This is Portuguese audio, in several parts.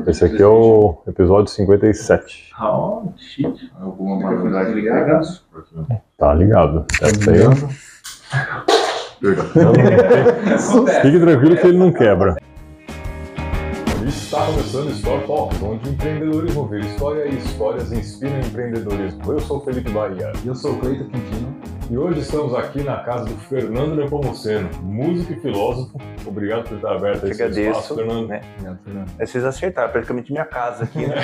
Esse aqui é o episódio 57. Ah, chique. Alguma manualidade ligada? Tá ligado. Essa aí. Perdão. Fique tranquilo que ele não quebra. Está começando Story Talks, onde empreendedores vão ver história e histórias inspiram empreendedorismo. Eu sou o Felipe Bahia. E eu sou o Cleiton Quintino. E hoje estamos aqui na casa do Fernando Nepomuceno, músico e filósofo. Obrigado por estar aberto a esse espaço, Fernando. Né? Obrigado, Fernando. Vocês acertaram, praticamente minha casa aqui, né?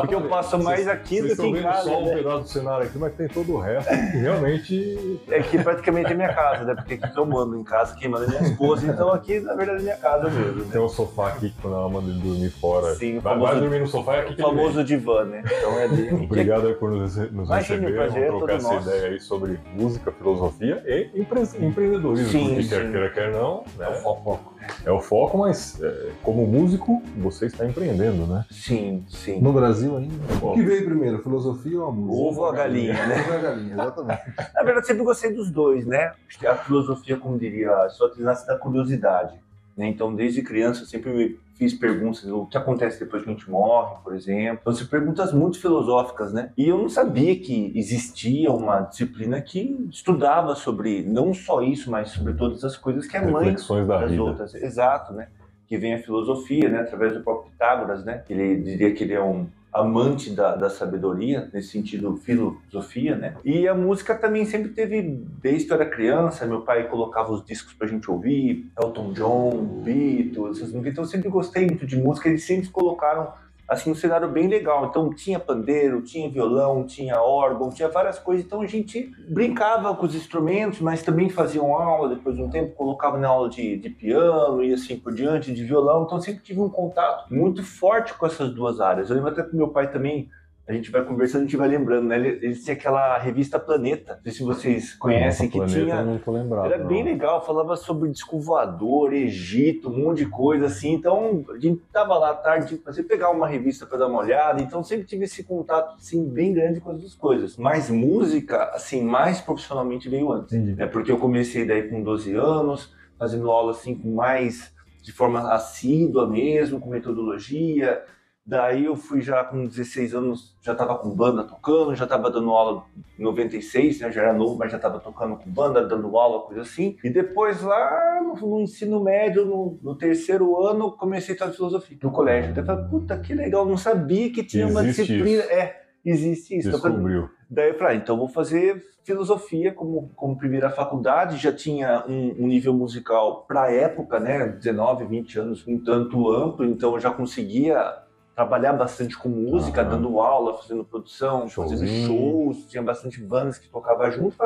Porque eu passo mais aqui do que em casa. Só um né? pedaço do cenário aqui, mas tem todo o resto que realmente... É que praticamente é minha casa, né? Porque aqui que eu mando em casa, quem manda é minha esposa, então aqui na verdade é minha casa mesmo. Tem um sofá aqui que quando ela manda ele dormir fora. Sim, vai dormir no sofá, é aqui que o famoso divã, né? Então é dele. Obrigado aí por nos Imagine, receber, prazer, vamos trocar essa nosso. ideia aí sobre música, filosofia e empreendedorismo. Sim, porque sim. quer não, né? É o foco. É o foco, mas como músico, você está empreendendo, né? Sim, sim. No Brasil ainda. Bom. O que veio primeiro, filosofia ou a música? Ovo ou a galinha, né? Ovo ou a galinha, exatamente. Na verdade, sempre gostei dos dois, né? Acho que a filosofia, como diria Aristóteles, nasce da curiosidade. Né? Então, desde criança, eu sempre me fiz perguntas, o que acontece depois que a gente morre, por exemplo. Então, são perguntas muito filosóficas, né? E eu não sabia que existia uma disciplina que estudava sobre, não só isso, mas sobre todas as coisas que é mãe Reflexões da das vida. outras. Exato, né? Que vem a filosofia, né? Através do próprio Pitágoras, né? Ele diria que ele é um amante da sabedoria, nesse sentido, filosofia, né? E a música também sempre teve, desde que eu era criança, meu pai colocava os discos pra gente ouvir, Elton John, Beatles, essas músicas. Então eu sempre gostei muito de música, eles sempre colocaram, assim, um cenário bem legal. Então tinha pandeiro, tinha violão, tinha órgão, tinha várias coisas. Então a gente brincava com os instrumentos, mas também faziam aula, depois de um tempo colocava na aula de piano e assim por diante, de violão. Então sempre tive um contato muito forte com essas duas áreas. Eu lembro até que meu pai também, a gente vai conversando, a gente vai lembrando, né? Ele tinha aquela revista Planeta, não sei se vocês conhecem, que Planeta, tinha... eu não tô lembrado, Era bem legal, falava sobre disco voador, Egito, um monte de coisa assim. Então, a gente tava lá à tarde, você pegar uma revista para dar uma olhada. Então, sempre tive esse contato, assim, bem grande com as duas coisas. Mas música, assim, mais profissionalmente veio antes. Entendi. Porque eu comecei daí com 12 anos, fazendo aula, assim, com mais, de forma assídua mesmo, com metodologia. Daí eu fui já com 16 anos, já estava com banda tocando, já estava dando aula em 96, né? Já era novo, mas já estava tocando com banda, dando aula, coisa assim. E depois lá no ensino médio, no terceiro ano, comecei a estudar filosofia no colégio. Até falei, puta, que legal, não sabia que tinha uma Existe disciplina. isso. Existe isso. Descobriu. Daí eu falei, então vou fazer filosofia como primeira faculdade. Já tinha um nível musical para a época, né? 19, 20 anos, um tanto amplo, então eu já conseguia trabalhar bastante com música, dando aula, fazendo produção, fazendo shows, tinha bastante bandas que tocavam junto.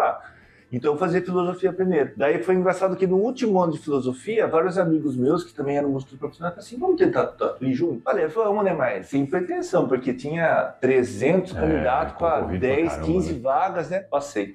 Então eu fazia filosofia primeiro. Daí foi engraçado que no último ano de filosofia, vários amigos meus, que também eram músicos profissionais, falaram assim, vamos tentar ir junto? Falei, vamos, né, mas sem pretensão, porque tinha 300 candidatos para 10, 15 vagas, né? Passei.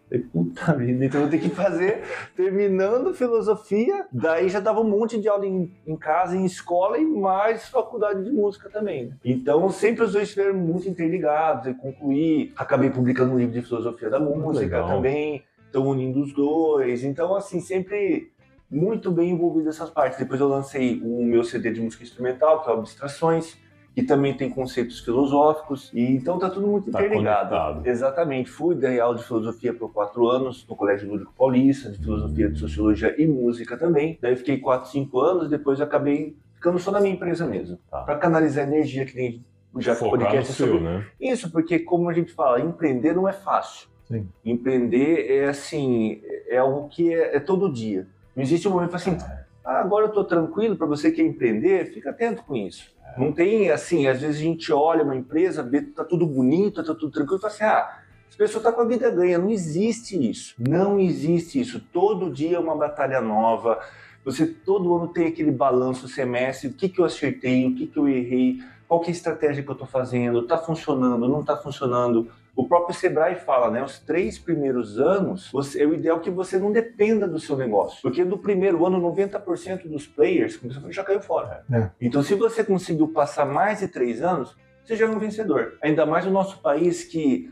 Falei, puta vida, então eu vou ter que fazer, terminando filosofia, daí já dava um monte de aula em casa, em escola e mais faculdade de música também. Então sempre os dois estiveram muito interligados, eu concluí, acabei publicando um livro de filosofia da música também, então unindo os dois, então assim, sempre muito bem envolvido nessas partes. Depois eu lancei o meu CD de música instrumental, que é o Abstrações, que também tem conceitos filosóficos, e então tá tudo muito interligado. Conectado. Exatamente. Fui dar aula de filosofia por 4 anos no Colégio Lúdico Paulista, de filosofia, de sociologia e música também. Daí fiquei 4, 5 anos, depois acabei ficando só na minha empresa mesmo, para canalizar energia, que nem já que o podcast é sobre né? isso, porque como a gente fala, empreender não é fácil. Sim. Empreender é assim, é algo que é todo dia. Não existe um momento assim, agora eu tô tranquilo. Para você que quer empreender, fica atento com isso. Não tem assim, às vezes a gente olha uma empresa, vê que tá tudo bonito, tá tudo tranquilo, e fala assim, essa pessoa tá com a vida ganha. Não existe isso. Não existe isso. Todo dia é uma batalha nova. Você todo ano tem aquele balanço semestre, o que eu acertei, o que eu errei, qual que é a estratégia que eu tô fazendo, tá funcionando, não tá funcionando. O próprio Sebrae fala, né? Os 3 primeiros anos, é o ideal que você não dependa do seu negócio. Porque no primeiro ano, 90% dos players já caiu fora. Então, se você conseguiu passar mais de 3 anos, você já é um vencedor. Ainda mais no nosso país que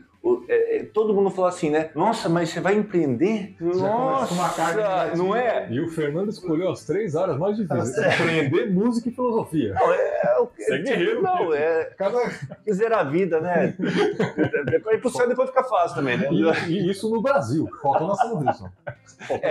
todo mundo fala assim, né? Nossa, mas você vai empreender? começa com uma carga Nossa, não é? E o Fernando escolheu as 3 áreas mais difíceis. Empreender, música e filosofia. Não, Você é guerreiro. Não, zerar a vida, né? Depois pro céu depois fica fácil também, né? E isso no Brasil. Faltou nossa Wilson.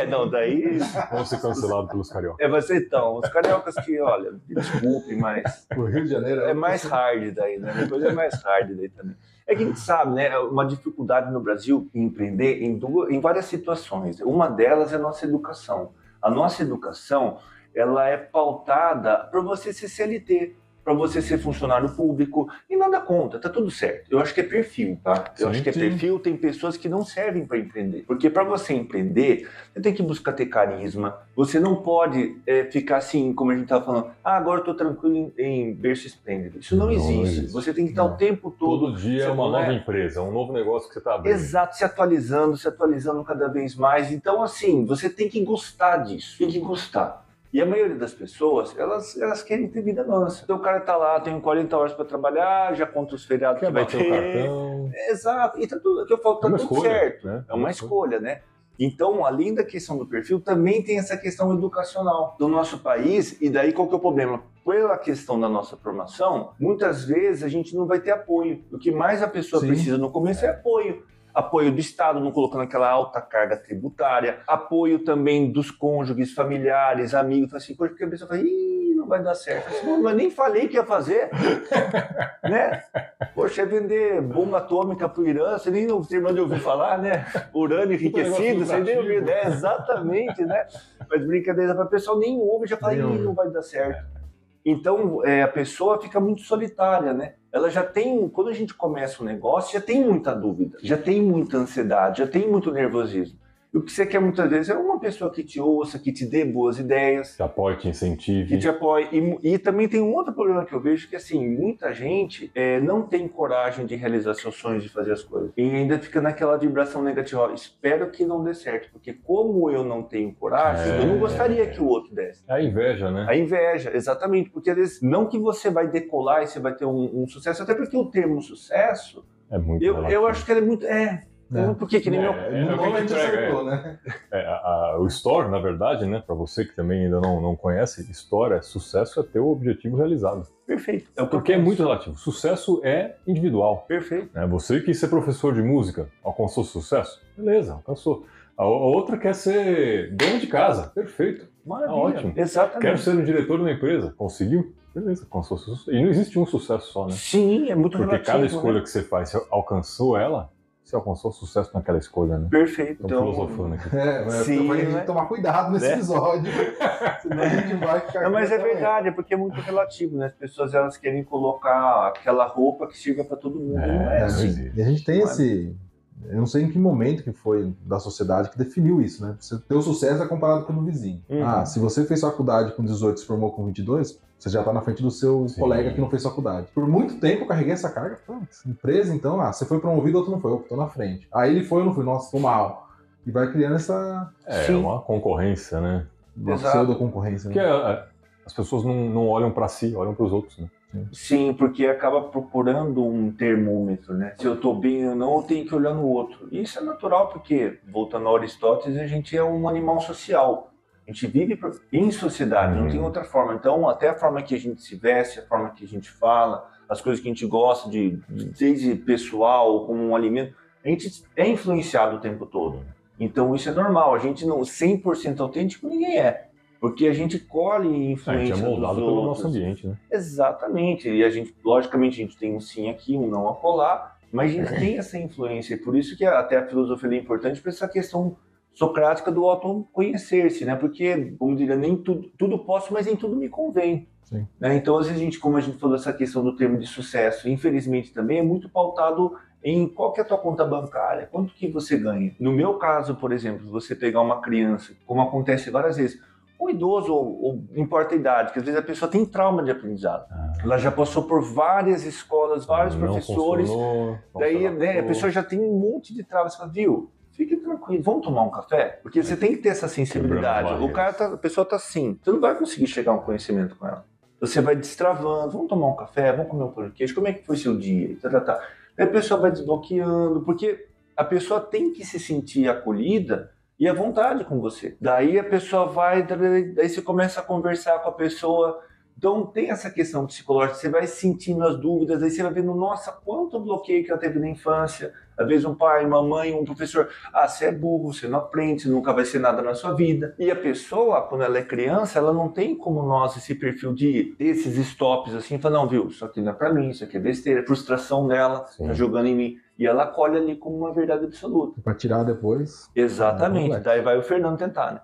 Não, daí... Vamos ser cancelados pelos cariocas. Mas então, os cariocas que, olha, desculpe, mas... O Rio de Janeiro É mais hard daí, né? Depois é mais hard daí também. É que a gente sabe, né? Uma dificuldade no Brasil em empreender em várias situações. Uma delas é a nossa educação. A nossa educação, ela é pautada para você ser CLT, para você ser funcionário público, e nada contra, tá tudo certo. Eu acho que é perfil, tá? Eu acho que é perfil, tem pessoas que não servem para empreender. Porque para você empreender, você tem que buscar ter carisma, você não pode ficar assim, como a gente estava falando, agora eu tô tranquilo em berço esplêndido. Isso não existe. Você tem que estar o tempo todo... Todo dia é uma nova empresa, um novo negócio que você está abrindo. Exato, se atualizando cada vez mais. Então, assim, você tem que gostar disso, tem que gostar. E a maioria das pessoas, elas querem ter vida mansa. Então o cara tá lá, tem 40 horas para trabalhar, já conta os feriados que vai ter. O cartão. Exato, e tá tudo, que eu falo, tá tudo escolha, certo. Né? É uma escolha, né? Então, além da questão do perfil, também tem essa questão educacional do nosso país. E daí qual que é o problema? Pela questão da nossa formação, muitas vezes a gente não vai ter apoio. O que mais a pessoa precisa no começo é apoio. Apoio do Estado, não colocando aquela alta carga tributária, apoio também dos cônjuges, familiares, amigos, assim, porque a pessoa fala, não vai dar certo. Assim, mas nem falei que ia fazer, né? Poxa, é vender bomba atômica pro Irã, você nem terminou de ouvir falar, né? Urânio enriquecido, você nem ouviu, né? Exatamente, né? Mas brincadeira, para o pessoal nem ouve, já fala, não vai dar certo. Então, a pessoa fica muito solitária, né? Ela já tem, quando a gente começa um negócio, já tem muita dúvida, já tem muita ansiedade, já tem muito nervosismo. E o que você quer muitas vezes é uma pessoa que te ouça, que te dê boas ideias. Te apoie, te incentive. Que te apoie. E também tem um outro problema que eu vejo, que assim, muita gente não tem coragem de realizar seus sonhos, de fazer as coisas. E ainda fica naquela vibração negativa. Espero que não dê certo, porque como eu não tenho coragem, eu não gostaria que o outro desse. A inveja, né? A inveja, exatamente. Porque às vezes, não que você vai decolar e você vai ter um sucesso, até porque o termo sucesso, é muito eu acho que ele é muito... Porque que nem meu... a gente acertou, né? O Store, na verdade, né, para você que também ainda não conhece, Store sucesso é ter o objetivo realizado. Perfeito. Porque é muito relativo. Sucesso é individual. Perfeito. Você quis ser professor de música, alcançou sucesso? Beleza, alcançou. A outra quer ser dono de casa. Perfeito. Maravilha. Ótimo. Exatamente. Quero ser um diretor de uma empresa. Conseguiu? Beleza, alcançou sucesso. E não existe um sucesso só, né? Sim, é muito relativo. Porque cada escolha que você faz, você alcançou ela, você alcançou sucesso naquela escolha, né? Perfeito. Estamos filosofando aqui. Sim, a gente tem que tomar cuidado nesse episódio, senão a gente vai ficar... Não, mas é verdade, é porque é muito relativo, né? As pessoas, elas querem colocar aquela roupa que sirva para todo mundo, não é assim. E a gente tem esse... Eu não sei em que momento que foi da sociedade que definiu isso, né? O teu sucesso é comparado com o do vizinho. Se você fez faculdade com 18 e se formou com 22, você já tá na frente do seu colega que não fez faculdade. Por muito tempo eu carreguei essa carga. Empresa, então, você foi promovido, outro não foi. Eu tô na frente. Aí ele foi, eu não fui. Nossa, tô mal. E vai criando essa... uma concorrência, né? Uma pseudo-concorrência. Porque as pessoas não olham para si, olham para os outros, né? Sim, porque acaba procurando um termômetro, né? Se eu tô bem ou não, eu tenho que olhar no outro. E isso é natural, porque, voltando a Aristóteles, a gente é um animal social. A gente vive em sociedade, não tem outra forma. Então, até a forma que a gente se veste, a forma que a gente fala, as coisas que a gente gosta, desde pessoal, como um alimento, a gente é influenciado o tempo todo. Então, isso é normal. A gente não 100% autêntico, ninguém é. Porque a gente colhe influência dos outros. A gente é moldado pelo nosso ambiente, né? Exatamente. E a gente, logicamente, a gente tem um sim aqui, um não acolá, mas a gente tem essa influência. E por isso que até a filosofia é importante para essa questão socrática do autoconhecer-se, né? Porque, como diria, nem tudo posso, mas nem tudo me convém. Né? Então, às vezes, como a gente falou, essa questão do termo de sucesso, infelizmente também é muito pautado em qual que é a tua conta bancária, quanto que você ganha. No meu caso, por exemplo, você pegar uma criança, como acontece várias vezes, um idoso, ou não importa a idade, que às vezes a pessoa tem trauma de aprendizado. Ela já passou por várias escolas, vários professores, daí a pessoa já tem um monte de travas. Você fala, viu, fique tranquilo, vamos tomar um café? Porque você tem que ter essa sensibilidade. A pessoa tá assim, você não vai conseguir chegar a um conhecimento com ela. Você vai destravando, vamos tomar um café, vamos comer um pão de queijo, como é que foi seu dia? Aí a pessoa vai desbloqueando, porque a pessoa tem que se sentir acolhida e à vontade com você. Daí a pessoa vai, daí você começa a conversar com a pessoa. Então tem essa questão psicológica, você vai sentindo as dúvidas, aí você vai vendo, nossa, quanto bloqueio que ela teve na infância. Às vezes um pai, uma mãe, um professor, você é burro, você não aprende, você nunca vai ser nada na sua vida. E a pessoa, quando ela é criança, ela não tem como nós esse perfil de ter esses stops assim, falar, não, viu, isso aqui não é pra mim, isso aqui é besteira, é frustração dela, tá jogando em mim. E ela acolhe ali como uma verdade absoluta. Pra tirar depois. Exatamente. Daí vai o Fernando tentar, né?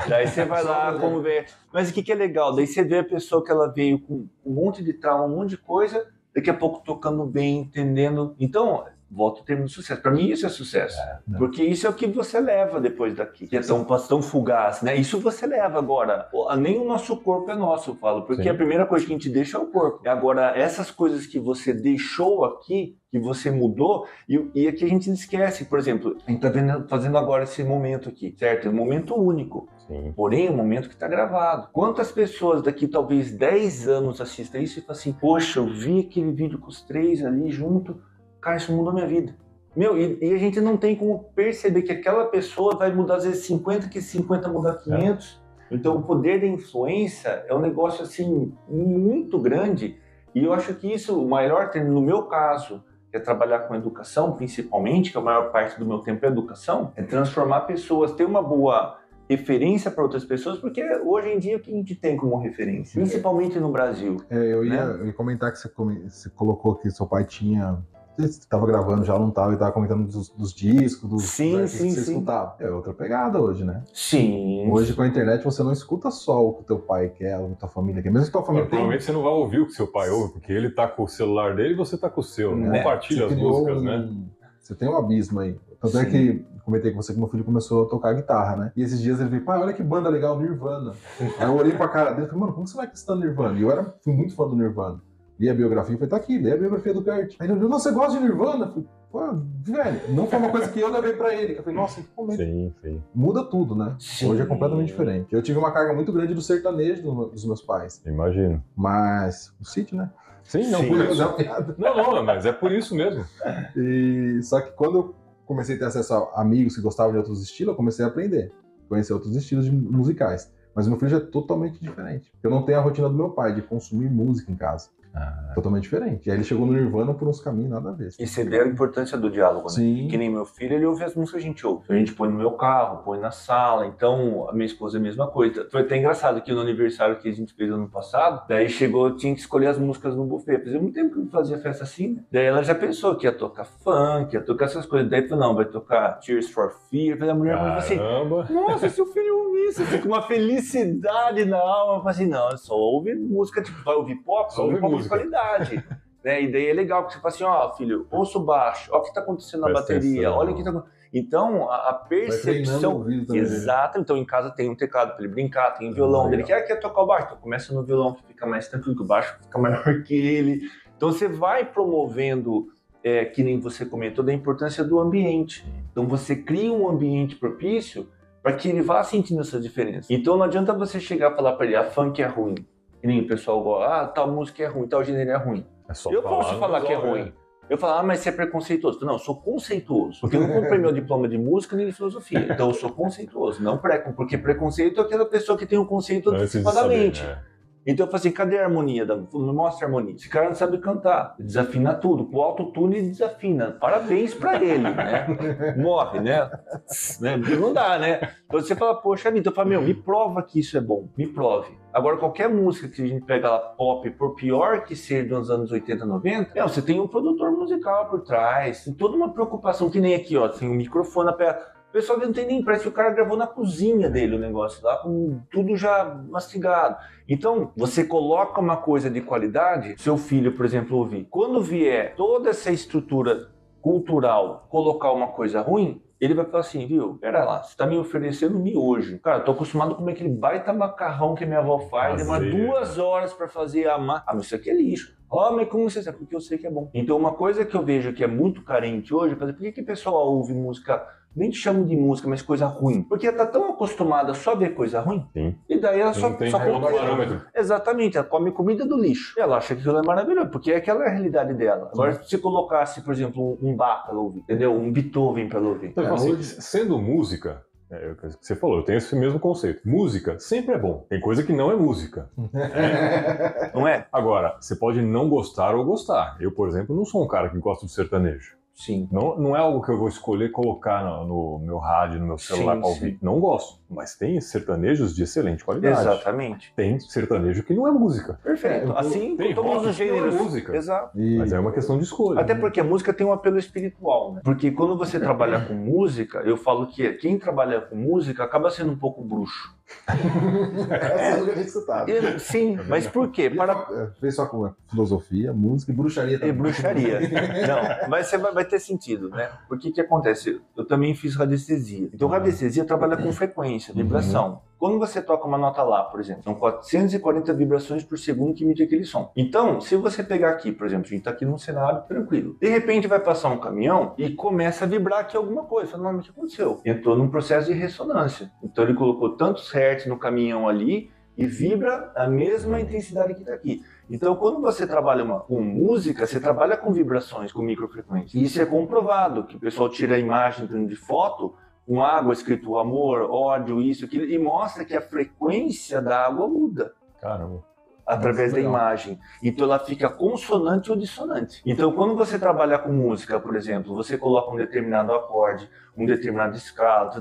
Daí você vai lá, como ver. Mas o que é legal? Daí você vê a pessoa que ela veio com um monte de trauma, um monte de coisa, daqui a pouco tocando bem, entendendo. Então, volta ao termo de sucesso. Para mim, isso é sucesso. Porque isso é o que você leva depois daqui. Que é tão fugaz, né? Isso você leva agora. Nem o nosso corpo é nosso, eu falo. Porque a primeira coisa que a gente deixa é o corpo. Agora, essas coisas que você deixou aqui, que você mudou, e aqui a gente esquece. Por exemplo, a gente está fazendo agora esse momento aqui, certo? É um momento único. Sim. Porém, é um momento que está gravado. Quantas pessoas daqui talvez 10 anos assistem isso e falam assim, poxa, eu vi aquele vídeo com os 3 ali junto, cara, isso mudou minha vida. Meu, e a gente não tem como perceber que aquela pessoa vai mudar às vezes 50, que 50 mudar 500. Então o poder da influência é um negócio assim muito grande, e eu acho que isso, o maior termo, no meu caso, é trabalhar com educação, principalmente, que a maior parte do meu tempo é educação, é transformar pessoas, ter uma boa referência para outras pessoas, porque hoje em dia o que a gente tem como referência, principalmente no Brasil. Eu ia comentar que você colocou que seu pai tinha... Você estava gravando já, não estava, e estava comentando dos discos, dos sim, que você escutava. É outra pegada hoje, né? Sim. Hoje com a internet você não escuta só o que teu pai quer, o que tua família quer. Mesmo que tua família provavelmente você não vai ouvir o que seu pai ouve, porque ele tá com o celular dele e você tá com o seu. Não compartilha as músicas, né? Você tem um abismo aí. Tanto é que comentei com você que meu filho começou a tocar guitarra, né? E esses dias ele veio, pai, olha que banda legal, Nirvana. Aí eu olhei pra cara dele e falei, mano, como você vai estar Nirvana? E eu fui muito fã do Nirvana. Li a biografia e falei, tá aqui, lê a biografia do Kurt. Aí ele falou, você gosta de Nirvana? Eu falei, pô, velho, não foi uma coisa que eu levei pra ele. Eu falei, nossa, que momento. Sim. Muda tudo, né? Sim. Hoje é completamente diferente. Eu tive uma carga muito grande do sertanejo dos meus pais. Imagino. Mas, o sítio, né? Sim, não, por isso. Não, mas é por isso mesmo. Só que quando eu comecei a ter acesso a amigos que gostavam de outros estilos, eu comecei a aprender. Conhecer outros estilos musicais. Mas o meu filho já é totalmente diferente. Eu não tenho a rotina do meu pai de consumir música em casa. Totalmente diferente. E aí ele chegou no Nirvana por uns caminhos nada a ver. E você vê a importância do diálogo, né? Sim. Que nem meu filho, ele ouve as músicas que a gente ouve. A gente põe no meu carro, põe na sala. Então, a minha esposa é a mesma coisa. Foi até engraçado que no aniversário que a gente fez ano passado, daí chegou, eu tinha que escolher as músicas no buffet. Fazia muito tempo que eu fazia festa assim, né? Daí ela já pensou que ia tocar funk, ia tocar essas coisas. Daí falou, não, vai tocar Tears for Fear. Daí a mulher falou assim, nossa, seu filho ouve isso. Fica uma felicidade na alma. Eu falei assim, não, só ouve música, tipo, vai ouvir pop? Só ouve pop de qualidade. Né? E daí é legal, porque você fala assim, ó, filho, ouça o baixo, ó o que tá acontecendo na bateria, olha o que tá acontecendo. Então, a percepção... Exato, então em casa tem um teclado para ele brincar, tem um violão, ele quer tocar o baixo, então começa no violão, que fica mais tranquilo, que o baixo fica maior que ele. Então você vai promovendo, que nem você comentou, da importância do ambiente. Então você cria um ambiente propício para que ele vá sentindo essa diferença. Então não adianta você chegar e falar para ele, a funk é ruim. Que nem o pessoal gosta, tal música é ruim, tal gênero é ruim. Eu posso falar que é ruim. Eu falo, mas você é preconceituoso. Eu falo, não, eu sou conceituoso. Porque eu não comprei meu diploma de música nem de filosofia. Então eu sou conceituoso, não porque preconceito é aquela pessoa que tem um conceito antecipadamente. Então eu falo assim, cadê a harmonia? Me mostra a harmonia. Esse cara não sabe cantar, desafina tudo. Com o autotune ele desafina. Parabéns pra ele, né? Morre, né? Não dá, né? Então você fala, poxa vida, eu falo, me prova que isso é bom, me prove. Agora, qualquer música que a gente pega lá, pop, por pior que ser dos anos 80, 90, você tem um produtor musical por trás, tem toda uma preocupação, que nem aqui, ó, tem um microfone na perna. O pessoal não tem nem, parece que o cara gravou na cozinha dele o negócio lá, com tudo já mastigado. Então, você coloca uma coisa de qualidade, seu filho, por exemplo, ouvir. Quando vier toda essa estrutura cultural colocar uma coisa ruim, ele vai falar assim, viu, pera lá, você tá me oferecendo miojo. Cara, eu tô acostumado a comer aquele baita macarrão que a minha avó faz, demora 2 horas pra fazer a massa. Ah, mas isso aqui é lixo. Mas como você sabe? Porque eu sei que é bom. Então uma coisa que eu vejo que é muito carente hoje, por que o pessoal ouve música, nem te chamo de música, mas coisa ruim? Porque tá tão acostumada a só ver coisa ruim. Sim. E daí ela só tem come parâmetro. Exatamente, ela come comida do lixo. E ela acha que aquilo é maravilhoso, porque aquela é a realidade dela. Agora, se colocasse, por exemplo, um Bach pra ela ouvir, entendeu? Um Beethoven pra ela ouvir. Então, assim, sendo música, o que você falou, eu tenho esse mesmo conceito. Música sempre é bom. Tem coisa que não é música. Não é? Agora, você pode não gostar ou gostar. Eu, por exemplo, não sou um cara que gosta de sertanejo. Sim. Não é algo que eu vou escolher colocar no meu rádio, no meu celular para ouvir. Não gosto. Mas tem sertanejos de excelente qualidade. Exatamente. Tem sertanejo que não é música. Perfeito. Assim, tem com todos os gêneros. Não é música. Exato. Mas é uma questão de escolha. Até porque a música tem um apelo espiritual, né? Porque quando você trabalha com música, eu falo que quem trabalha com música acaba sendo um pouco bruxo. Essa eu nunca tinha escutado. Sim, mas por quê? Fez só com filosofia, música e bruxaria também. E bruxaria. Não, mas você vai ter sentido, né? Porque que acontece? Eu também fiz radiestesia. Então, radiestesia trabalha com frequência, vibração. Quando você toca uma nota lá, por exemplo, são 440 vibrações por segundo que emite aquele som. Então, se você pegar aqui, por exemplo, a gente tá aqui num cenário tranquilo. De repente vai passar um caminhão e começa a vibrar aqui alguma coisa. Fala, não, mas o que aconteceu? Entrou num processo de ressonância. Então ele colocou tantos hertz no caminhão ali e vibra a mesma intensidade que está aqui. Então, quando você trabalha com música, você trabalha com vibrações, com microfrequências. E isso é comprovado, que o pessoal tira a imagem de foto, com água escrito amor, ódio, isso, aquilo, e mostra que a frequência da água muda. Caramba. Através da imagem. Então ela fica consonante ou dissonante. Então quando você trabalha com música, por exemplo, você coloca um determinado acorde, um determinado escala,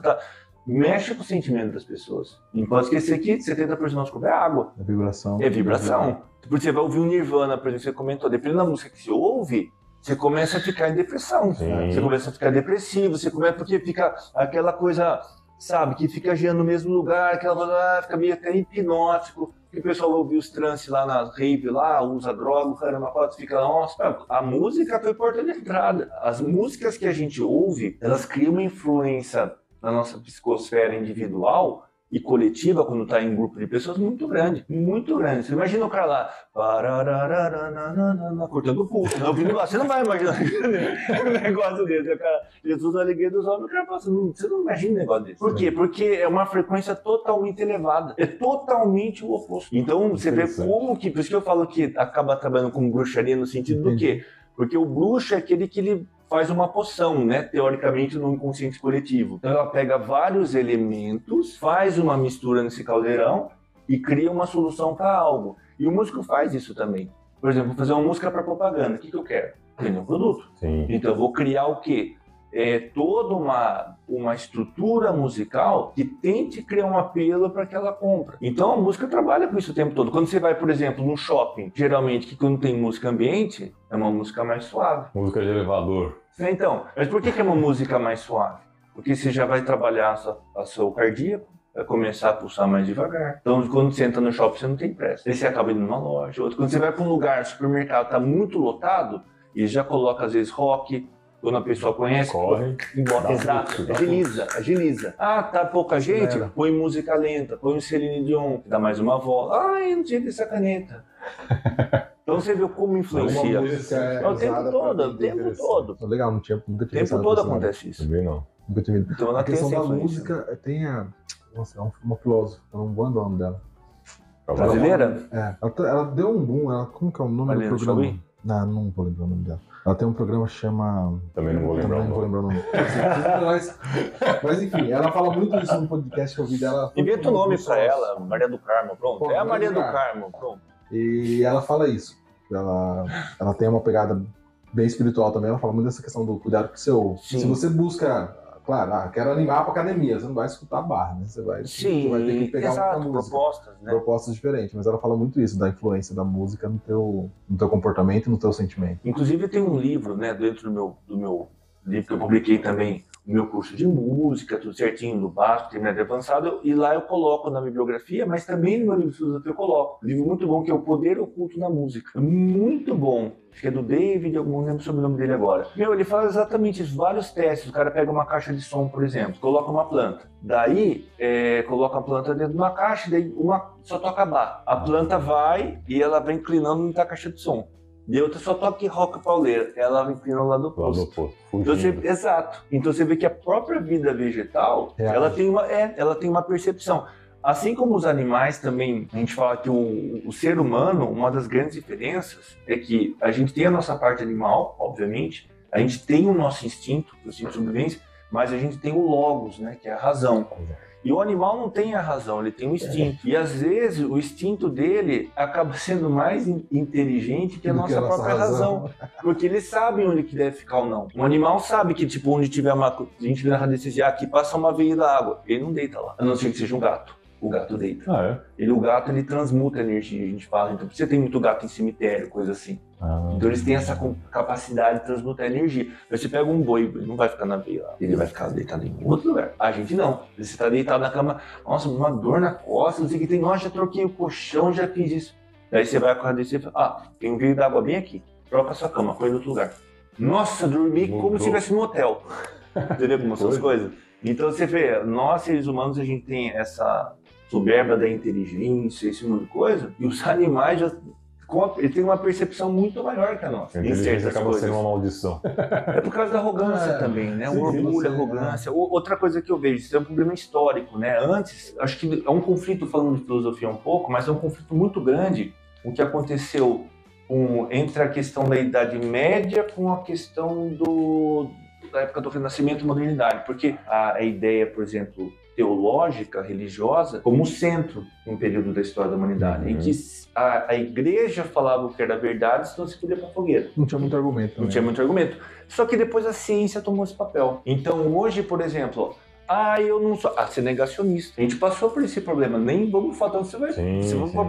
mexe com o sentimento das pessoas. Não pode esquecer que 70% do nosso corpo é água. É vibração. É vibração. Porque você vai ouvir um Nirvana, por exemplo, você comentou, dependendo da música que você ouve, você começa a ficar em depressão. Sim. Você começa a ficar depressivo, você começa porque fica aquela coisa, sabe, que fica girando no mesmo lugar, aquela coisa, fica meio até hipnótico. Que o pessoal ouve os trances lá na rave, lá, usa droga, caramba, fica, nossa, a música foi porta de entrada. As músicas que a gente ouve, elas criam uma influência na nossa psicosfera individual e coletiva, quando está em grupo de pessoas, muito grande, muito grande. Você imagina o cara lá, cortando o pulso, né? Ouvindo lá, você não vai imaginar um negócio desse, cara. Jesus, a alegria dos homens, o cara fala assim, você não imagina um negócio desse. Por quê? Porque é uma frequência totalmente elevada, é totalmente o oposto. Então, você vê como que, por isso que eu falo que acaba trabalhando com bruxaria no sentido do quê? Porque o bruxo é aquele que ele faz uma poção, né, teoricamente no inconsciente coletivo. Então ela pega vários elementos, faz uma mistura nesse caldeirão e cria uma solução para algo. E o músico faz isso também. Por exemplo, fazer uma música para propaganda. O que eu quero? Vender um produto. Sim. Então eu vou criar o quê? Toda uma estrutura musical que tente criar um apelo para aquela compra. Então a música trabalha com isso o tempo todo. Quando você vai, por exemplo, num shopping, geralmente que quando tem música ambiente, é uma música mais suave. Música de elevador. Então, mas por que é uma música mais suave? Porque você já vai trabalhar a seu cardíaco, vai começar a pulsar mais devagar. Então, quando você entra no shopping, você não tem pressa. Aí você acaba indo numa loja. Quando você vai para um lugar, supermercado, está muito lotado, e já coloca, às vezes, rock. Quando a pessoa conhece, corre, exato, agiliza. Ah, tá pouca gente? Põe música lenta, põe um Celine Dion, dá mais uma volta. Ai, não tinha essa caneta. Então você viu como influencia. O tempo todo. Legal, nunca tinha o tempo todo acontece isso. Também não. Nunca tinha visto. Então ela a tem questão essa da influência. música tem uma filósofa, eu não vou o nome dela. Brasileira? Ela deu um boom, como que é o nome do programa? Não vou lembrar o nome dela. Ela tem um programa que chama... Também não vou lembrar o nome. Mas enfim, ela fala muito isso no podcast que eu vi dela. Inventa o nome pra ela, Maria do Carmo, pronto. É a Maria do Carmo, pronto. E ela fala isso. Ela tem uma pegada bem espiritual também. Ela fala muito dessa questão do cuidado que você ouve. Se você busca... Claro, quero animar pra academia, você não vai escutar barra, né? Você vai ter que pegar uma música. Propostas, né? Propostas diferentes, mas ela fala muito isso, da influência da música no teu comportamento e no teu sentimento. Inclusive tem um livro, né, dentro do meu livro que eu publiquei também o meu curso de música, tudo certinho, no básico, terminado avançado, e lá eu coloco na bibliografia, mas também no meu livro de filosofia eu coloco. Um livro muito bom que é O Poder Oculto na Música. Muito bom. Acho que é do David, eu não lembro sobre o nome dele agora. Ele fala exatamente isso, vários testes. O cara pega uma caixa de som, por exemplo, coloca uma planta. Daí, coloca a planta dentro de uma caixa, daí uma só toca bar. A planta vai e ela vai inclinando dentro da caixa de som. E outra só toca rock pauleira, ela vai inclinando lá do oposto. Então exato. Então você vê que a própria vida vegetal, ela tem uma percepção. Assim como os animais também, a gente fala que o ser humano, uma das grandes diferenças é que a gente tem a nossa parte animal, obviamente, a gente tem o nosso instinto, o instinto de sobrevivência, mas a gente tem o logos, né, que é a razão. E o animal não tem a razão, ele tem o instinto. E às vezes o instinto dele acaba sendo mais inteligente que a nossa própria razão. Porque eles sabem onde que deve ficar ou não. Um animal sabe que, tipo, onde tiver uma... A gente vê na radiestesia, aqui passa uma veia da água. Ele não deita lá, a não ser que seja um gato. O gato deita. O gato, ele transmuta energia, a gente fala. Então, você tem muito gato em cemitério, coisa assim. Então, eles têm essa capacidade de transmutar energia. Aí você pega um boi, ele não vai ficar na veia lá. Ele vai ficar deitado em outro lugar. A gente não. Você está deitado na cama, nossa, uma dor na costa, não sei o que tem. Nossa, já troquei o colchão, já fiz isso. Daí você vai acordar e você fala, tem um veio d'água bem aqui. Troca a sua cama, põe em outro lugar. Nossa, dormi como se estivesse no hotel. Entendeu como são as coisas? Então, você vê, nós, seres humanos, a gente tem essa... soberba da inteligência, esse tipo de coisa, e os animais já eles têm uma percepção muito maior que a nossa. A inteligência acaba sendo uma maldição. É por causa da arrogância também, né? O orgulho, a arrogância. Outra coisa que eu vejo, isso é um problema histórico, né? Antes, acho que é um conflito, falando de filosofia um pouco, mas é um conflito muito grande o que aconteceu entre a questão da Idade Média com a questão da época do Renascimento e modernidade. Porque a ideia, por exemplo, teológica, religiosa, como centro em um período da história da humanidade, em que a igreja falava o que era verdade, senão se podia para a fogueira. Não tinha muito argumento. Não tinha muito argumento. Só que depois a ciência tomou esse papel. Então hoje, por exemplo, eu não sou... ser negacionista. A gente passou por esse problema. Nem vamos falar tanto, você vai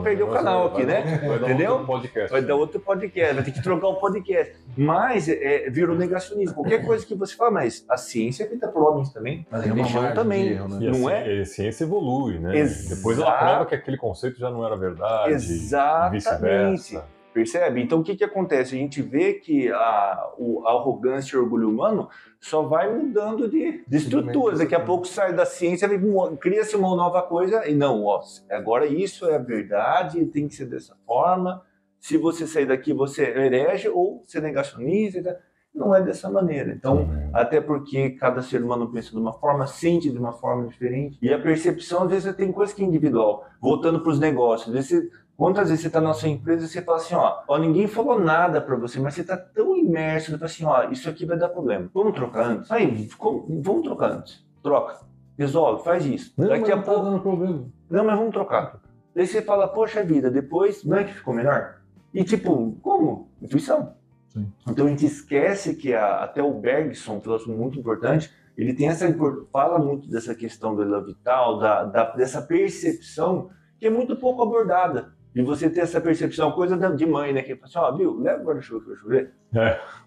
perder o canal aqui, né? Entendeu? Vai dar outro podcast. Vai ter que trocar um podcast. Mas virou negacionismo. Qualquer coisa que você fala, mas a ciência é feita por homens também. A religião também. Erro, né? Não a ciência evolui, né? Depois ela prova que aquele conceito já não era verdade. Exatamente. E vice-versa. Percebe? Então o que acontece? A gente vê que a arrogância e o orgulho humano só vai mudando de estrutura. Daqui a pouco sai da ciência, cria-se uma nova coisa e não, agora isso é a verdade, tem que ser dessa forma. Se você sair daqui, você é herege ou você negacionista. Não é dessa maneira. Então, até porque cada ser humano pensa de uma forma, sente de uma forma diferente. E a percepção, às vezes, tem coisa que é individual. Voltando para os negócios, às vezes quantas vezes você está na sua empresa e você fala assim, ninguém falou nada para você, mas você está tão imerso, você fala assim, isso aqui vai dar problema. Vamos trocar antes? Vamos trocar antes. Troca. Resolve, faz isso. Daqui a pouco... Tá dando problema. Não, mas vamos trocar. Daí você fala, poxa vida, depois não é que ficou melhor? E tipo, como? Intuição. Sim. Então a gente esquece que até o Bergson, um filósofo muito importante, ele tem fala muito dessa questão do elan vital, dessa percepção que é muito pouco abordada. De você ter essa percepção, coisa de mãe, né? Que fala assim, viu, leva o guarda-chuva que vai chover.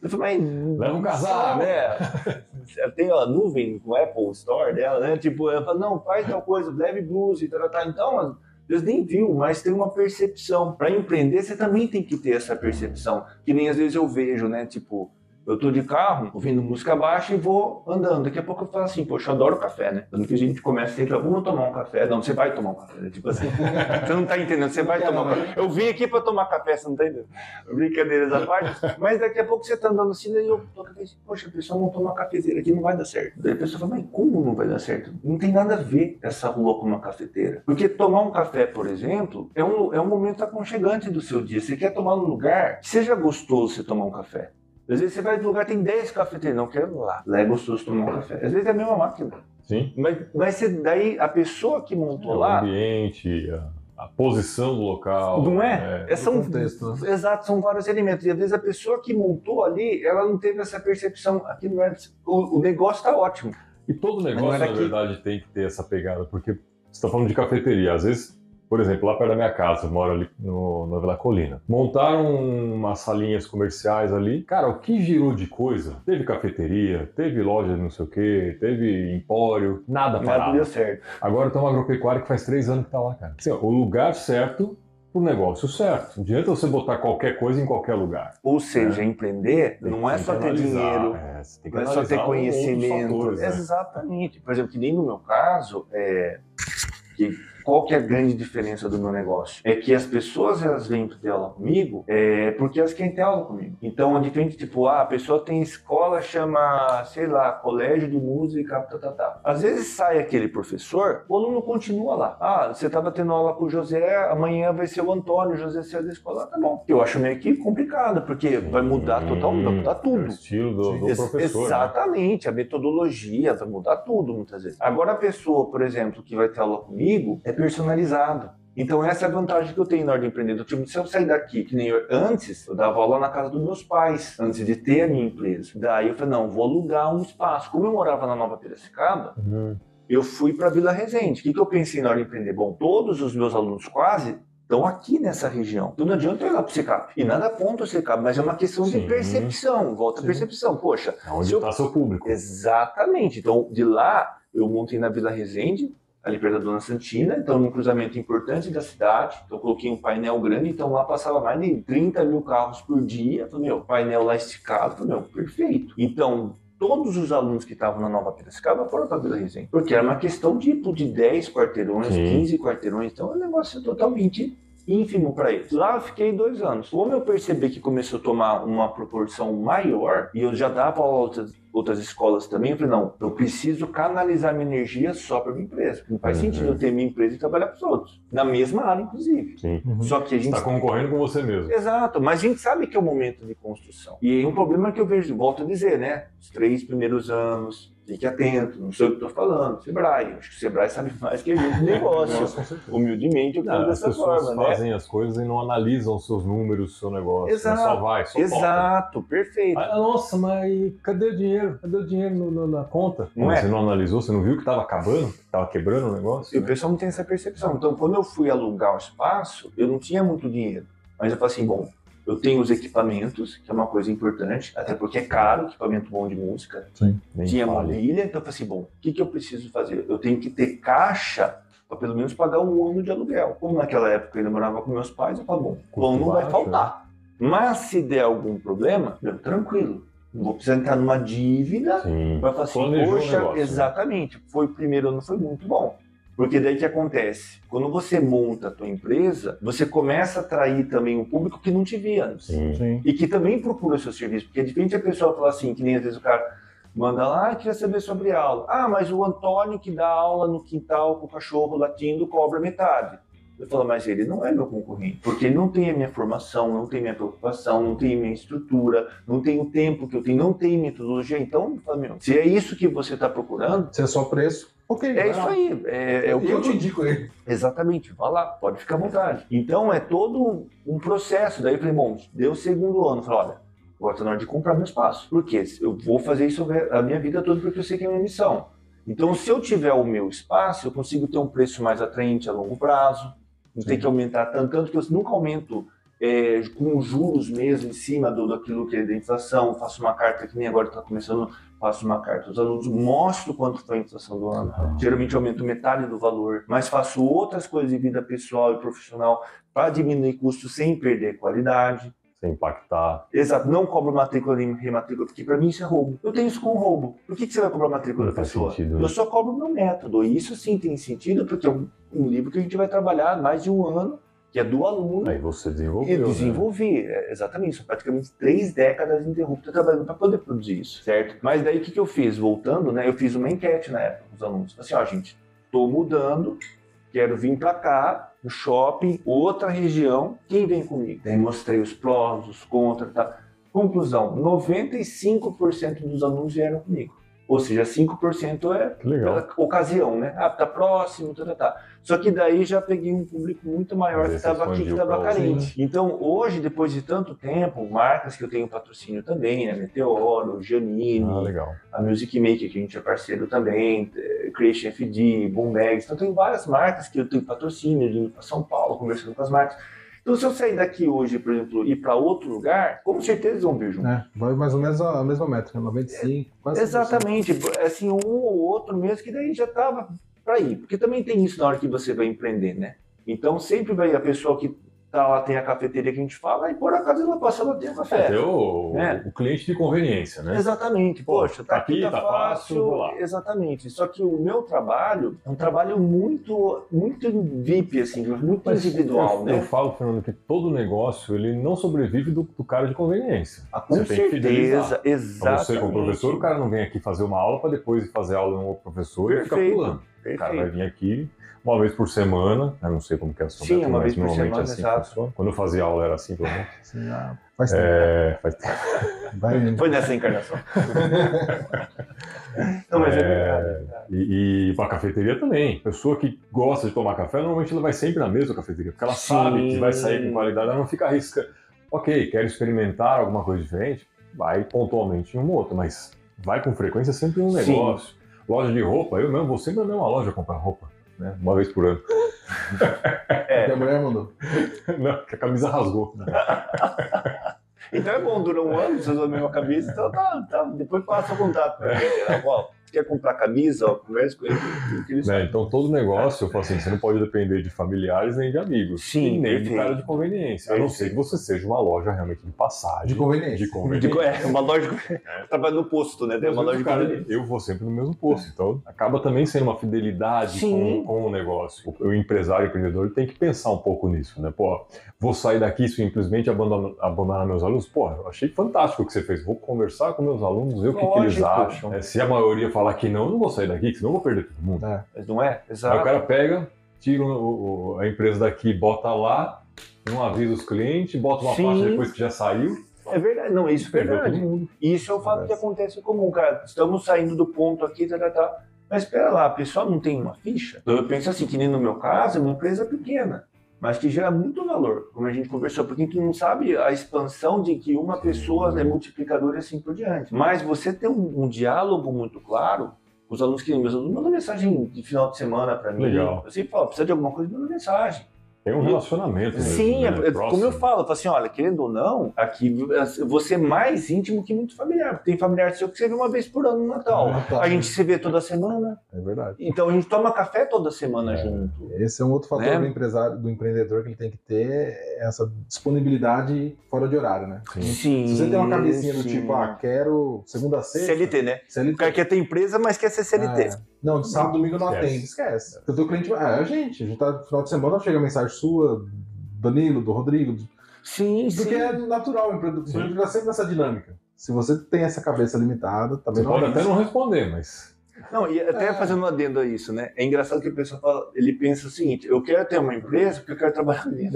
Eu falei, mas... Leva um casaco, né? Tem a nuvem com o Apple Store dela, né? Tipo, ela fala, não, faz tal coisa, leve blusa e tal. Então, Deus nem viu, mas tem uma percepção. Para empreender, você também tem que ter essa percepção. Que nem às vezes eu vejo, né? Tipo, eu tô de carro, ouvindo música baixa e vou andando. Daqui a pouco eu falo assim, poxa, eu adoro café, né? Quando a gente começa, tem que vamos tomar um café. Não, você vai tomar um café. Né? Tipo assim, você não tá entendendo, você vai tomar um café. Eu vim aqui para tomar café, você não tá entendendo? Brincadeiras à parte. Mas daqui a pouco você tá andando assim, daí eu tô assim, poxa, a pessoa não toma uma cafeteira aqui, não vai dar certo. Daí a pessoa fala, mas como não vai dar certo? Não tem nada a ver essa rua com uma cafeteira. Porque tomar um café, por exemplo, é um momento aconchegante do seu dia. Você quer tomar num lugar que seja gostoso você tomar um café. Às vezes você vai no lugar, tem 10 cafeteiros, não quero lá. Lá é gostoso tomar um café. Às vezes é a mesma máquina. Sim. Mas daí a pessoa que montou lá... O ambiente, a posição do local. Não é? Contexto, né? Exato, são vários elementos. E às vezes a pessoa que montou ali, ela não teve essa percepção. Aqui não é... O negócio está ótimo. E todo negócio, na verdade, tem que ter essa pegada. Porque você está falando de cafeteria. Às vezes Por exemplo, lá perto da minha casa, eu moro ali na Vila Colina. Montaram umas salinhas comerciais ali. Cara, o que girou de coisa? Teve cafeteria, teve loja de não sei o quê, teve empório, nada parado. Nada deu certo. Agora tem uma agropecuária que faz 3 anos que tá lá, cara. Assim, ó, o lugar certo pro negócio certo. Não adianta você botar qualquer coisa em qualquer lugar. Ou seja, empreender não é só ter dinheiro, você tem que não é só ter analisar conhecimento. outros fatores, né? Exatamente. Por exemplo, que nem no meu caso, qual que é a grande diferença do meu negócio? É que as pessoas, elas vêm ter aula comigo porque elas querem ter aula comigo. Então, é diferente, tipo, a pessoa tem escola, chama, sei lá, colégio de música, Às vezes sai aquele professor, o aluno continua lá. Ah, você estava tendo aula com o José, amanhã vai ser o Antônio, o José saiu da escola, tá bom. Eu acho meio que complicado, porque vai mudar totalmente, vai mudar tudo. É o estilo do professor. Exatamente, né? A metodologia vai mudar tudo, muitas vezes. Agora, a pessoa, por exemplo, que vai ter aula comigo, é personalizado. Então essa é a vantagem que eu tenho na hora de empreender. Tipo, se eu sair daqui, que nem antes, eu dava aula na casa dos meus pais, antes de ter a minha empresa. Daí eu falei, não, vou alugar um espaço. Como eu morava na Nova Piracicaba, eu fui para Vila Resende. O que eu pensei na hora de empreender? Bom, todos os meus alunos quase estão aqui nessa região. Então não adianta eu ir lá para o Secap. E nada contra o Secap, mas é uma questão de percepção. Volta a percepção. Poxa, onde está seu público? Exatamente. Então de lá eu montei na Vila Resende, ali perto da Dona Santina, então num cruzamento importante da cidade, então eu coloquei um painel grande, então lá passava mais de 30 mil carros por dia, falei, painel lá esticado, falei, perfeito. Então, todos os alunos que estavam na Nova Piracicaba foram para Vila Resende, porque era uma questão de 10 quarteirões, 15 quarteirões, então é um negócio totalmente ínfimo para eles. Lá eu fiquei 2 anos. Como eu percebi que começou a tomar uma proporção maior, e eu já dava aula outras escolas também, eu falei, não, eu preciso canalizar minha energia só para minha empresa. Não faz sentido eu ter minha empresa e trabalhar para os outros. Na mesma área, inclusive. Sim. Só que a gente... está concorrendo com você mesmo. Exato, mas a gente sabe que é o momento de construção. E aí um problema que eu vejo, volto a dizer, né? Os 3 primeiros anos, fique atento, não sei o que estou falando, Sebrae. Acho que o Sebrae sabe mais que a gente do negócio. Humildemente, eu falo dessa forma, né? As pessoas fazem as coisas e não analisam os seus números, o seu negócio. Exato. Só vai, só Exato, toca. Perfeito. Nossa, mas cadê o dinheiro? Cadê o dinheiro na conta? Você não analisou, você não viu que estava acabando, que estava quebrando o negócio? E o pessoal não tem essa percepção. Então, quando eu fui alugar o espaço, eu não tinha muito dinheiro. Mas eu falei assim, bom, eu tenho os equipamentos, que é uma coisa importante, até porque é caro, equipamento bom de música. Sim. Tinha mobília, então eu falei assim, bom, o que eu preciso fazer? Eu tenho que ter caixa para pelo menos pagar 1 ano de aluguel. Como naquela época eu ainda morava com meus pais, eu falei, bom, pão não vai faltar. Mas se der algum problema, tranquilo. Não vou precisar entrar numa dívida. Vai falar assim, poxa, negócio, exatamente. Foi o primeiro ano, foi muito bom. Porque daí o que acontece? Quando você monta a tua empresa, você começa a atrair também um público que não te via antes. Sim. E que também procura o seu serviço. Porque é diferente a pessoa falar assim, que nem às vezes o cara manda lá, queria saber sobre aula. Mas o Antônio que dá aula no quintal com o cachorro latindo cobra metade. Eu falo, mas ele não é meu concorrente, porque ele não tem a minha formação, não tem minha preocupação, não tem a minha estrutura, não tem o tempo que eu tenho, não tem metodologia. Então, eu falo, se é isso que você está procurando... Se é só preço, ok. É isso aí. É o que eu te indico ele. Exatamente, vá lá, pode ficar à vontade. Então, é todo um processo. Daí eu falei, bom, deu o 2º ano, falei, olha, agora está na hora de comprar meu espaço. Por quê? Eu vou fazer isso a minha vida toda porque eu sei que é minha missão. Então, se eu tiver o meu espaço, eu consigo ter um preço mais atraente a longo prazo. Não tem que aumentar tanto que eu nunca aumento com juros mesmo em cima daquilo que é da inflação. Faço uma carta, que nem agora está começando, faço uma carta aos alunos, mostro quanto foi a inflação do ano. Geralmente eu aumento metade do valor, mas faço outras coisas de vida pessoal e profissional para diminuir custos sem perder qualidade. Sem impactar. Exato, não cobro matrícula nem rematrícula, porque para mim isso é roubo. Eu tenho isso com roubo. Por que você vai cobrar matrícula da pessoa? Sentido, eu só cobro meu método. E isso sim tem sentido, porque é um livro que a gente vai trabalhar mais de 1 ano, que é do aluno. Aí você desenvolveu. Eu desenvolvi, exatamente. São praticamente 3 décadas ininterruptas trabalhando para poder produzir isso, certo? Mas daí o que eu fiz? Voltando, né? Eu fiz uma enquete na época com os alunos. Assim, gente, estou mudando, quero vir para cá, no shopping, outra região, quem vem comigo? Daí mostrei os prós, os contras, tá? Conclusão, 95% dos alunos vieram comigo. Ou seja, 5% é Que legal. pela ocasião, né? Ah, tá próximo, tá. Só que daí já peguei um público muito maior que estava aqui, que estava carente. Então, hoje, depois de tanto tempo, marcas que eu tenho patrocínio também, né? Meteoro, Giannini, Legal. a Music Maker, que a gente é parceiro também, Creation FD, Boombags. Então, tem várias marcas que eu tenho patrocínio, indo para São Paulo, conversando com as marcas. Então, se eu sair daqui hoje, por exemplo, e ir para outro lugar, com certeza eles vão vir junto. Vai mais ou menos a mesma métrica, 95, quase. Exatamente, assim, um ou outro mesmo, que daí já estava para ir. Porque também tem isso na hora que você vai empreender, né? Então, sempre vai a pessoa que tá lá, tem a cafeteria que a gente fala, e por acaso ela passa, ela tem o café. É o cliente de conveniência, né? Exatamente. Poxa, tá aqui, tá fácil. vou lá. Exatamente. Só que o meu trabalho é um trabalho muito VIP, assim, muito individual, né? Eu falo, Fernando, que todo negócio, ele não sobrevive do cara de conveniência. Com Você tem que fidelizar. certeza, exatamente. Você, como professor, o cara não vem aqui fazer uma aula para depois fazer aula em um outro professor e ficar Perfeito. pulando. O cara vai vir aqui uma vez por semana, eu não sei como que é a sua Sim, método, uma mas vez por normalmente semana, é assim exato. que funciona. Quando eu fazia aula era assim, pelo menos. Sim, faz tempo. Faz tempo. Vai, Foi nessa encarnação. Não, mas é verdade. E para a cafeteria também. Pessoa que gosta de tomar café, normalmente ela vai sempre na mesma cafeteria, porque ela Sim. sabe que vai sair com qualidade, ela não fica arriscando. Ok, quer experimentar alguma coisa diferente? Vai pontualmente em uma ou outra, mas vai com frequência sempre em um Sim. negócio. Loja de roupa, eu mesmo vou sempre na mesma loja comprar roupa, né? Uma vez por ano. Que a mulher mandou. Não, que a camisa rasgou. Então é bom, dura um ano, você usa a mesma camisa, então tá. Depois passa o contato pra mim. Ó, quer comprar camisa, ó, conversa com ele. Né? Então todo negócio, eu falo assim, você não pode depender de familiares nem de amigos. Sim, e nem de perfeito. cara de conveniência. A não ser que você seja uma loja realmente de passagem. De conveniência. De conveniência. É uma loja que trabalha no posto, né? Tem uma loja de Cara, conveniência. eu vou sempre no mesmo posto, então acaba também sendo uma fidelidade Sim. com o negócio. O empresário, o empreendedor, ele tem que pensar um pouco nisso, né? Pô, vou sair daqui e simplesmente abandonar meus alunos? Pô, eu achei fantástico o que você fez. Vou conversar com meus alunos, ver o que eles Lógico. acham. Se a maioria falar que não, eu não vou sair daqui, senão eu vou perder todo mundo. Mas não é? Aí Exato. o cara pega, tira a empresa daqui, bota lá, não avisa os clientes, bota uma Sim. faixa depois que já saiu, É verdade, não, isso é perdeu todo verdade. mundo. Isso é o fato que acontece em comum, cara. Estamos saindo do ponto aqui, mas espera lá, a pessoa não tem uma ficha? Então eu penso assim, que nem no meu caso, é uma empresa pequena, mas que gera muito valor, como a gente conversou, porque a gente não sabe a expansão de que uma pessoa é multiplicadora e assim por diante. Mas você tem um diálogo muito claro, os alunos que meus alunos mandam mensagem de final de semana para mim. Legal. Eu sempre falo, precisa de alguma coisa, manda mensagem. Tem um relacionamento mesmo, Sim, né? como eu Próximo. falo assim, olha, querendo ou não, aqui você é mais íntimo que muito familiar. Porque tem familiar seu que você vê uma vez por ano no Natal. A gente se vê toda semana. É verdade. Então a gente toma café toda semana junto. Esse é um outro fator Né? do empresário, do empreendedor que ele tem que ter, essa disponibilidade fora de horário, né? Sim. Se você tem uma cabecinha do sim. tipo, quero segunda a sexta... CLT, né? O CLT. cara quer ter empresa, mas quer ser CLT. Não, de sábado, domingo eu não Esquece. atendo, esquece. Porque o teu cliente vai, a gente tá no final de semana, chega a mensagem sua, Danilo, do Rodrigo, Sim, porque é natural, o empreendedor tá sempre nessa dinâmica. Se você tem essa cabeça limitada, também Você não pode é até isso. não responder, mas Não, e até fazendo um adendo a isso, né? É engraçado que a pessoa fala, ele pensa o seguinte, eu quero ter uma empresa porque eu quero trabalhar nisso.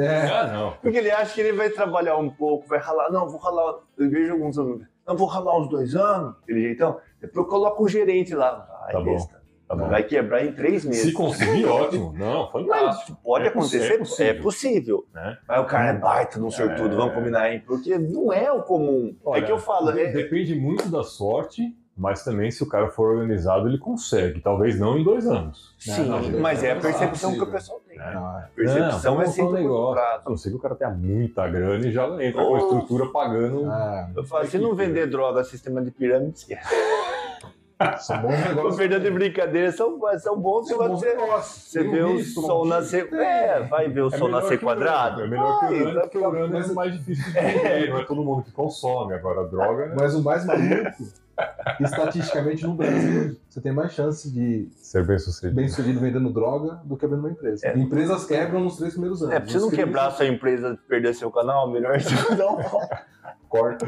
não. Porque ele acha que ele vai trabalhar um pouco, vai ralar. Não, vou ralar. Eu vejo alguns alunos. Não, vou ralar uns 2 anos, aquele jeitão. Depois eu coloco um gerente lá. Ai, Tá bom. besta. Tá bom. Vai quebrar em 3 meses. Se conseguir, ótimo. Não, fantástico. Mas pode É acontecer, possível. é possível. Né? Mas o cara é baita num sortudo, vamos combinar, hein? Porque não é o comum. Olha, é que eu falo. Depende muito da sorte, mas também se o cara for organizado, ele consegue. Talvez não em 2 anos. Sim, não, mas é a não, percepção não, que o pessoal tem. É. Não, Percepção Não, é vamos sempre falar um por negócio. prazo. A não ser que o cara tenha muita grana e já entra com a Oh. estrutura pagando. Eu falo, se não vender droga, sistema de pirâmide, esquece. são bons Tô negócios. perdendo de brincadeira, são bons se você... Você vê o sol nascer. Vai ver o sol melhor nascer que o urânio. quadrado. É melhor que o Vai, urânio, porque o urânio mas- é mais difícil de vender. Não é todo mundo que consome. Agora, a droga, né? Mas o mais maluco, estatisticamente no Brasil, você tem mais chance de Ser bem sucedido. bem sucedido vendendo droga do que abrindo uma empresa. Empresas quebram nos 3 primeiros anos. É, pra você não Os quebrar a sua empresa e perder seu canal, melhor você dar um corta.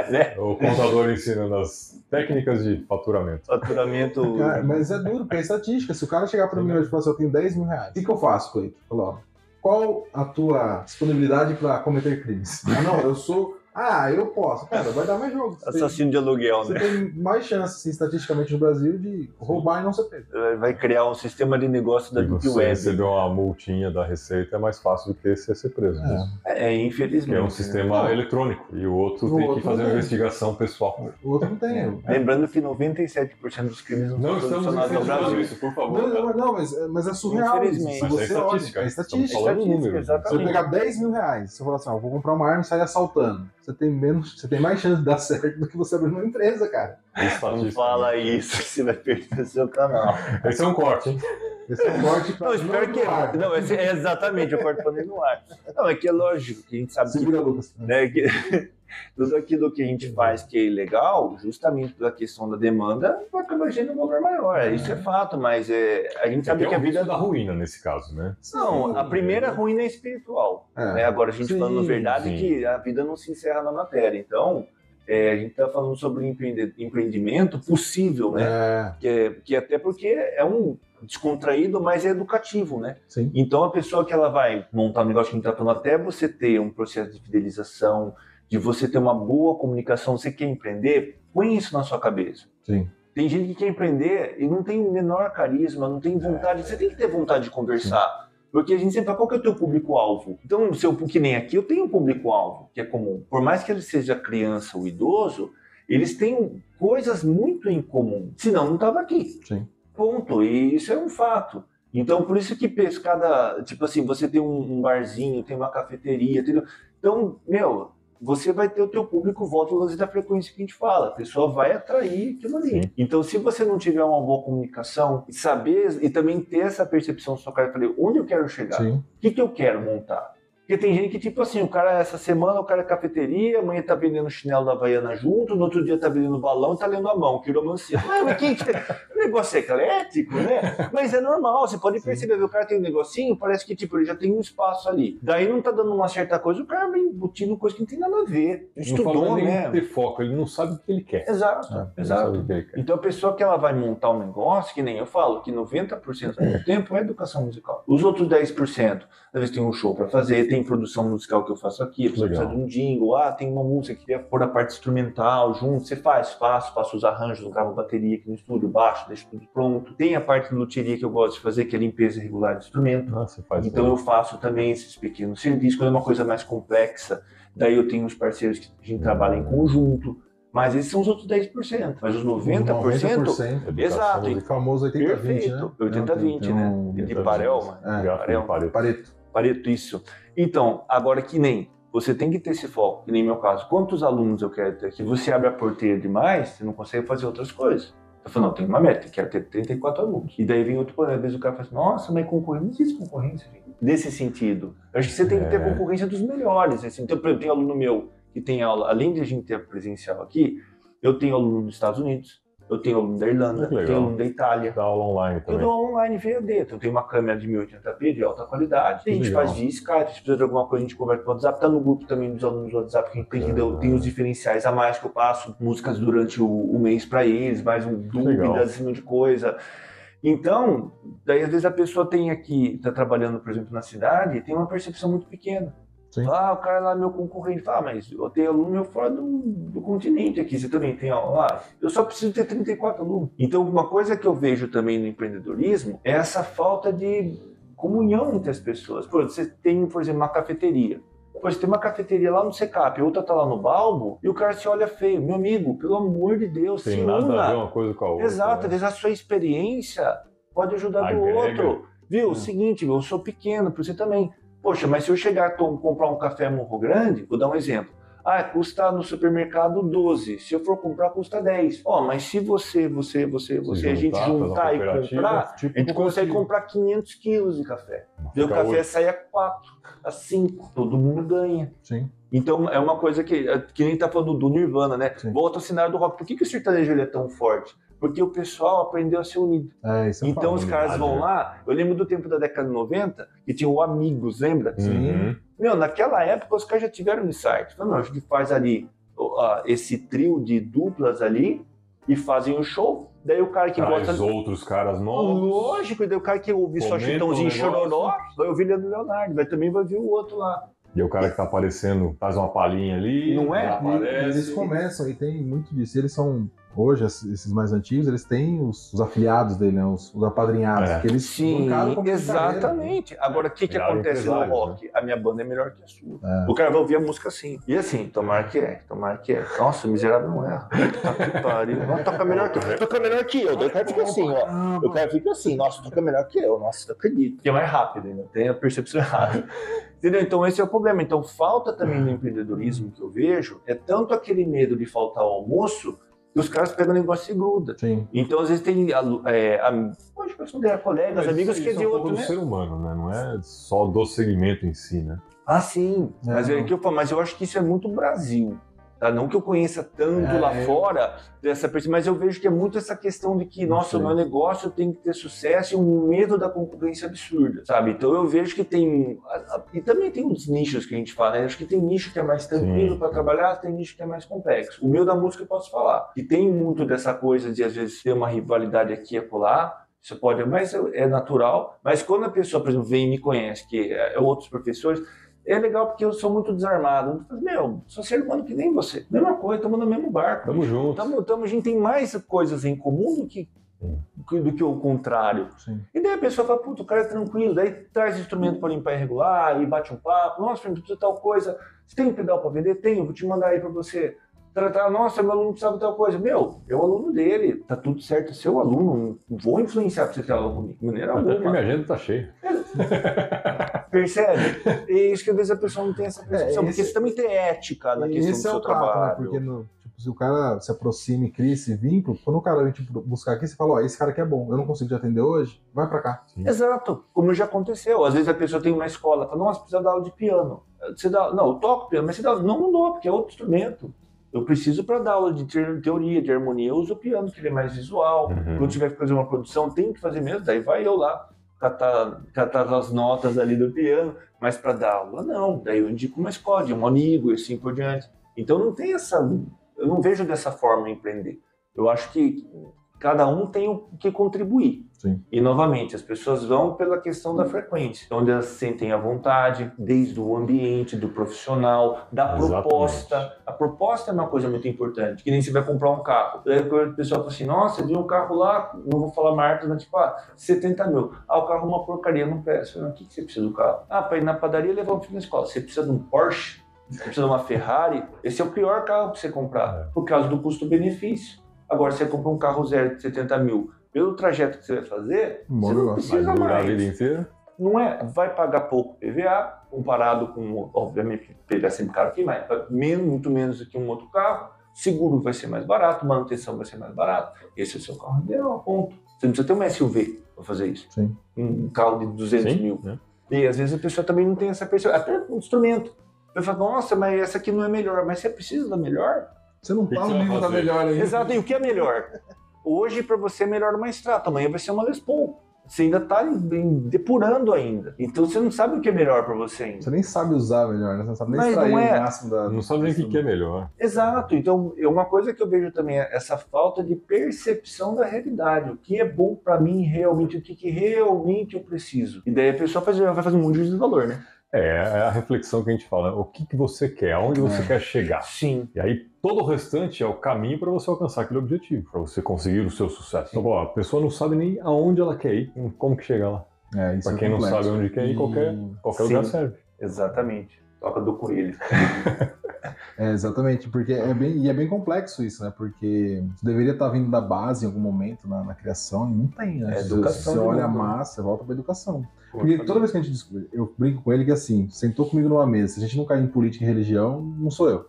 né? O contador ensinando as técnicas de faturamento. Faturamento. Cara, mas é duro, porque é estatística. Se o cara chegar pra mim hoje e falar assim, eu tenho 10 mil reais, o que eu faço, Cleiton? Falou, ó, qual a tua disponibilidade pra cometer crimes? Ah, não, eu sou eu posso. Cara, vai dar mais jogo. Assassino de aluguel, Você né? tem mais chance, assim, estatisticamente no Brasil, de roubar e não ser pego. Vai criar um sistema de negócio da E Deep você Web. receber uma multinha da Receita é mais fácil do que você ser preso. Mesmo. Infelizmente. Que é um sistema Não. eletrônico. E o outro O tem outro que fazer não uma tem. investigação pessoal. O outro não tem. Lembrando que 97% dos crimes Não são estamos solucionados no incentivando Brasil. isso, por favor. Mas é surreal. Infelizmente. Se Mas você é estatística. olha, é estatística. Estamos falando número. exatamente. Se você pegar 10 mil reais, você falar assim, vou comprar uma arma e sair assaltando. Você tem mais chance de dar certo do que você abrir uma empresa, cara. Não fala isso, que você vai perder seu canal. Esse é um corte, hein? Esse é um corte pra Não, espero que. Não, é exatamente, eu corto pra no ar. Não, é que é lógico que a gente sabe Se que, vira, Lucas. né, que tudo aquilo que a gente faz que é ilegal, justamente pela questão da demanda, vai acabar gerando um valor maior. Isso é fato, mas a gente sabe que a vida. da ruína nesse caso, né? Não, a primeira ruína é espiritual. Né? Agora a gente falando a verdade sim. que a vida não se encerra na matéria. Então, a gente está falando sobre empreendimento possível, né? Que até porque é um descontraído, mas é educativo, né? Sim. Então a pessoa que ela vai montar um negócio que a gente está falando, até você ter um processo de fidelização, de você ter uma boa comunicação, você quer empreender, põe isso na sua cabeça. Sim. Tem gente que quer empreender e não tem o menor carisma, não tem vontade. Você tem que ter vontade de conversar. Porque a gente sempre fala, qual que é o teu público-alvo? Então, que nem aqui, eu tenho um público-alvo, que é comum. Por mais que ele seja criança ou idoso, eles têm coisas muito em comum. Senão, não estava aqui. Sim. Ponto. E isso é um fato. Então, por isso que pescada... Tipo assim, você tem um barzinho, tem uma cafeteria, entendeu? Então, você vai ter o teu público, volta ao lance da frequência que a gente fala. A pessoa vai atrair aquilo ali. Sim. Então, se você não tiver uma boa comunicação, saber e também ter essa percepção do seu cara, falei, onde eu quero chegar? Sim. O que eu quero montar? Porque tem gente que, tipo assim, o cara, essa semana, o cara é cafeteria, amanhã tá vendendo chinelo da Havaiana junto, no outro dia tá vendendo balão e tá lendo a mão, quiromancia. Mas o negócio é eclético, né? Mas é normal, você pode perceber, o cara tem um negocinho, parece que, tipo, ele já tem um espaço ali. Daí não tá dando uma certa coisa, o cara vem embutindo coisa que não tem nada a ver. Estudou, né? Ter foco, ele não sabe o que ele quer. Exato, Não sabe o que ele quer. Então a pessoa que ela vai montar um negócio, que nem eu falo, que 90% do meu tempo é educação musical. Os outros 10%, às vezes tem um show para fazer, tem produção musical que eu faço aqui, a pessoa precisa de um jingle, tem uma música que queria pôr a parte instrumental junto, você faço os arranjos, gravo bateria aqui no estúdio, baixo, deixo tudo pronto. Tem a parte de luteria que eu gosto de fazer, que é limpeza regular de instrumento. Você faz Então eu faço também esses pequenos serviços, quando é uma coisa mais complexa, daí eu tenho uns parceiros que a gente trabalha em conjunto. Mas esses são os outros 10%. Mas os 90%... Exato. O famoso 80-20, Perfeito. né? 80-20, né? De Parelma. Pareto, isso. Então, agora que nem... Você tem que ter esse foco, que nem meu caso. Quantos alunos eu quero ter? Se você abre a porteira demais, você não consegue fazer outras coisas. Eu falo, não, tem uma meta, eu quero ter 34 alunos. E daí vem outro problema. Às vezes o cara fala assim, nossa, mas concorrência, não existe concorrência, gente. Nesse sentido. Eu acho que você tem que ter concorrência dos melhores. Assim. Então, por exemplo, tem aluno meu que tem aula, além de a gente ter presencial aqui, eu tenho aluno dos Estados Unidos, eu tenho aluno da Irlanda, eu tenho aluno da Itália. Dá aula online também. Eu dou online VAD, então eu tenho uma câmera de 1080p de alta qualidade, a gente faz via Skype, se precisa de alguma coisa a gente conversa pelo WhatsApp, tá no grupo também dos alunos do WhatsApp, que a gente tem os diferenciais a mais que eu passo, músicas durante o mês para eles, mais dúvidas, esse monte de coisa. Então, daí às vezes a pessoa tem aqui, tá trabalhando, por exemplo, na cidade, e tem uma percepção muito pequena. Sim. O cara lá é meu concorrente. Mas eu tenho aluno meu fora do continente aqui. Você também tem aula lá? Eu só preciso ter 34 alunos. Então, uma coisa que eu vejo também no empreendedorismo é essa falta de comunhão entre as pessoas. Você tem, por exemplo, uma cafeteria. Você tem uma cafeteria lá no Secap, outra tá lá no Balbo, e o cara se olha feio. Meu amigo, pelo amor de Deus, tem nada a ver uma coisa com a outra. Exato, às vezes a sua experiência pode ajudar do outro. Viu? O seguinte, eu sou pequeno, por você também. Poxa, mas se eu chegar a comprar um café Morro Grande, vou dar um exemplo. Custa no supermercado 12. Se eu for comprar, custa 10. Mas se você, a gente juntar e comprar, a gente consegue comprar 500 quilos de café. E o café sai a 4, a 5. Todo mundo ganha. Sim. Então, é uma coisa que nem tá falando do Nirvana, né? Sim. Volta ao cenário do rock. Por que o sertanejo ele é tão forte? Porque o pessoal aprendeu a ser unido. Então os caras vão lá, eu lembro do tempo da década de 90, que tinha o Amigos, lembra? Sim. Naquela época os caras já tiveram um insight. Falaram, a gente faz ali esse trio de duplas ali e fazem um show. Daí o cara que gosta... outros caras novos. Lógico, e daí o cara que ouve só Chitãozinho e Chororó, vai ouvir Leandro Leonardo, também vai ver o outro lá. E o cara que tá aparecendo faz uma palhinha ali, Não é? E aparece. eles começam, e tem muito disso. Eles são, hoje, esses mais antigos, eles têm os afiliados dele, né? Os apadrinhados. É. Que eles Sim, bancaram como exatamente. Agora, o que Viraram acontece no empresários, rock? A minha banda é melhor que a sua. É. O cara vai ouvir a música assim. E assim, tomara que é, tomara que é. Nossa, o miserável não é. Tá que pariu. Toca melhor que eu. Toca melhor que eu. Daí o cara fica assim, ó. O cara fica assim, nossa, toca melhor que eu. Nossa, não acredito. Porque é mais rápido ainda, tem a percepção errada. Entendeu? Então esse é o problema. Então falta também no empreendedorismo que eu vejo, é tanto aquele medo de faltar ao almoço, que os caras pegam o negócio e gruda. Sim. Então, às vezes, tem hoje eu considero colegas, Mas amigos isso que é de um outro, pouco do né? ser humano, né? Não é só do segmento em si, né? Ah, sim. Mas é Não. que eu falo, mas eu acho que isso é muito Brasil. Tá? Não que eu conheça tanto lá fora dessa pessoa, mas eu vejo que é muito essa questão de que, nossa, o meu negócio tem que ter sucesso e um medo da concorrência absurda, sabe? Então eu vejo que tem... E também tem uns nichos que a gente fala, né? Acho que tem nicho que é mais tranquilo para trabalhar, tem nicho que é mais complexo. O meu da música eu posso falar. E tem muito dessa coisa de, às vezes, ter uma rivalidade aqui e acolá. Isso pode, mas é natural. Mas quando a pessoa, por exemplo, vem e me conhece, que é outros professores... É legal porque eu sou muito desarmado. Eu falo, meu, sou ser humano que nem você. Mesma coisa, estamos no mesmo barco. Tamo junto. A gente tem mais coisas em comum do que o contrário. Sim. E daí a pessoa fala, puta, o cara é tranquilo. Daí traz instrumento para limpar irregular e bate um papo. Nossa, precisa de tal coisa. Você tem um pedal para vender? Tenho, vou te mandar aí para você. Nossa, meu aluno precisava de tal coisa. Meu, é o aluno dele. Tá tudo certo, é seu aluno. Não vou influenciar para você ter aula comigo. De maneira Até porque alguma. minha agenda tá cheia. Percebe? E isso que às vezes a pessoa não tem essa percepção, porque esse- você também tem ética na questão do Esse é seu o trato, né? trabalho. Porque tipo, se o cara se aproxima e cria esse vínculo, quando o cara vem tipo, buscar aqui, você fala, ó, esse cara aqui é bom, eu não consigo te atender hoje, vai pra cá. Exato, como já aconteceu. Às vezes a pessoa tem uma escola, fala, nossa, precisa dar aula de piano. Você dá, não, eu toco piano, mas você dá, não dou, porque é outro instrumento. Eu preciso para dar aula de teoria, de harmonia, eu uso o piano, que ele é mais visual. Quando tiver que fazer uma produção, tem que fazer mesmo, daí vai eu lá. Catar as notas ali do piano, mas para dar aula não, daí eu indico uma escola, de um amigo e assim por diante. Então não tem eu não vejo dessa forma empreender. Eu acho que cada um tem o que contribuir. Sim. E novamente, as pessoas vão pela questão da frequência, onde elas se sentem à vontade, desde o ambiente, do profissional, da proposta. A proposta é uma coisa muito importante, que nem você vai comprar um carro. Daí o pessoal fala assim, nossa, viu um carro lá, não vou falar marcas, mas tipo, 70 mil. O carro é uma porcaria, não presta. O que você precisa do carro? Para ir na padaria e levar um filho na escola. Você precisa de um Porsche? Você precisa de uma Ferrari? Esse é o pior carro para você comprar, por causa do custo-benefício. Agora, você compra um carro zero de 70 mil, pelo trajeto que você vai fazer, você não precisa Vai durar a vida mais. inteira. Não é? Vai pagar pouco PVA, comparado com, obviamente, PVA sempre caro aqui, mas muito menos do que um outro carro. Seguro vai ser mais barato, manutenção vai ser mais barato. Esse é o seu carro ideal, ponto. Você não precisa ter um SUV para fazer isso. Sim. Um carro de 200 mil. Né? E às vezes a pessoa também não tem essa percepção. Até um instrumento. Eu falo, nossa, mas essa aqui não é melhor. Mas você precisa da melhor? Você não tá que no você nível vai da fazer? melhor aí. Exato, e o que é melhor? Hoje, para você, é melhor uma Strata, amanhã vai ser uma Les Paul. Você ainda está depurando ainda. Então você não sabe o que é melhor para você ainda. Você nem sabe usar melhor, né? Você não sabe nem Mas extrair não é. o máximo da... Não sabe nem o que é melhor. Exato. Então, uma coisa que eu vejo também é essa falta de percepção da realidade. O que é bom para mim realmente, o que realmente eu preciso. E daí a pessoa vai fazer um monte de valor, né? É a reflexão que a gente fala. O que você quer? Aonde você quer chegar? Sim. E aí todo o restante é o caminho para você alcançar aquele objetivo, para você conseguir o seu sucesso. Então, a pessoa não sabe nem aonde ela quer ir, como que chega lá. Isso Para é quem não complexo. sabe onde quer ir, qualquer Sim. lugar serve. Exatamente. Toca do coelho. Exatamente, porque é bem complexo isso, né? Porque você deveria estar vindo da base em algum momento na criação e não tem, né? Educação Você de olha a novo, né? massa, você volta pra educação. Porque toda vez que a gente discute, eu brinco com ele que assim, sentou comigo numa mesa, se a gente não cair em política e religião, não sou eu.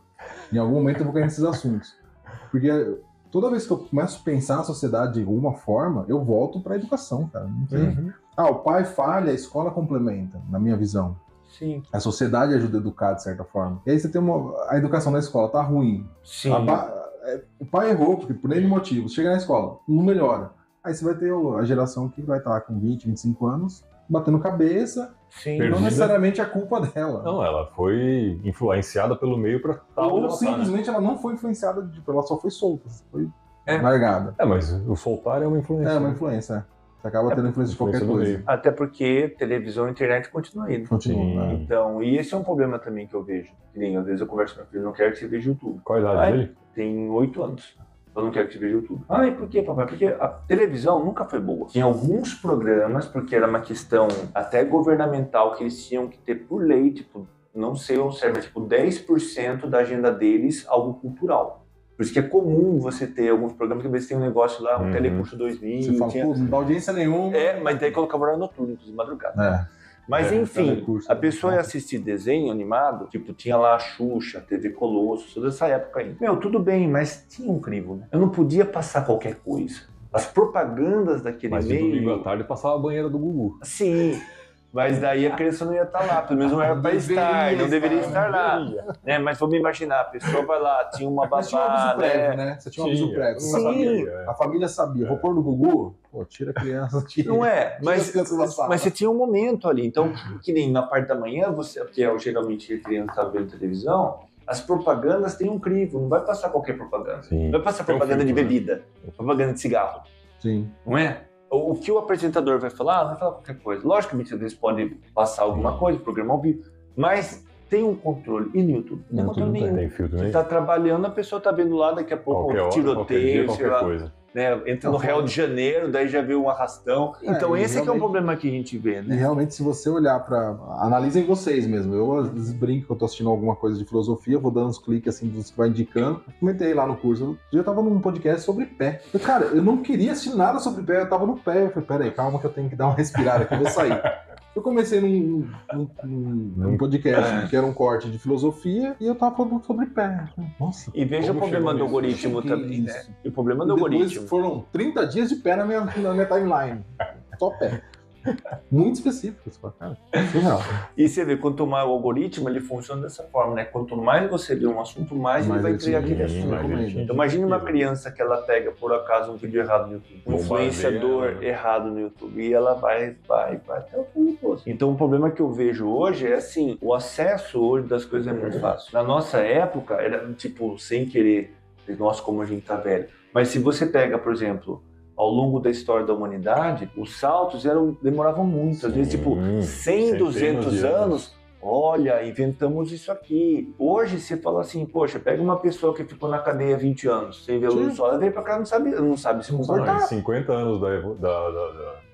Em algum momento eu vou cair nesses assuntos. Porque toda vez que eu começo a pensar na sociedade de alguma forma, eu volto pra educação, cara. Não tem... o pai falha, a escola complementa, na minha visão. Sim. A sociedade ajuda a educar, de certa forma. E aí você tem a educação na escola, tá ruim. Sim. O pai errou, porque por N motivos. Chega na escola, não melhora. Aí você vai ter a geração que vai estar com 20, 25 anos, batendo cabeça, Sim. Perdida. não necessariamente a culpa dela. Não, ela foi influenciada pelo meio para estar onde Ou ela tá, né? simplesmente ela não foi influenciada, ela só foi solta, foi largada. Mas o soltar é uma influência. É uma influência. Você acaba tendo influência de qualquer Influência do coisa. meio. Até porque televisão e internet continuam aí, né? Continua. Sim. né? Então, e esse é um problema também que eu vejo. Que nem, às vezes eu converso com meu filho, não quero que você veja YouTube. Qual a idade Ai, dele? Tem 8 anos. Eu não quero que você veja YouTube. Ah, e por quê, papai? Porque a televisão nunca foi boa. Tinha alguns programas, porque era uma questão até governamental, que eles tinham que ter por lei, tipo, não sei o certo, mas tipo 10% da agenda deles algo cultural. Por isso que é comum você ter alguns programas que às vezes tem um negócio lá, um Telecurso 2000. Você fala, pô, não dá audiência nenhuma. Mas daí colocava horário noturno, inclusive madrugada. Mas É, enfim, Telecurso, a pessoa ia assistir desenho animado, tipo, tinha lá a Xuxa, TV Colosso, toda essa época aí. Meu, tudo bem, mas tinha um crivo, né? Eu não podia passar qualquer coisa. As propagandas daquele Mas de meio... domingo à tarde passava a banheira do Gugu. Sim, mas daí a criança não ia estar lá, pelo menos não era para estar, não deveria estar lá. Né? Mas vamos imaginar, a pessoa vai lá, tinha uma Mas tinha um aviso babá, prévio, né? né? Você tinha um aviso Tinha. prévio. Sim. Você sabia. A família sabia. Vou pôr no Gugu? Pô, tira a criança. Tira. Não é, Tira as mas crianças da sala. você tinha um momento ali. Então, que nem na parte da manhã, você, que é geralmente a criança está vendo televisão, as propagandas têm um crivo, não vai passar qualquer propaganda. Sim. Não vai passar Tem um propaganda de filtro, né? bebida, propaganda de cigarro, Sim. não é? O que o apresentador vai falar, vai falar qualquer coisa. Logicamente, às vezes pode passar alguma coisa, programa ao vivo, mas tem um controle. E no YouTube? Não tem controle nenhum. Tem filtro Você nem. está trabalhando, a pessoa está vendo lá, daqui a pouco Qualquer um hora, qualquer dia, tiroteio, sei qualquer lá, coisa. né? Entra no Não, Rio de Janeiro, daí já vê um arrastão. Então e esse que é um realmente- problema que a gente vê, E né? realmente, se você olhar pra... Analisem vocês mesmo. Eu às vezes brinco que eu tô assistindo alguma coisa de filosofia, vou dando uns cliques assim dos que vai indicando. Comentei lá no curso. Um dia eu tava num podcast sobre pé. Eu, cara, eu não queria assistir nada sobre pé, eu tava no pé. Eu falei, peraí, calma que eu tenho que dar uma respirada aqui, eu vou sair. Eu comecei num podcast que era um corte de filosofia e eu tava falando sobre pé. Nossa. E veja o Como problema chegou do nisso? algoritmo Que também, isso? né? E o problema E do depois algoritmo. foram 30 dias de pé na minha timeline. Só pé. Muito específico. Você fala, cara, surreal. E você vê, quanto mais o algoritmo, ele funciona dessa forma, né? Quanto mais você vê um assunto, mais ele Mas vai ele criar te aquele recomenda. assunto. Então, imagine uma criança que ela pega, por acaso, um vídeo errado no YouTube. Um Bombardeia, influenciador né? errado no YouTube. E ela vai até o fundo do poço. Então, o problema que eu vejo hoje é assim, o acesso hoje das coisas é muito fácil. Na nossa época, era tipo, sem querer, nossa, como a gente tá velho. Mas se você pega, por exemplo, ao longo da história da humanidade, os saltos demoravam muito. Às vezes, tipo, 100, centenas 200 de anos. Olha, inventamos isso aqui. Hoje você fala assim, poxa, pega uma pessoa que ficou na cadeia 20 anos, sem ver a luz do sol, ela veio pra cá, não sabe se comportar. Em 50 anos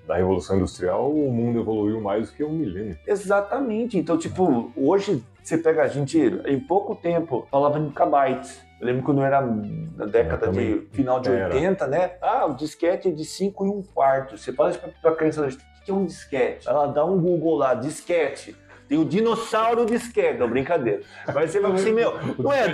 da Revolução Industrial, o mundo evoluiu mais do que um milênio. Exatamente. Então, tipo, hoje você pega a gente, em pouco tempo, falava em kbytes. Eu lembro quando era na década de final de 80, né? Ah, o disquete é de 5 1/4. Você fala isso pra criança hoje, o que é um disquete? Ela dá um Google lá, disquete. Tem o dinossauro disquete, não, brincadeira. Mas você vai assim, meu, não é,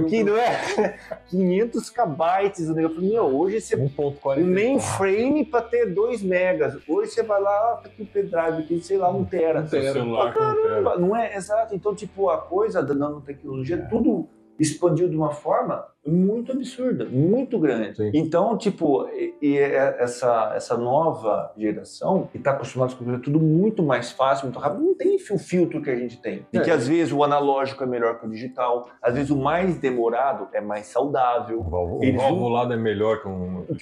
que não é 500 kbytes, o negócio. Meu, hoje você 1.40. um mainframe para ter 2 megas. Hoje você vai lá, tá aqui o pendrive, aqui, sei lá, 1 tera. Seu celular com Caramba, não é? Exato. Então, tipo, a coisa da nanotecnologia, tudo expandiu de uma forma muito absurda, muito grande. Sim. Então, tipo, essa nova geração que está acostumada com coisas tudo muito mais fácil, muito rápido, não tem o filtro que a gente tem. E que às vezes o analógico é melhor que o digital, às vezes o mais demorado é mais saudável. O Eles não- valvulado é melhor que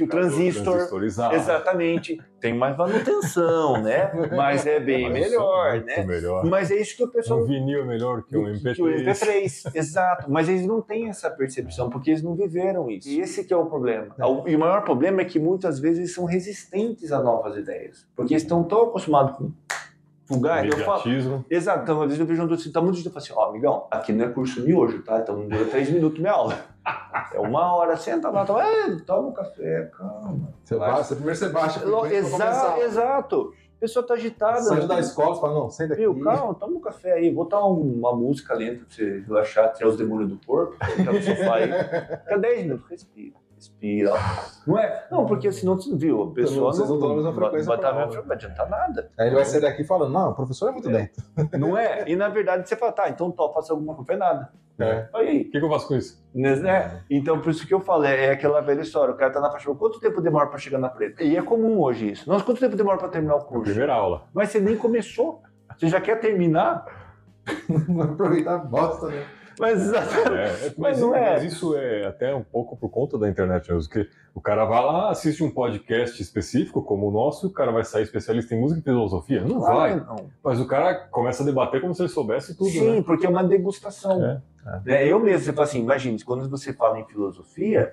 o transistor. transistorizado. Exatamente. Tem mais manutenção, né? Mas é bem Mas melhor, muito né? melhor. Mas é isso que o pessoal Um vinil é melhor que um MP3. que o MP3, exato. Mas eles não têm essa percepção, porque eles não viveram isso. E esse que é o problema. E o maior problema é que muitas vezes eles são resistentes a novas ideias. Porque eles estão tão acostumados com gás. Eu falo, Mediatismo. exato. Então, às vezes eu vejo um assim, tá muito difícil. Eu falo assim, ó, amigão, aqui não é curso miojo, tá? Então não dura 3 minutos minha aula. É 1 hora, senta lá, toma um café, calma. Primeiro você baixa. a frequência pra começar. Exato. A pessoa tá agitada. Sai da escola, você fala, não, senta aqui. Viu, calma, toma um café aí, botar uma música lenta pra você relaxar, tirar os demônios do corpo, entrar no sofá aí. Fica 10 minutos, respira. Não é? Não, porque senão você viu, a pessoa Vocês não estão na mesma frequência vai pra estar na aula. mesma frequência, não adianta nada. Aí ele vai sair daqui falando, não, o professor é muito lento. Não é? E na verdade você fala, tá, então faça alguma coisa, não é nada. É. Aí, O que eu faço com isso? né? Então, por isso que eu falo, é aquela velha história, o cara tá na faixa, quanto tempo demora pra chegar na preta? E é comum hoje isso. Nossa, quanto tempo demora pra terminar o curso? Primeira aula. Mas você nem começou, você já quer terminar? Não aproveitar a bosta, né? Mas não é. Mas isso é até um pouco por conta da internet mesmo, porque o cara vai lá, assiste um podcast específico como o nosso, e o cara vai sair especialista em música e filosofia? Não vai. Não. Mas o cara começa a debater como se ele soubesse tudo, Sim, né? porque é uma degustação. Eu mesmo, você fala assim, imagine, quando você fala em filosofia,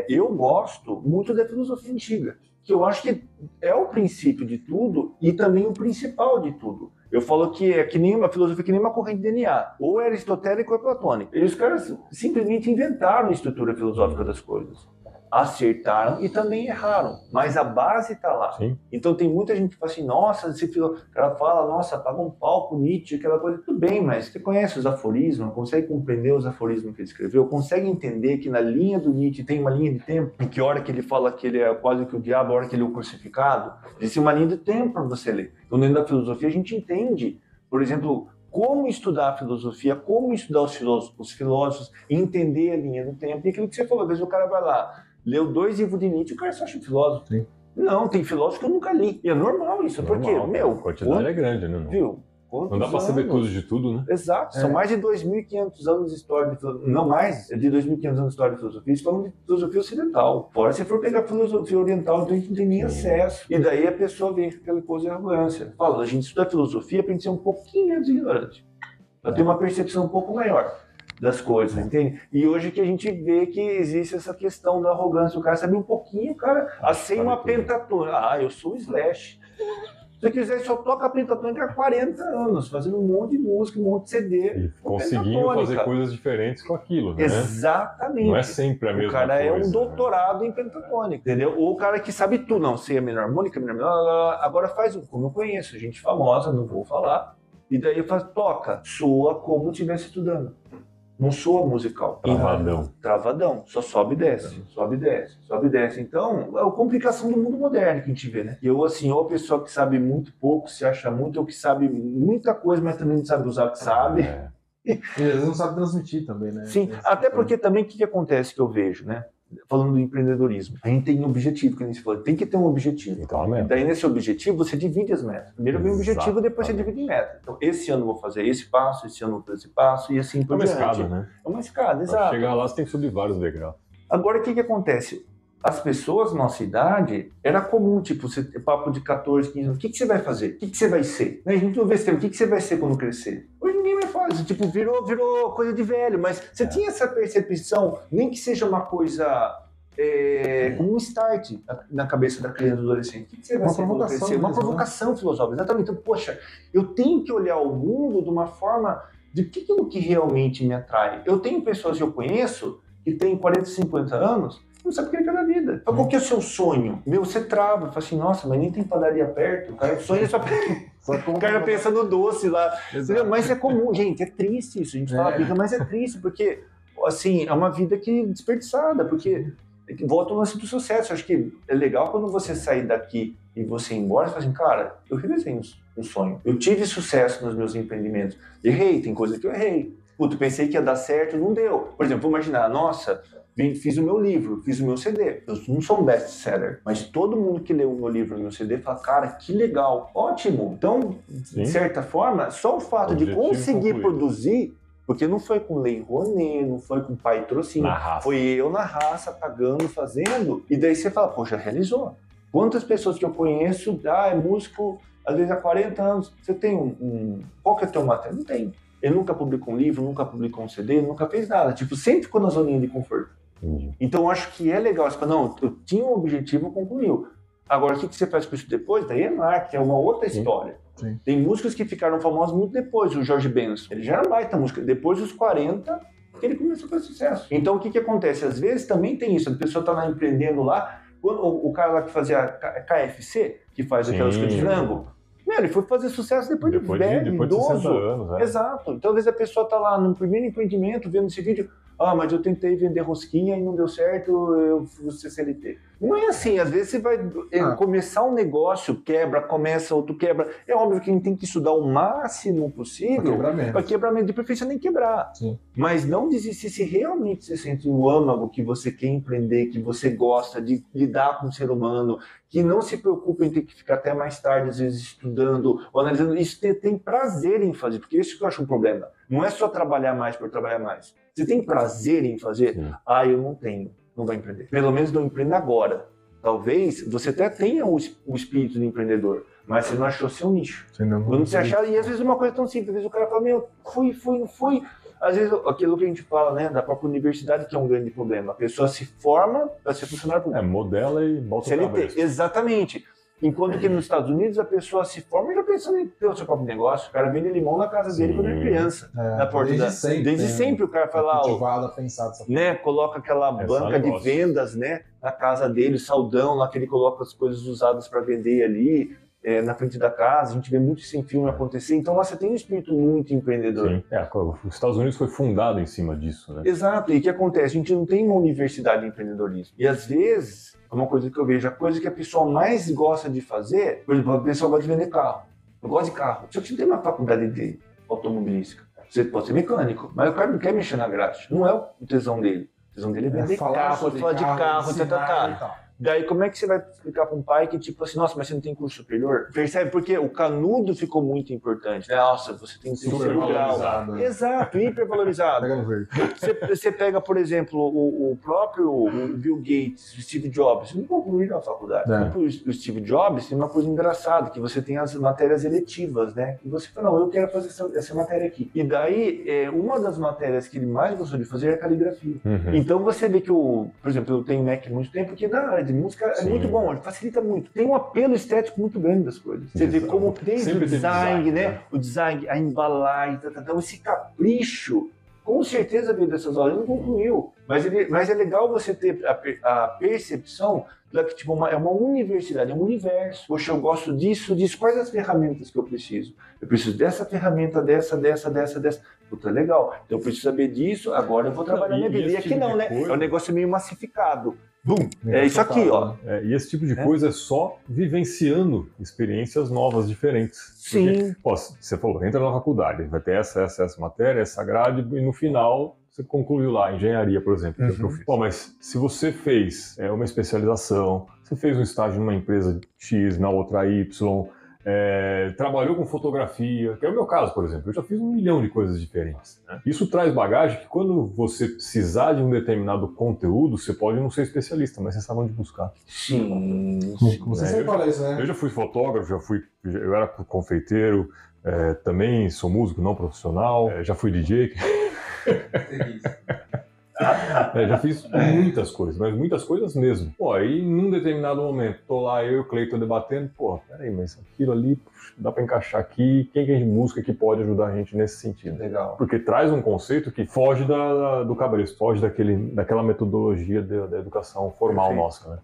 eu gosto muito da filosofia antiga, que eu acho que é o princípio de tudo e também o principal de tudo. Eu falo que é que nem uma filosofia, que nem uma corrente de DNA, ou é aristotélica ou é platônica. E os caras simplesmente inventaram a estrutura filosófica das coisas. Acertaram e também erraram, mas a base está lá. Sim. Então tem muita gente que fala assim, nossa, o cara fala, nossa, paga um pau pro Nietzsche, aquela coisa. Tudo bem, mas você conhece os aforismos, consegue compreender os aforismos que ele escreveu, consegue entender que na linha do Nietzsche tem uma linha de tempo, em que hora que ele fala que ele é quase que o diabo, a hora que ele é o crucificado, existe uma linha de tempo para você ler. Então dentro da filosofia a gente entende, por exemplo, como estudar a filosofia, como estudar os filósofos, entender a linha do tempo. E aquilo que você falou, às vezes o cara vai lá, leu 2 livros de Nietzsche, o cara só acha filósofo. Sim. Não, tem filósofo que eu nunca li. E é normal isso, porque, A quantidade é grande, né? Viu? Não dá pra saber tudo de tudo, né? Exato, são mais de 2.500 anos de história de filosofia. Não mais, de 2.500 anos de história de filosofia, eles falam de filosofia ocidental. Fora se for pegar filosofia oriental, então a gente não tem nem acesso. E daí a pessoa vem com aquela coisa de arrogância. Fala, a gente estuda filosofia pra gente ser um pouquinho menos ignorante. Pra ter uma percepção um pouco maior das coisas, entende? E hoje que a gente vê que existe essa questão da arrogância, o cara sabe um pouquinho, o cara acende uma pentatônica. Ah, eu sou o Slash. Se você quiser, só toca a pentatônica há 40 anos, fazendo um monte de música, um monte de CD. E conseguindo fazer coisas diferentes com aquilo, né? Exatamente. Não é sempre a mesma coisa. O cara é um doutorado em pentatônica, entendeu? Ou o cara que sabe tudo, não, sei a menor harmônica, agora faz, como eu conheço, gente famosa, não vou falar, e daí faz, toca, soa como estivesse estudando. Não soa musical. Travadão. Só sobe e desce, sobe e desce, sobe e desce. Então, é a complicação do mundo moderno que a gente vê, né? E eu, assim, ou a pessoa que sabe muito pouco, se acha muito, ou que sabe muita coisa, mas também não sabe usar o que sabe. E às vezes não sabe transmitir também, né? Sim, até porque também o que acontece que eu vejo, né? Falando do empreendedorismo, a gente tem um objetivo, que a gente falou, tem que ter um objetivo. Então, e daí nesse objetivo você divide as metas. Primeiro vem o objetivo, depois você divide em metas. Então esse ano eu vou fazer esse passo, esse ano eu vou fazer esse passo e assim por diante. É uma escada, né? É uma escada, Pra exato. chegar lá você tem que subir vários degraus. Agora o que acontece? As pessoas da nossa idade, era comum, tipo, você ter papo de 14, 15 anos, o que você vai fazer? O que você vai ser? A gente não vê esse tempo, o que você vai ser quando crescer? Hoje ninguém mais faz, tipo, virou coisa de velho, mas você tinha essa percepção, nem que seja uma coisa... como um start na cabeça da criança e do adolescente. O que você vai ser quando crescer? Uma provocação filosófica, exatamente. Então, poxa, eu tenho que olhar o mundo de uma forma de aquilo que realmente me atrai. Eu tenho pessoas que eu conheço que têm 40, 50 anos, não sabe o que ele quer da vida. Então, qual que é o seu sonho? Você trava, fala assim, nossa, mas nem tem padaria perto. O cara sonha só o cara pensa no doce lá. Mas é comum, gente, é triste isso. A gente fala briga, mas é triste, porque, assim, é uma vida que desperdiçada, porque volta ao lance do sucesso. Eu acho que é legal quando você sair daqui e você ir embora, você fala assim, cara, eu realizei um sonho. Eu tive sucesso nos meus empreendimentos. Errei, tem coisa que eu errei. Puta, pensei que ia dar certo, não deu. Por exemplo, vou imaginar, nossa, fiz o meu livro, fiz o meu CD. Eu não sou um best-seller, mas todo mundo que leu o meu livro, o meu CD, fala, cara, que legal, ótimo. Então, de certa forma, só o fato de conseguir produzir, porque não foi com Lei Rouanet, não foi com patrocínio, foi eu na raça, pagando, fazendo, e daí você fala, poxa, realizou. Quantas pessoas que eu conheço, é músico, às vezes há 40 anos, você tem qual que é o teu material? Não tem. Ele nunca publicou um livro, nunca publicou um CD, nunca fez nada. Tipo, sempre ficou na zoninha de conforto. Então, eu acho que é legal. Você fala, não, eu tinha um objetivo, concluiu. Agora, o que você faz com isso depois? Daí é marketing, é uma outra história. Sim. Tem músicos que ficaram famosos muito depois. O Jorge Benson, ele já era baita música. Depois dos 40, que ele começou a fazer sucesso. Então, o que acontece? Às vezes também tem isso. A pessoa está lá empreendendo lá. O cara lá que fazia KFC, que faz aquelas coisas de frango, ele foi fazer sucesso depois de velho, depois idoso. De 60 anos, Exato. Então, às vezes a pessoa está lá no primeiro empreendimento, vendo esse vídeo, mas eu tentei vender rosquinha e não deu certo, eu fui CLT. Não é assim, às vezes você vai começar um negócio, quebra, começa, outro quebra. É óbvio que a gente tem que estudar o máximo possível para quebrar menos, de preferência nem quebrar. Sim. Mas não desistir se realmente você sente o âmago que você quer empreender, que você gosta de lidar com o ser humano, que não se preocupa em ter que ficar até mais tarde, às vezes estudando ou analisando. Isso tem prazer em fazer, porque isso que eu acho um problema. Não é só trabalhar mais por trabalhar mais. Você tem prazer em fazer? Sim. Eu não tenho. Não vai empreender. Pelo menos não empreenda agora. Talvez você até tenha o espírito de empreendedor, mas você não achou seu nicho. Quando você achar, e às vezes uma coisa tão simples, às vezes o cara fala, não fui. Às vezes aquilo que a gente fala, né, da própria universidade, que é um grande problema. A pessoa se forma para ser funcionário público. Modela e bota o cabeça. Exatamente. Enquanto que nos Estados Unidos a pessoa se forma já pensando em ter o seu próprio negócio. O cara vende limão na casa dele quando é criança. Na porta desde sempre o cara fala coloca aquela banca de vendas, né, na casa dele, saldão lá que ele coloca as coisas usadas para vender ali. Na frente da casa, a gente vê muito isso em filme acontecer, então você tem um espírito muito empreendedor. Sim. Os Estados Unidos foi fundado em cima disso, né? Exato, e o que acontece? A gente não tem uma universidade de empreendedorismo, e às vezes, é uma coisa que eu vejo, a coisa que a pessoa mais gosta de fazer, por exemplo, a pessoa gosta de vender carro, eu gosto de carro, só que você não tem uma faculdade de automobilística, você pode ser mecânico, mas o cara não quer mexer na grade, não é o tesão dele. O tesão dele é vender carro, falar de carro, Daí, como é que você vai explicar para um pai que, tipo assim, nossa, mas você não tem curso superior? Percebe? Porque o canudo ficou muito importante, né? Nossa, você tem terceiro grau. Exato, hipervalorizado. Você pega, por exemplo, o próprio Bill Gates, o Steve Jobs, não concluíram a faculdade. O Steve Jobs tem uma coisa engraçada, que você tem as matérias eletivas, né? E você fala, não, eu quero fazer essa matéria aqui. E daí, uma das matérias que ele mais gostou de fazer é a caligrafia. Então, você vê que, por exemplo, eu tenho Mac há muito tempo, porque na área de música é muito bom, facilita muito. Tem um apelo estético muito grande das coisas. Você vê como desde o design, né? O design, a embalagem, então esse capricho, com certeza veio dessas horas, ele não concluiu. Mas é legal você ter a percepção de que tipo, é uma universidade, é um universo. Poxa, eu gosto disso. Quais as ferramentas que eu preciso? Eu preciso dessa ferramenta, dessa. Puta, legal. Então eu preciso saber disso, agora eu vou trabalhar minha vida. E aqui não, né? É um negócio meio massificado. Bum! É isso aqui, ó. E esse tipo de coisa é só vivenciando experiências novas, diferentes. Sim. Porque, você falou, entra na faculdade, vai ter essa matéria, essa grade, e no final você concluiu lá, engenharia, por exemplo, que é o que eu fiz. Mas se você fez uma especialização, você fez um estágio numa empresa X, na outra Y, trabalhou com fotografia, que é o meu caso, por exemplo. Eu já fiz 1 milhão de coisas diferentes, né? Isso traz bagagem que quando você precisar de um determinado conteúdo, você pode não ser especialista, mas você sabe onde buscar. Sim. Você sempre fala isso, né? Eu já fui fotógrafo, eu era confeiteiro, também sou músico não profissional, já fui DJ. Já fiz muitas coisas, mas muitas coisas mesmo. Aí num determinado momento, tô lá eu e o Cleiton debatendo, peraí, mas aquilo ali dá pra encaixar aqui, quem é de música que pode ajudar a gente nesse sentido? Legal. Porque traz um conceito que foge do cabresto, foge daquela metodologia da educação formal nossa, né?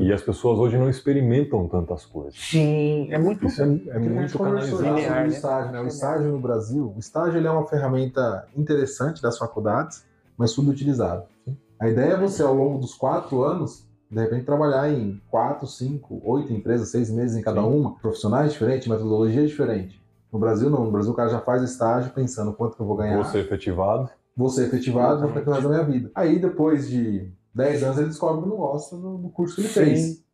E as pessoas hoje não experimentam tantas coisas. Sim, é muito... Isso é muito canalizado. Linear, né? O estágio no Brasil, o estágio ele é uma ferramenta interessante das faculdades, mas subutilizado. A ideia é você, ao longo dos 4 anos, de repente trabalhar em 4, 5, 8 empresas, 6 meses em cada uma, profissionais diferentes, metodologia diferente. No Brasil não, no Brasil o cara já faz estágio pensando quanto que eu vou ganhar. Vou ser efetivado, vou ficar aqui o resto da minha vida. Aí depois de 10 anos ele descobre que não gosta do curso que ele fez.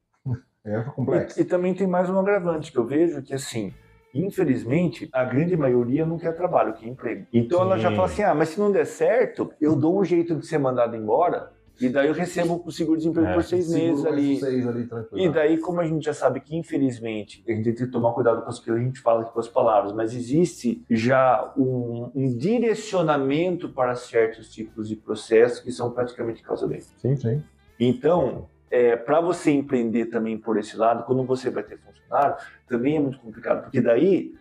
É complexo. E também tem mais um agravante que eu vejo, que assim, infelizmente, a grande maioria não quer trabalho, quer emprego. Então ela já fala assim, mas se não der certo, eu dou um jeito de ser mandado embora, e daí eu recebo o seguro-desemprego por 6 meses ali. E daí, como a gente já sabe que, infelizmente, a gente tem que tomar cuidado com as que a gente fala aqui com as palavras, mas existe já um direcionamento para certos tipos de processos que são praticamente causa dele. Sim. Então, para você empreender também por esse lado, quando você vai ter funcionário, também é muito complicado, porque daí,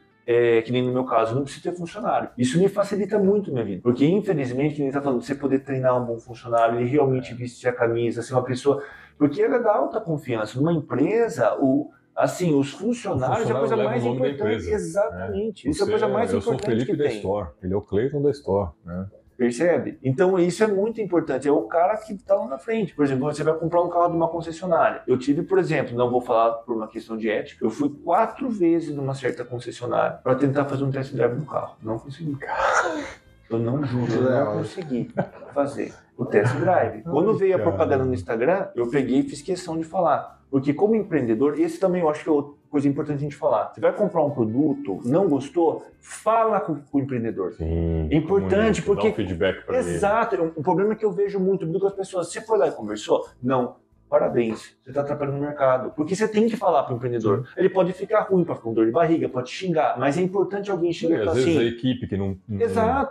que nem no meu caso, eu não preciso ter funcionário. Isso me facilita muito a minha vida, porque infelizmente, a gente está falando, você poder treinar um bom funcionário, ele realmente vestir a camisa, ser uma pessoa, porque ela dá alta confiança. Numa empresa, os funcionários é a coisa mais importante. Exatamente. Isso é a coisa mais importante que tem. Eu sou o Felipe da Store, ele é o Cleiton da Store, né? Percebe? Então isso é muito importante, é o cara que está lá na frente. Por exemplo, você vai comprar um carro de uma concessionária. Eu tive, por exemplo, não vou falar por uma questão de ética, eu fui 4 vezes numa certa concessionária para tentar fazer um test drive no carro. Não consegui. Eu não juro, eu não consegui fazer o test drive. Quando veio a propaganda no Instagram, eu peguei e fiz questão de falar. Porque como empreendedor, esse também eu acho que é outra coisa importante a gente falar. Você vai comprar um produto, não gostou, fala com o empreendedor. Sim, é importante porque... Dá um feedback para ele. Exato. O problema é que eu vejo muito com as pessoas. Você foi lá e conversou? Não. Parabéns, você está atrapalhando o mercado. Porque você tem que falar para o empreendedor. Ele pode ficar ruim, pode ficar com dor de barriga, pode xingar, mas é importante alguém chegar e falar assim... Às vezes a equipe que não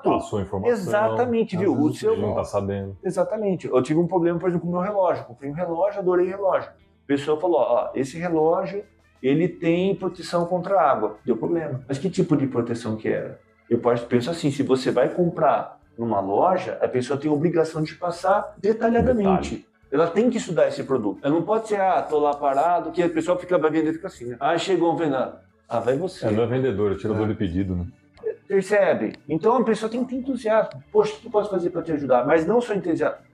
passou a informação. Exatamente, viu? O seu ele não está sabendo. Exatamente. Eu tive um problema, por exemplo, com o meu relógio. Comprei um relógio, adorei o relógio. A pessoa falou, ó, esse relógio, ele tem proteção contra água. Deu problema. Mas que tipo de proteção que era? Eu penso assim, se você vai comprar numa loja, a pessoa tem a obrigação de passar detalhadamente. Ela tem que estudar esse produto. Ela não pode ser, tô lá parado, que a pessoa vai vender e fica assim, né? Chegou um vendedor. Vai você. Não é vendedor, é tirador de pedido, né? Percebe? Então a pessoa tem que ter entusiasmo. Poxa, o que eu posso fazer para te ajudar? Mas não só entusiasmo,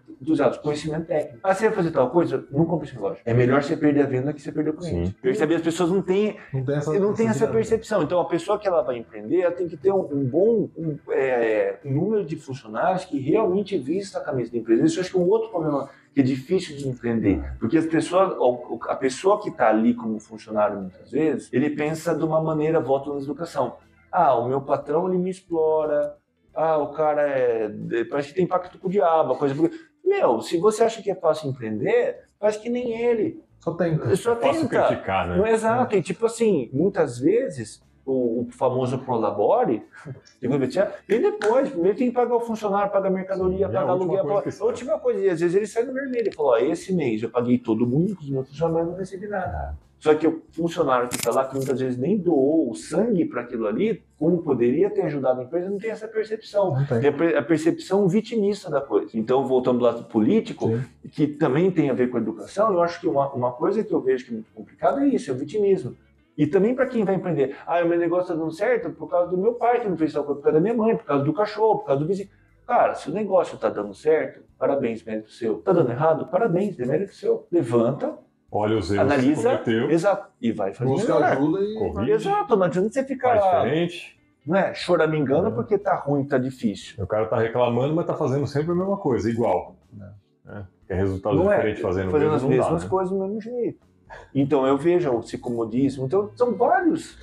conhecimento técnico. Você vai fazer tal coisa? Não compre esse relógio. É melhor você perder a venda que você perder o cliente. Sim. Percebe? As pessoas não têm essa percepção. Então a pessoa que ela vai empreender, ela tem que ter um bom número de funcionários que realmente vista a camisa da empresa. Isso eu acho que é um outro problema que é difícil de empreender. Porque a pessoa que está ali como funcionário, muitas vezes, ele pensa de uma maneira, volta na educação. O meu patrão, ele me explora. O cara parece que tem pacto com o diabo, coisa... se você acha que é fácil empreender, faz que nem ele. Só tenta. Só tenta. Criticar, né? Exato. E tipo assim, muitas vezes, o famoso prolabore, e depois, primeiro tem que pagar o funcionário, pagar a mercadoria, pagar aluguel. A última coisa, e às vezes ele sai no vermelho e fala, esse mês eu paguei todo mundo, os meus funcionários não recebi nada. Só que o funcionário que está lá, que muitas vezes nem doou o sangue para aquilo ali, como poderia ter ajudado a empresa, não tem essa percepção. Tem a percepção vitimista da coisa. Então, voltando do lado político, que também tem a ver com a educação, eu acho que uma coisa que eu vejo que é muito complicada é isso, é o vitimismo. E também para quem vai empreender. O meu negócio está dando certo por causa do meu pai, que não fez tal coisa, por causa da minha mãe, por causa do cachorro, por causa do vizinho. Cara, se o negócio está dando certo, parabéns, mérito seu. Está dando errado? Parabéns, mérito seu. Levanta. Olha os erros, analisa, exato, e vai fazer busca ajuda e corrige. Exato, não adianta você ficar lá, não é, choramingando porque tá ruim, tá difícil. O cara tá reclamando, mas tá fazendo sempre a mesma coisa, igual. É resultado diferente fazendo as mesmas coisas do mesmo jeito. Então eu vejo esse comodismo, então são vários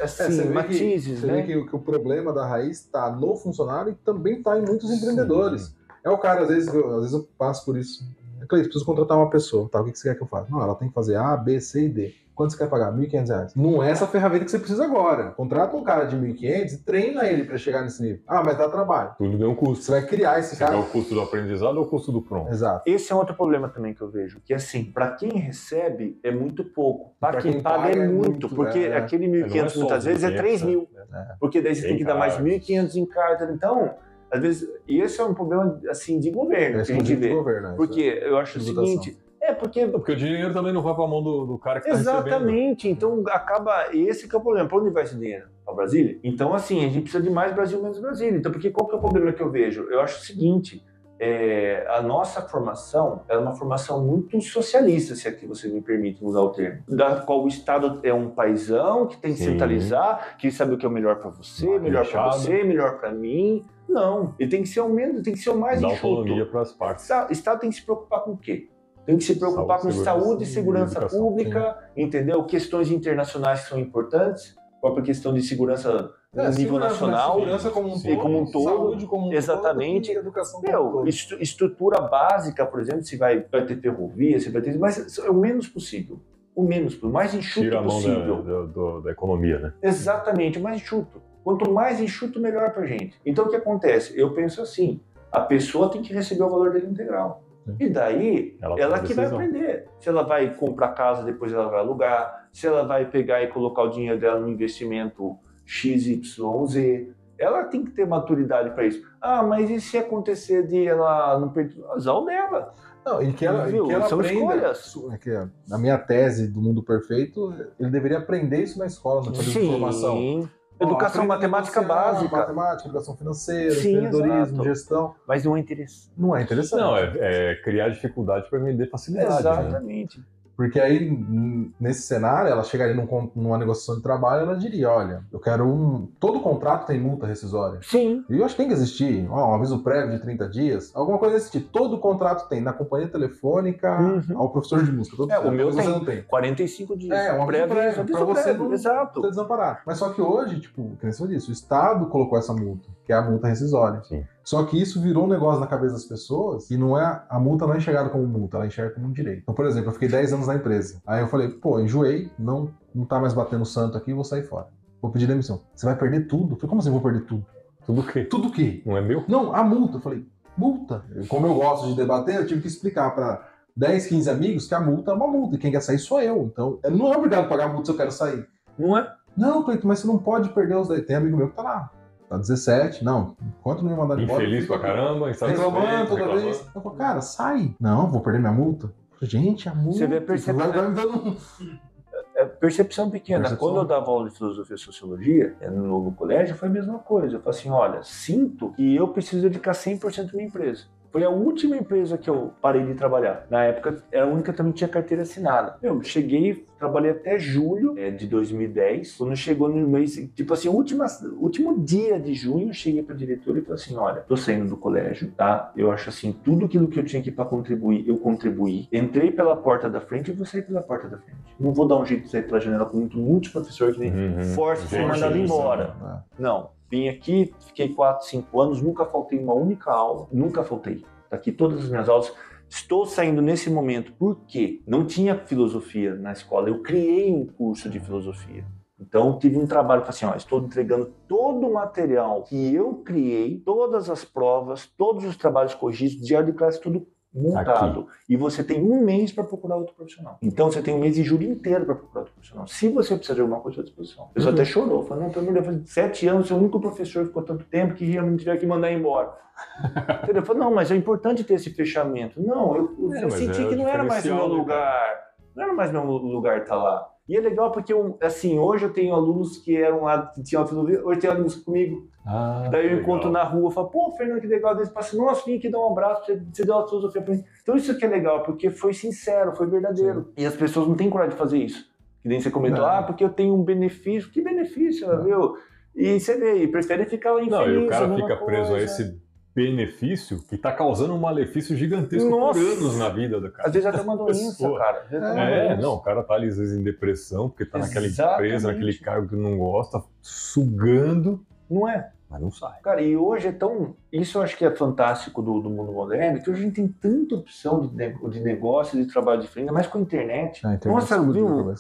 matizes. Você vê que o problema da raiz está no funcionário e também está em muitos empreendedores. É o cara, às vezes eu passo por isso. Cleiton, preciso contratar uma pessoa, tá? O que você quer que eu faça? Não, ela tem que fazer A, B, C e D. Quanto você quer pagar? R$1.500. Não é essa ferramenta que você precisa agora. Contrata um cara de R$1.500 e treina ele para chegar nesse nível. Mas dá trabalho. Tudo tem um custo. Você vai criar esse cara. É o custo do aprendizado ou o custo do pronto? Exato. Esse é outro problema também que eu vejo. Que assim, para quem recebe é muito pouco. Para quem paga é muito. Porque aquele R$1.500 muitas vezes é R$3.000. Porque daí você tem que dar mais R$1.500 em carta. Então... às vezes, e esse é um problema assim de governo que a gente vê. Porque eu acho o seguinte, porque o dinheiro também não vai para a mão do cara que está recebendo. Exatamente, então acaba, esse que é o problema. Para onde vai esse dinheiro? Para Brasília? Então assim, a gente precisa de mais Brasil, menos Brasília. Então porque qual que é o problema que eu vejo? Eu acho o seguinte, a nossa formação é uma formação muito socialista, se aqui você me permite usar o termo, da qual o Estado é um paizão que tem que centralizar, que sabe o que é o melhor para você, melhor para você, melhor para mim. Não, ele tem que ser o menos, tem que ser o mais enxuto. Dá autonomia para as partes. O Estado tem que se preocupar com o quê? Tem que se preocupar com saúde e segurança pública, entendeu? Questões internacionais que são importantes, a própria questão de segurança no nível nacional, segurança como um todo, saúde como um exatamente, todo, educação como um todo. Estrutura básica, por exemplo, se vai ter ferrovia, se vai ter, mas é o menos possível. O mais enxuto possível. Tira a mão da economia, né? Exatamente, o mais enxuto. Quanto mais enxuto, melhor pra gente. Então, o que acontece? Eu penso assim, a pessoa tem que receber o valor dele integral. E daí, ela que vai aprender. Se ela vai comprar casa, depois ela vai alugar. Se ela vai pegar e colocar o dinheiro dela no investimento XYZ. Ela tem que ter maturidade para isso. Mas e se acontecer de ela não perder? Azar dela. Não, e que ela são aprenda, escolhas. Na minha tese do mundo perfeito, ele deveria aprender isso na escola, no período de formação. Educação matemática básica. Matemática, educação financeira, Sim, empreendedorismo, exato. gestão. Mas não é interessante. Não é interessante. Não, é criar dificuldade para vender facilidade. Né? Exatamente. Porque aí, nesse cenário, ela chegaria numa negociação de trabalho, ela diria, olha, eu quero todo contrato tem multa rescisória. Sim. E eu acho que tem que existir, um aviso prévio de 30 dias, alguma coisa desse tipo. Todo contrato tem, na companhia telefônica, ao professor de música. O meu você tem. não tem. 45 dias. Um aviso prévio, pra você não Exato. ser desamparado. Mas só que hoje, tipo, que nem você disse, o Estado colocou essa multa, que é a multa rescisória. Sim. Só que isso virou um negócio na cabeça das pessoas e a multa não é enxergada como multa, ela é enxergada como um direito. Então, por exemplo, eu fiquei 10 anos na empresa. Aí eu falei, pô, enjoei, não tá mais batendo santo aqui, vou sair fora. Vou pedir demissão. Você vai perder tudo? Eu falei, como assim vou perder tudo? Tudo o quê? Tudo o quê? Não é meu? Não, a multa. Eu falei, multa? Como eu gosto de debater, eu tive que explicar para 10, 15 amigos que a multa é uma multa e quem quer sair sou eu. Então, eu não é obrigado a pagar a multa se eu quero sair. Não é? Não, Cleiton, mas você não pode perder os 10. Tem amigo meu que tá lá. Tá 17, não. Enquanto não me mandar embora. Infeliz pra caramba, reclamando toda vez. Eu falo, cara, sai. Não, vou perder minha multa. Gente, a multa. Você vê a percepção. Vai me dando... Percepção pequena. Quando eu dava aula de filosofia e sociologia no colégio, foi a mesma coisa. Eu falei assim, olha, sinto que eu preciso dedicar 100% da minha empresa. Foi a última empresa que eu parei de trabalhar. Na época, era a única que também tinha carteira assinada. Eu cheguei, trabalhei até julho de 2010. Quando chegou no mês, tipo assim, último dia de junho, eu cheguei para a diretora e falei assim, olha, tô saindo do colégio, tá? Eu acho assim, tudo aquilo que eu tinha aqui para contribuir, eu contribuí. Entrei pela porta da frente e vou sair pela porta da frente. Não vou dar um jeito de sair pela janela com muitos professores que força ser mandado embora. Não. Vim aqui, fiquei 4, 5 anos, nunca faltei uma única aula, nunca faltei. Tá aqui todas as minhas aulas. Estou saindo nesse momento porque não tinha filosofia na escola, eu criei um curso de filosofia. Então, tive um trabalho, assim, ó, estou entregando todo o material que eu criei, todas as provas, todos os trabalhos corrigidos, diário de classe, tudo montado. Aqui. E você tem um mês para procurar outro profissional. Então, você tem um mês de julho inteiro para procurar outro profissional. Se você precisar de alguma coisa à disposição. A pessoa até chorou, falou, não, pelo amor de Deus, 7 anos, você é o único professor que ficou tanto tempo que realmente tiver que mandar embora. Eu falei, não, mas é importante ter esse fechamento. Não, eu senti que não era mais o meu lugar. Não era mais meu lugar estar lá. E é legal porque, assim, hoje eu tenho alunos que eram lá, que tinham filosofia, hoje tem alunos comigo. Daí eu encontro na rua, falo, pô, Fernando, que legal. Eles passam, nossa, vim aqui dar um abraço, você deu a filosofia pra mim. Então isso que é legal, porque foi sincero, foi verdadeiro. Sim. E as pessoas não têm coragem de fazer isso. Que nem você comentou, porque eu tenho um benefício. Que benefício, viu? E você vê, prefere ficar lá infeliz. Não, e o cara fica preso a esse benefício que tá causando um malefício gigantesco por anos na vida do cara. Às vezes até uma doença, cara. Não, o cara tá ali às vezes em depressão, porque tá naquela empresa, naquele cargo que não gosta, sugando. Não é? Mas não sai. Cara, e hoje é tão... Isso eu acho que é fantástico do mundo moderno, que hoje a gente tem tanta opção de negócio, de trabalho diferente, mas com a internet. Nossa, viu?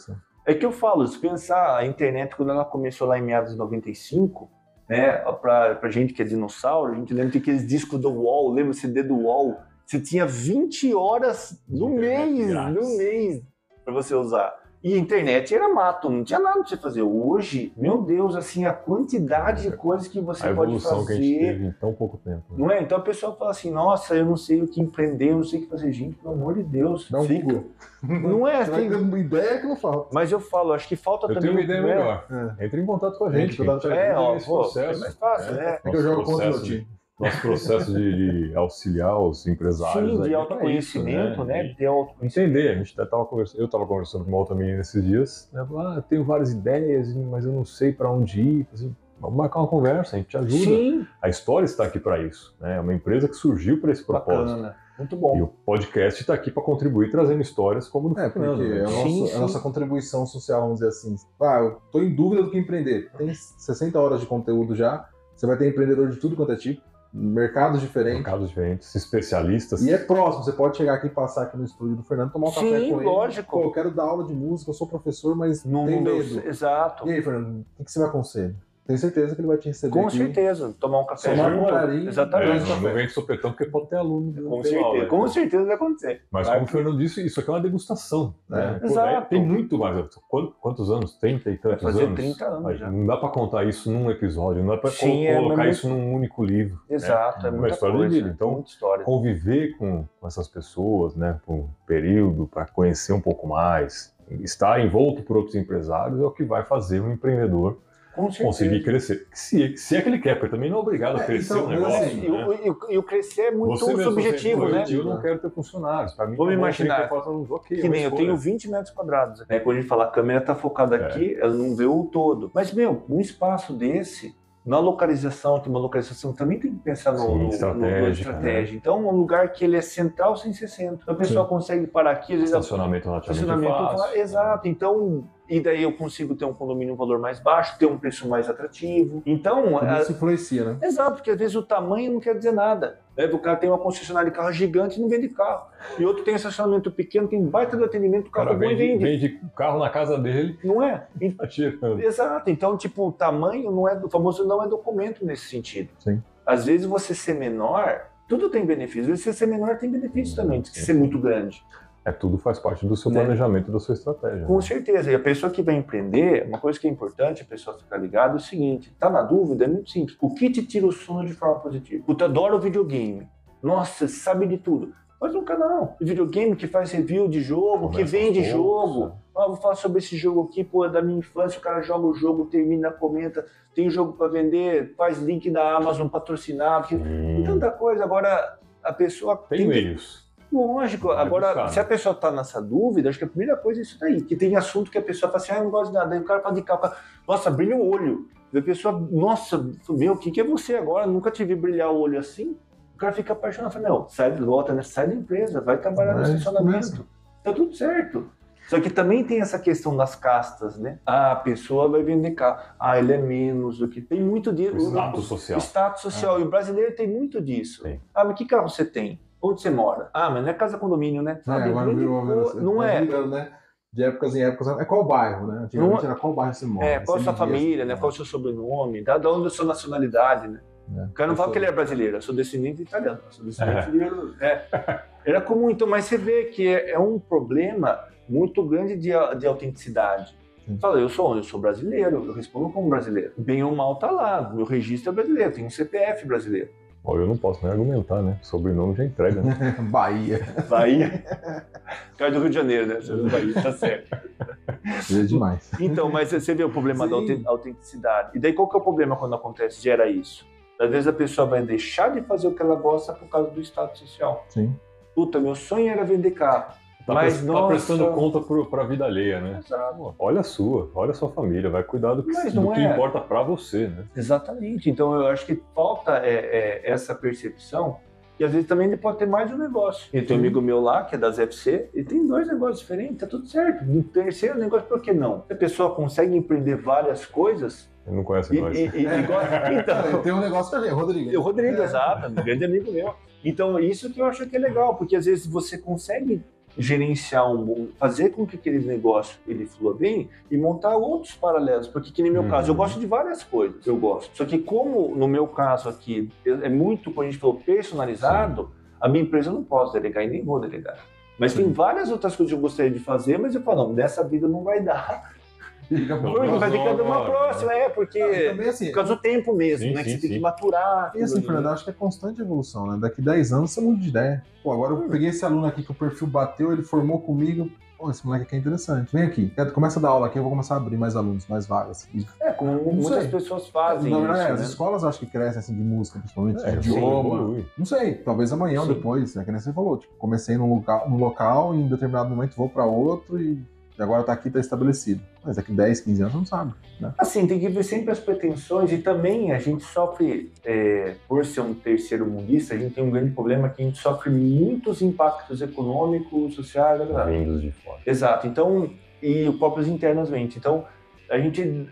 É que eu falo, se pensar, a internet, quando ela começou lá em meados de 95... né, pra gente que é dinossauro, a gente lembra de aqueles discos do UOL, lembra o CD do UOL? Você tinha 20 horas no mês pra você usar. E a internet era mato, não tinha nada pra você fazer. Hoje, meu Deus, assim, a quantidade de coisas que você pode fazer. A evolução que a gente teve em tão pouco tempo. Né? Não é? Então a pessoa fala assim, nossa, eu não sei o que empreender, eu não sei o que fazer. Gente, pelo amor de Deus, não fica. Não é? Você vai ter uma ideia que não falta. Mas eu falo, acho que falta também... Eu tenho uma ideia melhor. Entre em contato com a gente. É mais fácil, né? É que eu jogo contra o meu time. Nosso processo de auxiliar os empresários. Sim, de autoconhecimento, né? De autoconhecimento. Entender. A gente até eu estava conversando com uma outra menina esses dias. Né? Eu tenho várias ideias, mas eu não sei para onde ir. Assim, vamos marcar uma conversa, a gente te ajuda. Sim. A história está aqui para isso. Né? É uma empresa que surgiu para esse propósito. Bacana. Muito bom. E o podcast está aqui para contribuir, trazendo histórias como do Fernando. Porque a nossa contribuição social, vamos dizer assim. Eu estou em dúvida do que empreender. Tem 60 horas de conteúdo já. Você vai ter empreendedor de tudo quanto é tipo. Mercados diferentes, especialistas. E é próximo, você pode chegar aqui e passar aqui no estúdio do Fernando, tomar um café com ele. Lógico. Pô, eu quero dar aula de música, eu sou professor, mas não tenho medo. Exato. E aí, Fernando, o que você me aconselha? Tenho certeza que ele vai te receber Com aqui. certeza, tomar um café junto. Um horário. Exatamente. Não vem de sopetão, porque pode ter aluno. Com certeza vai acontecer. Mas como o Fernando disse, isso aqui é uma degustação. Né? Exato. Tem muito mais. Quantos anos? 30 e tantos anos? Vai fazer 30 anos já. Não dá para contar isso num episódio, não dá para colocar isso num único livro. Exato, né? é muita história coisa, de vida. Então, conviver com essas pessoas, né, por um período, para conhecer um pouco mais, estar envolto por outros empresários é o que vai fazer um empreendedor conseguir crescer. Se é que ele quer, porque também não é obrigado a crescer então, o negócio. assim, né? E o crescer é muito Você mesmo, subjetivo, você, né? Eu não quero ter funcionários. Para mim, Vamos imaginar que nem eu tenho 20 metros quadrados. Né? Quando a gente fala, a câmera está focada aqui, ela não vê o todo. Mas, um espaço desse, na localização, que uma localização também tem que pensar no estratégia. Né? Então, um lugar que ele é central sem ser centro. Então, a pessoa consegue parar aqui, às vezes... Estacionamento relativamente fácil. Exato. Então... E daí eu consigo ter um condomínio um valor mais baixo, ter um preço mais atrativo. Então... Isso influencia, né? Exato, porque às vezes o tamanho não quer dizer nada. O cara tem uma concessionária de carro gigante e não vende carro. E outro tem um estacionamento pequeno, tem baita de atendimento, o carro bom e vende. Vende carro na casa dele. Não é? Tá tirando. Exato. Então, o tamanho não é... O famoso não é documento nesse sentido. Sim. Às vezes você ser menor, tudo tem benefício. Às vezes você ser menor tem benefício também, de ser muito grande. Tudo faz parte do seu planejamento, da sua estratégia. Com certeza. E a pessoa que vai empreender, uma coisa que é importante a pessoa ficar ligada é o seguinte, tá na dúvida, é muito simples. O que te tira o sono de forma positiva? Eu adoro videogame. Nossa, sabe de tudo. Faz um canal de videogame que faz review de jogo, que vende jogo. Vou falar sobre esse jogo aqui, é da minha infância, o cara joga o jogo, termina, comenta, tem jogo para vender, faz link da Amazon patrocinado, tem tanta coisa. Agora, a pessoa tem meios. Lógico. Agora, se a pessoa está nessa dúvida, acho que a primeira coisa é isso daí. Que tem assunto que a pessoa fala assim, eu não gosto de nada. Aí o cara fala de carro, nossa, brilha o olho. E a pessoa, nossa, o que é você agora? Nunca te vi brilhar o olho assim. O cara fica apaixonado, fala, sai da empresa, vai trabalhar no estacionamento. Tá tudo certo. Só que também tem essa questão das castas, né? A pessoa vai vender carro. Ele é menos do que... Tem muito disso. Status social. Status social. E o brasileiro tem muito disso. Sim. Mas que carro você tem? Onde você mora? Mas não é casa condomínio, né? Agora virou não é. Né? De épocas em épocas. É qual bairro, né? Antigamente era qual bairro você mora. Qual a sua família, né? Qual o seu sobrenome, da onde a sua nacionalidade, né? O cara não fala que ele é brasileiro, eu sou descendente italiano, eu sou descendente de... Era comum, então, mas você vê que é um problema muito grande de autenticidade. Fala, eu sou brasileiro, eu respondo como brasileiro. Bem ou mal tá lá, meu registro é brasileiro, tem um CPF brasileiro. Eu não posso nem argumentar, né? Sobrenome já entrega, né? Bahia. Cara do Rio de Janeiro, né? Bahia, tá certo. É demais. Então, mas você vê o problema da autenticidade. E daí qual que é o problema quando acontece? Gera isso. Às vezes a pessoa vai deixar de fazer o que ela gosta por causa do status social. Sim. Puta, meu sonho era vender carro. Mas tá prestando conta pra vida alheia, né? Exato. Olha a sua família, vai cuidar do que importa pra você, né? Exatamente. Então eu acho que falta essa percepção, e às vezes também ele pode ter mais de um negócio. E tem um amigo meu lá, que é da ZFC, e tem 2 negócios diferentes, tá tudo certo. No terceiro negócio, por que não? Se a pessoa consegue empreender várias coisas... Ele não conhece nós. Então, tem um negócio também, o Rodrigo. O Rodrigo, exato, um grande amigo meu. Então isso que eu acho que é legal, porque às vezes você consegue gerenciar fazer com que aquele negócio ele flua bem e montar outros paralelos, porque que no meu caso eu gosto de várias coisas, só que como no meu caso aqui é muito, como a gente falou, personalizado, a minha empresa eu não posso delegar e nem vou delegar, mas tem várias outras coisas que eu gostaria de fazer, mas eu falo, não, nessa vida não vai dar. Vai ficando uma próxima, porque também, assim, por causa do tempo mesmo, né? Que você tem que maturar. E assim, Fernando, eu acho que é constante evolução, né? Daqui 10 anos você muda de ideia. Agora eu peguei esse aluno aqui que o perfil bateu, ele formou comigo. Esse moleque aqui é interessante. Vem aqui, começa a dar aula aqui, eu vou começar a abrir mais alunos, mais vagas. Como muitas pessoas fazem. Na verdade, isso, as né? escolas acho que crescem assim, de música, principalmente, de idioma. Não sei, talvez amanhã ou depois, né? Que nem você falou. Comecei num local, e em determinado momento vou para outro e agora tá aqui, tá estabelecido. Mas daqui 10, 15 anos não sabe, né? Assim, tem que ver sempre as pretensões, e também a gente sofre, por ser um terceiro mundista, a gente tem um grande problema que a gente sofre muitos impactos econômicos, sociais, vindos de fora. Exato, então, e próprios internamente. Então, a gente,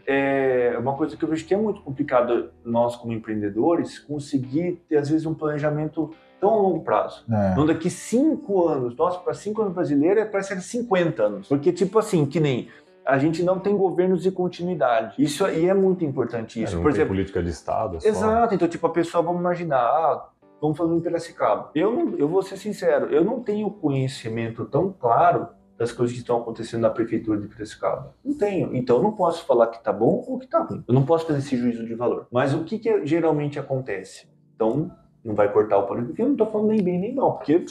uma coisa que eu vejo que é muito complicado nós como empreendedores, conseguir ter às vezes um planejamento tão a longo prazo. Então, daqui 5 anos, nossa, para 5 anos brasileiro parece que 50 anos. Porque, tipo assim, que nem a gente não tem governos de continuidade. Isso aí é muito importante. Isso, por exemplo, política de Estado. Exato. Então, tipo, a pessoa, vamos imaginar, vamos fazer um Piracicaba. Eu vou ser sincero, eu não tenho conhecimento tão claro das coisas que estão acontecendo na prefeitura de Piracicaba. Não tenho. Então, eu não posso falar que tá bom ou que tá ruim. Eu não posso fazer esse juízo de valor. Mas o que geralmente acontece? Então, não vai cortar o pano, porque eu não tô falando nem bem nem mal, porque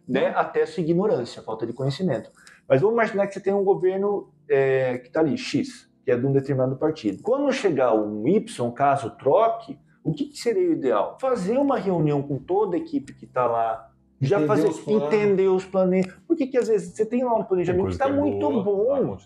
né, até essa ignorância, falta de conhecimento. Mas vamos imaginar que você tem um governo que tá ali, X. que é de um determinado partido. Quando chegar um Y, caso troque, o que seria o ideal? Fazer uma reunião com toda a equipe que está lá, já entender os planos. Por que às vezes você tem lá um planejamento que está muito bom,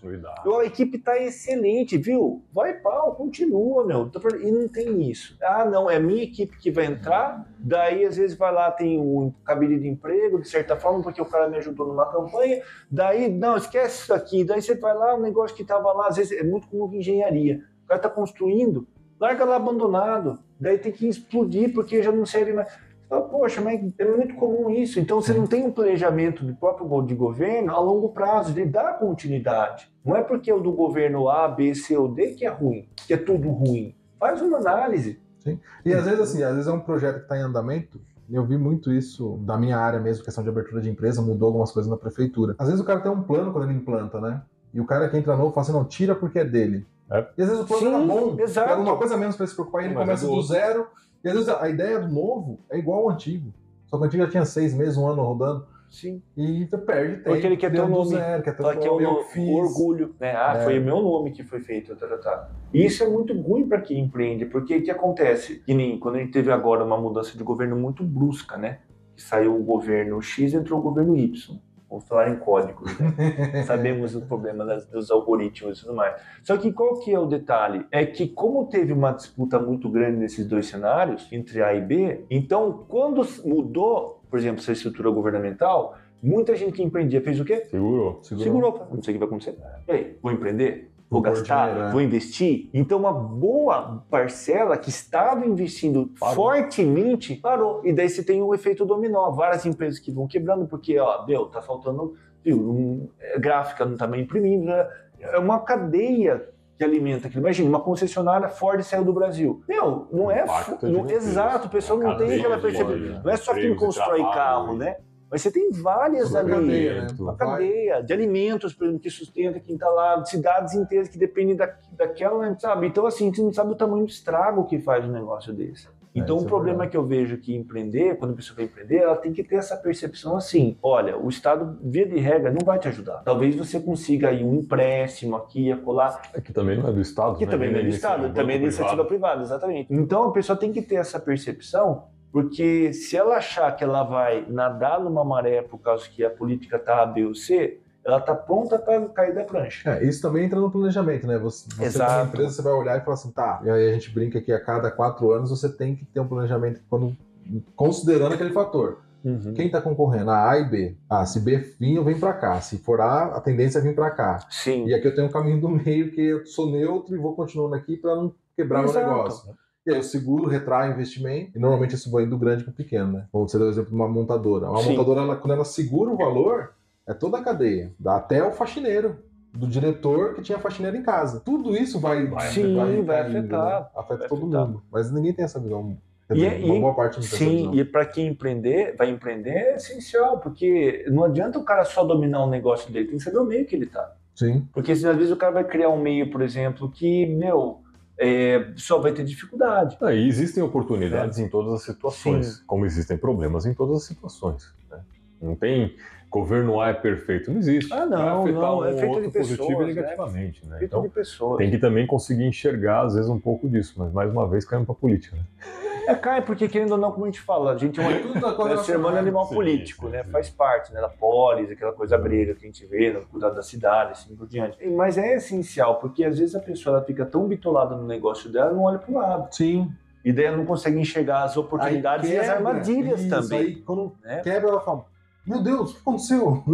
a equipe está excelente, viu? Vai pau, continua, meu. E não tem isso. Ah, não, é a minha equipe que vai entrar, daí às vezes vai lá, tem um cabide de emprego, de certa forma, porque o cara me ajudou numa campanha, daí, não, esquece isso aqui, daí você vai lá, o negócio que estava lá, às vezes é muito como engenharia. O cara está construindo, larga lá abandonado, daí tem que explodir porque já não serve mais. Poxa, mas é muito comum isso. Então você não tem um planejamento do próprio de governo a longo prazo, de dar continuidade. Não é porque o do governo A, B, C ou D que é ruim, que é tudo ruim. Faz uma análise. Sim. E às vezes é um projeto que está em andamento. Eu vi muito isso da minha área mesmo, questão de abertura de empresa, mudou algumas coisas na prefeitura. Às vezes o cara tem um plano quando ele implanta, né? E o cara que entra novo fala assim, não, tira porque é dele. E às vezes o plano era bom, exato. Era uma coisa menos para se preocupar, e ele começa do zero. E às vezes a ideia do novo é igual ao antigo. Só que o antigo já tinha 6 meses, 1 ano rodando. Sim. E você perde tempo. Porque ele quer ter o nome. Quer ter o orgulho. Né? Foi o meu nome que foi feito. E isso é muito ruim para quem empreende. Porque o que acontece? Que nem quando a gente teve agora uma mudança de governo muito brusca, né? Que saiu o governo X e entrou o governo Y. Vamos falar em códigos, né? Sabemos o problema dos algoritmos e tudo mais. Só que qual que é o detalhe? É que como teve uma disputa muito grande nesses dois cenários, entre A e B, então quando mudou, por exemplo, essa estrutura governamental, muita gente que empreendia fez o quê? Segurou. Não sei o que vai acontecer. E aí, vou empreender? Vou gastar? Vou investir? Então uma boa parcela que estava investindo fortemente parou. E daí você tem um efeito dominó. Várias empresas que vão quebrando porque, tá faltando, gráfica não está bem imprimindo. Né? É uma cadeia que alimenta aquilo. Imagina, uma concessionária Ford saiu do Brasil. Não é... exato, o pessoal não tem aquela percepção. Não é só quem constrói carro, né? Mas você tem várias ali, uma cadeia de alimentos, por exemplo, que sustenta quem está lá, cidades inteiras que dependem daquela, sabe? Então, assim, você não sabe o tamanho do estrago que faz um negócio desse. Então, o problema que eu vejo que empreender, quando a pessoa vai empreender, ela tem que ter essa percepção assim, olha, o Estado, via de regra, não vai te ajudar. Talvez você consiga aí um empréstimo aqui e acolá. Que também não é do Estado. Que também não é do Estado, também é iniciativa privada, exatamente. Então, a pessoa tem que ter essa percepção. Porque se ela achar que ela vai nadar numa maré por causa que a política está A, B ou C, ela está pronta para cair da prancha. Isso também entra no planejamento, né? Você como empresa, você vai olhar e falar assim, e aí a gente brinca que a cada 4 anos você tem que ter um planejamento considerando aquele fator. Quem está concorrendo? A e B. Se B vir, eu venho para cá. Se for A tendência é vir para cá. Sim. E aqui eu tenho um caminho do meio que eu sou neutro e vou continuando aqui para não quebrar o negócio. E aí eu seguro, retraio investimento, e normalmente isso vai do grande para o pequeno, né? Vamos dar o exemplo de uma montadora. Uma montadora, quando ela segura o valor, é toda a cadeia, dá até o faxineiro, do diretor que tinha faxineiro em casa. Tudo isso vai afetar. Né? Afeta todo mundo. Mas ninguém tem essa visão. Uma boa parte não tem essa visão. E para quem vai empreender é essencial, porque não adianta o cara só dominar o negócio dele, tem que saber o meio que ele tá. Sim. Porque às vezes o cara vai criar um meio, por exemplo, que, só vai ter dificuldade. E existem oportunidades em todas as situações, como existem problemas em todas as situações. Né? Não tem governo A é perfeito, não existe. Não, é feito de pessoas, positivo e negativamente. Né? Então, de pessoas. Tem que também conseguir enxergar, às vezes, um pouco disso, mas mais uma vez caímos para a política. Né? Cai, porque querendo ou não, como a gente fala, a gente é um ser humano animal político, né? Faz parte, né? Da polis, aquela coisa grega que a gente vê, no cuidado da cidade, assim por diante. Mas é essencial, porque às vezes a pessoa ela fica tão bitolada no negócio dela, não olha pro lado. Sim. E daí ela não consegue enxergar as oportunidades e as armadilhas também. Aí quando quebra, ela fala, meu Deus, o que aconteceu?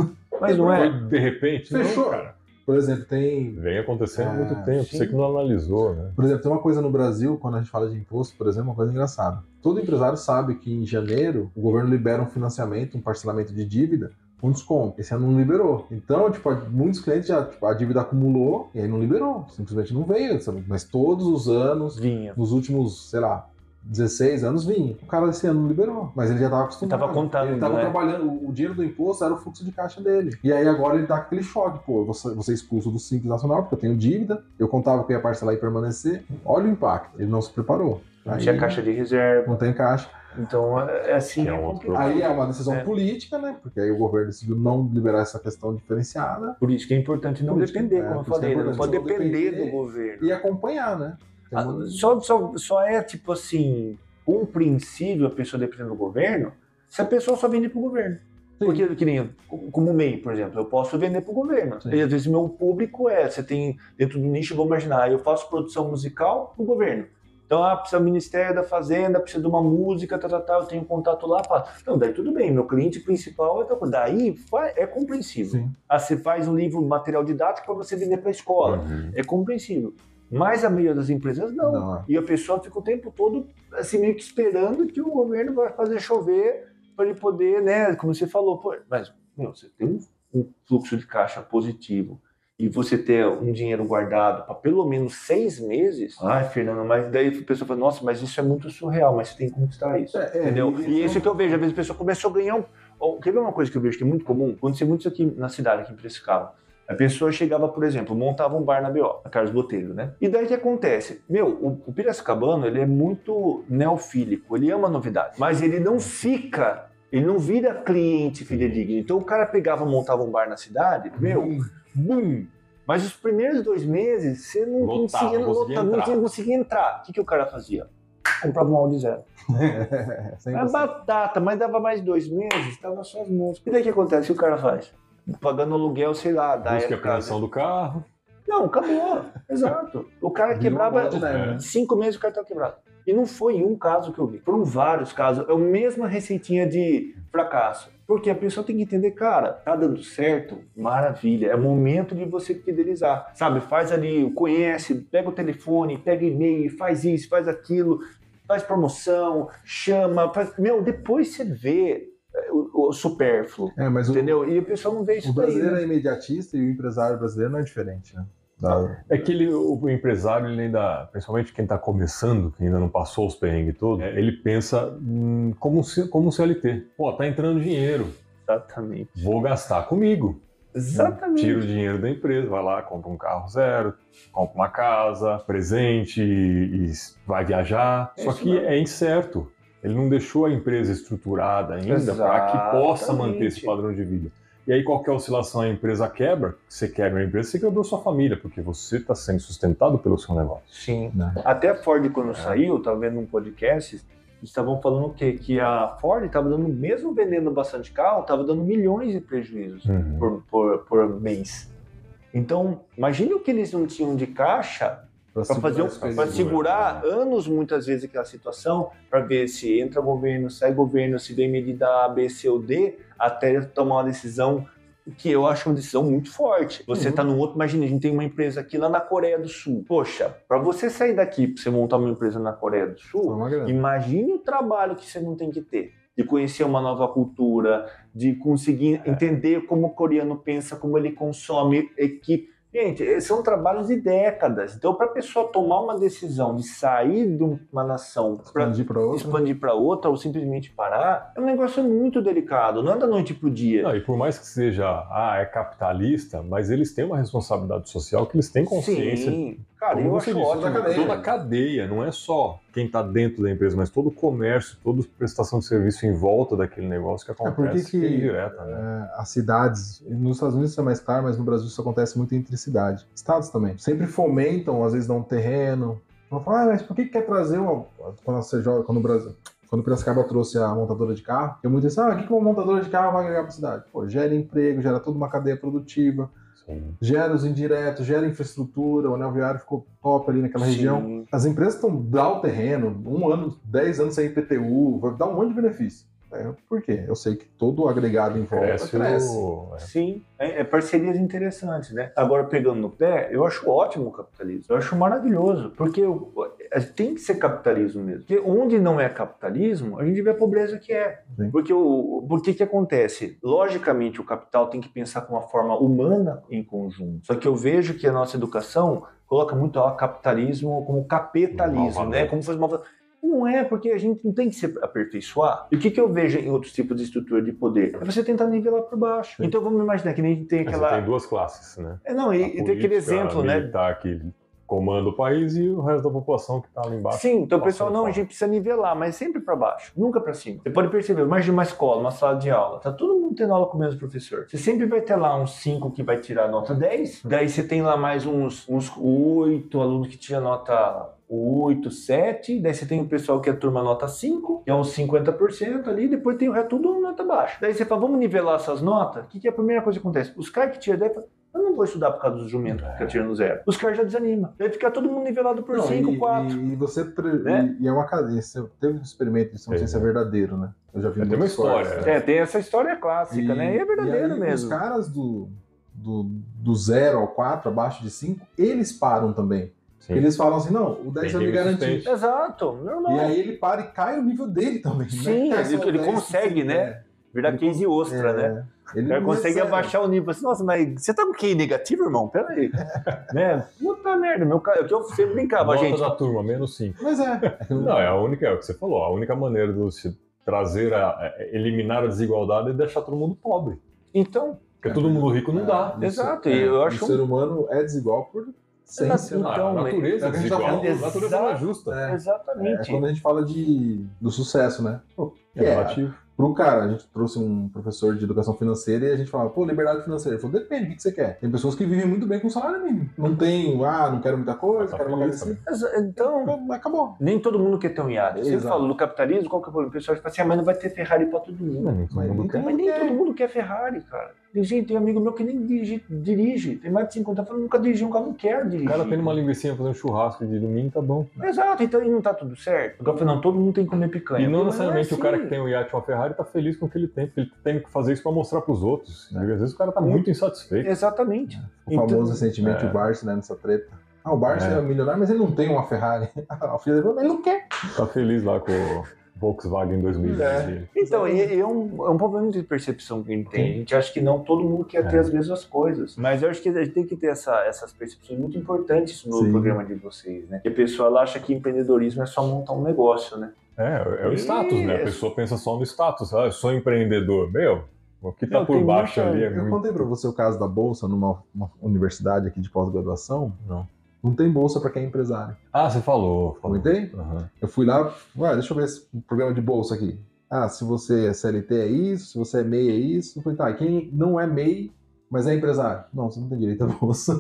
Mas não é. De repente, fechou. Não, cara. Por exemplo, vem acontecendo há muito tempo, você que não analisou, né? Por exemplo, tem uma coisa no Brasil, quando a gente fala de imposto, por exemplo, uma coisa engraçada. Todo empresário sabe que em janeiro o governo libera um financiamento, um parcelamento de dívida, com desconto. Esse ano não liberou. Então, muitos clientes já, a dívida acumulou e aí não liberou. Simplesmente não veio, sabe? Mas todos os anos, nos últimos, 16 anos vinha. O cara esse ano não liberou, mas ele já estava acostumado. Ele estava contando, ele estava trabalhando, o dinheiro do imposto era o fluxo de caixa dele. E aí agora ele tá com aquele choque, você é expulso do Simples Nacional, porque eu tenho dívida, eu contava que eu ia parcelar e permanecer. Olha o impacto, ele não se preparou. Não tinha caixa de reserva. Não tem caixa. Então, assim, Que é um outro complicado. Aí é uma decisão política, né? Porque aí o governo decidiu não liberar essa questão diferenciada Por isso que é importante não Política, depender, como eu por isso que é falei, não pode importante não depender depender do governo. e acompanhar, né? Só é, tipo assim, compreensível a pessoa depender do governo se a pessoa só vende pro governo. Sim. Porque, que nem, como MEI, por exemplo, eu posso vender pro governo. Sim. E às vezes meu público você tem, dentro do nicho, vou imaginar, eu faço produção musical pro governo. Então, precisa do Ministério da Fazenda, precisa de uma música, eu tenho contato lá, faço. Não, daí tudo bem, meu cliente principal é tal coisa. Daí é compreensível. Sim. Você faz um livro, material didático para você vender para a escola. Uhum. É compreensível. Mas a maioria das empresas não. E a pessoa fica o tempo todo assim, meio que esperando que o governo vai fazer chover para ele poder, né? Como você falou, pô, mas você tem um fluxo de caixa positivo e você ter um dinheiro guardado para pelo menos 6 meses. Ai, Fernando, mas daí a pessoa fala, nossa, mas isso é muito surreal, mas você tem que conquistar isso. Entendeu? E isso que eu vejo, às vezes a pessoa começou a ganhar quer ver uma coisa que eu vejo que é muito comum? Aconteceu muito isso aqui na cidade, aqui em Piracicaba. A pessoa chegava, por exemplo, montava um bar na BO, na Carlos Botelho, né? E daí o que acontece? O piracicabano, ele é muito neofílico, ele ama novidade, mas ele não fica, ele não vira cliente fidedigno. Então o cara pegava, montava um bar na cidade, bum! Mas os primeiros 2 meses, você não conseguia entrar. O que o cara fazia? Comprava um áudio zero. É batata, mas dava mais 2 meses, tava só as músicas. E daí o que acontece? O que o cara faz? Pagando aluguel, sei lá, da Busca a época. apreensão do carro. Não, acabou. Exato. O cara quebrava 5 meses, o cara estava quebrado. E não foi um caso que eu vi. Foram vários casos. É a mesma receitinha de fracasso. Porque a pessoa tem que entender, cara, tá dando certo? Maravilha. É o momento de você fidelizar. Sabe, faz ali, conhece, pega o telefone, pega e-mail, faz isso, faz aquilo, faz promoção, chama, depois você vê o supérfluo, mas entendeu? E o pessoal não vê isso. O brasileiro é imediatista e o empresário brasileiro não é diferente, né? É que o empresário, ele ainda, principalmente quem está começando, que ainda não passou os perrengues todos, ele pensa como um CLT. Pô, tá entrando dinheiro. Exatamente. Vou gastar comigo. Exatamente. Tira o dinheiro da empresa, vai lá, compra um carro zero, compra uma casa, presente e vai viajar. Só que é incerto. Ele não deixou a empresa estruturada ainda para que possa manter esse padrão de vida. E aí qualquer oscilação a empresa quebra, você quebra a empresa, você quebrou sua família, porque você está sendo sustentado pelo seu negócio. Sim. Até a Ford, quando saiu, estava vendo um podcast, eles estavam falando o quê? Que a Ford estava dando, mesmo vendendo bastante carro, estava dando milhões de prejuízos por mês. Então, imagine o que eles não tinham de caixa para segurar anos, muitas vezes, aquela situação, para ver se entra governo, sai governo, se vem medida A, B, C ou D, até tomar uma decisão que eu acho uma decisão muito forte. Você tá no outro, imagina, a gente tem uma empresa aqui lá na Coreia do Sul. Poxa, para você sair daqui, para você montar uma empresa na Coreia do Sul, imagine o trabalho que você não tem que ter. De conhecer uma nova cultura, de conseguir entender como o coreano pensa, como ele consome equipe. Gente, são trabalhos de décadas. Então, para a pessoa tomar uma decisão de sair de uma nação para expandir para outra ou simplesmente parar, é um negócio muito delicado. Não é da noite para o dia. Não, e por mais que seja, é capitalista, mas eles têm uma responsabilidade social que eles têm consciência. Sim, cara, eu acho ótimo. Toda a cadeia, não é só quem está dentro da empresa, mas todo o comércio, toda prestação de serviço em volta daquele negócio que acontece que direta, né? As cidades, nos Estados Unidos isso é mais claro, mas no Brasil isso acontece muito entre cidades. Estados também. Sempre fomentam, às vezes dão um terreno. Vão falar, mas por que quer trazer uma... Quando você joga, quando o Piracicaba trouxe a montadora de carro, eu muito disse, o que uma montadora de carro vai agregar para a cidade? Pô, gera emprego, gera toda uma cadeia produtiva. Sim. Gera os indiretos, gera infraestrutura, o anel viário ficou top ali naquela região. As empresas estão dando o terreno, 1 ano, 10 anos sem IPTU, vai dar um monte de benefício. Por quê? Eu sei que todo o agregado em volta cresce. Sim, parcerias interessantes, né? Agora, pegando no pé, eu acho ótimo o capitalismo. Eu acho maravilhoso, porque tem que ser capitalismo mesmo. Porque onde não é capitalismo, a gente vê a pobreza que é. Sim. Porque que acontece? Logicamente, o capital tem que pensar com uma forma humana em conjunto. Só que eu vejo que a nossa educação coloca muito o capitalismo como capitalismo, né? Como se fosse uma... Não é, porque a gente não tem que se aperfeiçoar. E o que eu vejo em outros tipos de estrutura de poder? É você tentar nivelar por baixo. Sim. Então vamos imaginar que nem a gente tem aquela... Você tem 2 classes, né? E tem aquele exemplo, militar, que comanda o país e o resto da população que está lá embaixo. Sim, então o pessoal, passando não, a fome. gente precisa nivelar, mas sempre para baixo, nunca para cima. Você pode perceber, mais de uma escola, uma sala de aula, tá todo mundo tendo aula com o mesmo professor. Você sempre vai ter lá uns 5 que vai tirar nota 10, daí você tem lá mais uns 8 alunos que tiram nota 8, 7, daí você tem o pessoal que é turma nota 5, que é uns 50% ali, depois tem o resto tudo nota baixa. Daí você fala, vamos nivelar essas notas? O que é a primeira coisa que acontece? Os caras que tiram 10, eu não vou estudar por causa dos jumentos que ficam tirando 0. Os caras já desanimam. Daí fica todo mundo nivelado por 5, 4. E você né? e é uma cadência. Teve um experimento, isso não sei se é verdadeiro, né? Eu já vi Tem uma muitas história. histórias. Tem essa história clássica, né? E é verdadeiro aí, mesmo. Os caras do 0 ao 4, abaixo de 5, eles param também. Sim. Eles falam assim, não, o 10 Tem é me que garantir. resistente. Exato, normal. E aí ele para e cai o nível dele também. Sim, né? Cai só ele 10, consegue, sim, né? Virar Ele case ostra, né? Ele O cara não consegue recebe. abaixar o nível. Assim, nossa, mas você tá com QI negativo, irmão? Pera aí. Né? Puta merda, meu cara. É o que eu sempre brincava, Nota gente. da turma, menos 5. Mas é. Não, é o que você falou, a única maneira de você eliminar a desigualdade é deixar todo mundo pobre. Então, Porque todo mundo rico não dá. exato. E eu acho O ser humano é desigual por essência. Exato. Então, a natureza é é o que a gente tá desigual. falando. A natureza não é justa. É exatamente. quando a gente fala do sucesso, né? É relativo. Pro cara, a gente trouxe um professor de educação financeira e a gente falava, pô, liberdade financeira. Ele falou, depende, o que você quer? Tem pessoas que vivem muito bem com salário mínimo. Não tem, não quero muita coisa, Tá quero uma feliz coisa assim. Então, Acabou. nem todo mundo quer ter um iate. Eu sempre Exato. falo, no capitalismo, qual que é o problema? O pessoal fala assim, mas não vai ter Ferrari pra todo mundo. Não, todo mundo quer. Mas nem todo mundo quer Ferrari, cara. Tem amigo meu que nem dirige. Tem mais de 50 anos, nunca dirigiu um carro, não quero dirigir. O cara tem uma linguicinha fazer um churrasco de domingo, tá bom. Exato, então e não tá tudo certo. Eu falei, não, todo mundo tem que comer picanha. E não Mas necessariamente é o cara assim. que tem um iate ou uma Ferrari tá feliz com o que ele tem, porque ele tem que fazer isso pra mostrar pros outros. Às vezes o cara tá muito insatisfeito. Exatamente. O famoso recentemente o Barça, né, nessa treta. O Barça é milionário, mas ele não tem uma Ferrari. A filha dele falou, ele não quer. Tá feliz lá com o Volkswagen 2020. Então, é um problema de percepção que a gente tem. A gente acha que não todo mundo quer ter as mesmas coisas. Mas eu acho que a gente tem que ter essas percepções muito importantes no programa de vocês, né? Porque a pessoa ela acha que empreendedorismo é só montar um negócio, né? É o status, né? A pessoa pensa só no status. Ah, eu sou empreendedor. Meu, o que tá Não, por tem baixo muita- ali é Eu muito... contei pra você o caso da bolsa numa universidade aqui de pós-graduação. Não tem bolsa pra quem é empresário. Ah, você falou. Comentei? Aham. Eu fui lá, deixa eu ver esse programa de bolsa aqui. Ah, se você é CLT é isso, se você é MEI é isso. Eu falei, tá, e quem não é MEI, mas é empresário? Não, você não tem direito à bolsa.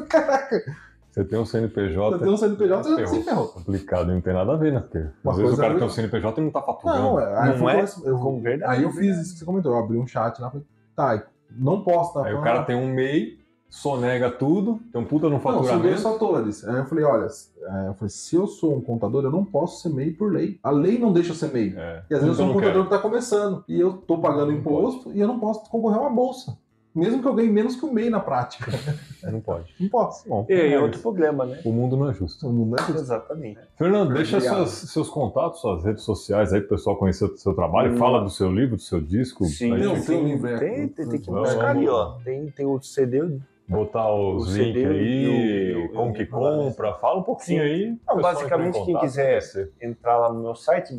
Caraca, Você tem um CNPJ. você tem um CNPJ, você já se ferrou. Complicado, não tem nada a ver, né? Porque Uma às vezes o coisa cara é- tem um CNPJ e não tá faturando. Não, aí Não é? eu, Verdade. aí eu fiz isso que você comentou, eu abri um chat lá, falei, tá, não posso estar Aí o cara tem um MEI, sonega tudo, tem um puta no Não, são dois faturamento. fatores. Aí eu falei, olha, se eu sou um contador, eu não posso ser MEI por lei. A lei não deixa eu ser MEI. E às vezes eu sou um contador que está começando e eu estou pagando imposto e eu não posso concorrer a uma bolsa. Mesmo que eu ganhe menos que o MEI na prática. Não pode. Não posso. Bom, E outro problema, né? o mundo não é justo. Não é justo. Exatamente. Fernando, deixa Obrigado. seus contatos, suas redes sociais aí pro pessoal conhecer o seu trabalho. Fala do seu livro, do seu disco. Sim, pra Não, gente tem um livro, é. Tem que Vamos- buscar ali, ó. Tem o CD. botar os O links CD aí, e o- como que compra. Fala um pouquinho Sim. aí. Não, pessoal basicamente, entrar em quem contato quiser com você. entrar lá no meu site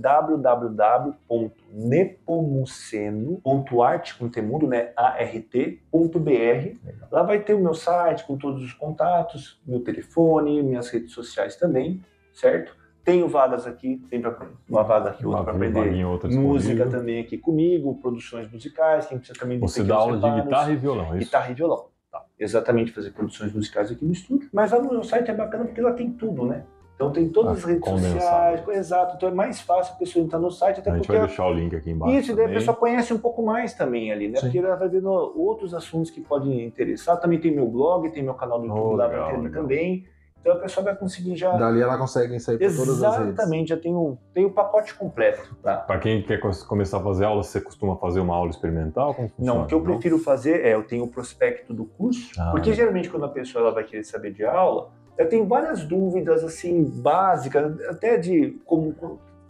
www.nepomuceno.arte com temudo, né, art.br. Lá vai ter o meu site com todos os contatos, meu telefone, minhas redes sociais também, certo? Tenho vagas aqui, tem uma vaga aqui, outra para aprender vaguinha, outra música disponível. também aqui comigo, produções musicais, quem precisa também de Você dá pequenos aula de reparos. guitarra e violão, é isso? Guitarra e violão. Tá. Exatamente, fazer produções musicais aqui no estúdio. Mas lá no meu site é bacana porque lá tem tudo, né? Então tem todas as redes condensado. sociais, exato. Então é mais fácil a pessoa entrar no site, até A gente porque vai deixar o link aqui embaixo. isso, e daí a também. pessoa conhece um pouco mais também ali, né? Sim. Porque ela vai vendo outros assuntos que podem interessar. Também tem meu blog, tem meu canal do YouTube lá legal, pra ter legal. também. Então a pessoa vai conseguir já... Dali ela consegue sair por todas as redes. Exatamente, já tem o pacote completo, tá? Para quem quer começar a fazer aula, você costuma fazer uma aula experimental? Como funciona? Não, o que eu prefiro fazer eu tenho o prospecto do curso, porque geralmente quando a pessoa ela vai querer saber de aula, eu tenho várias dúvidas assim básicas, até de como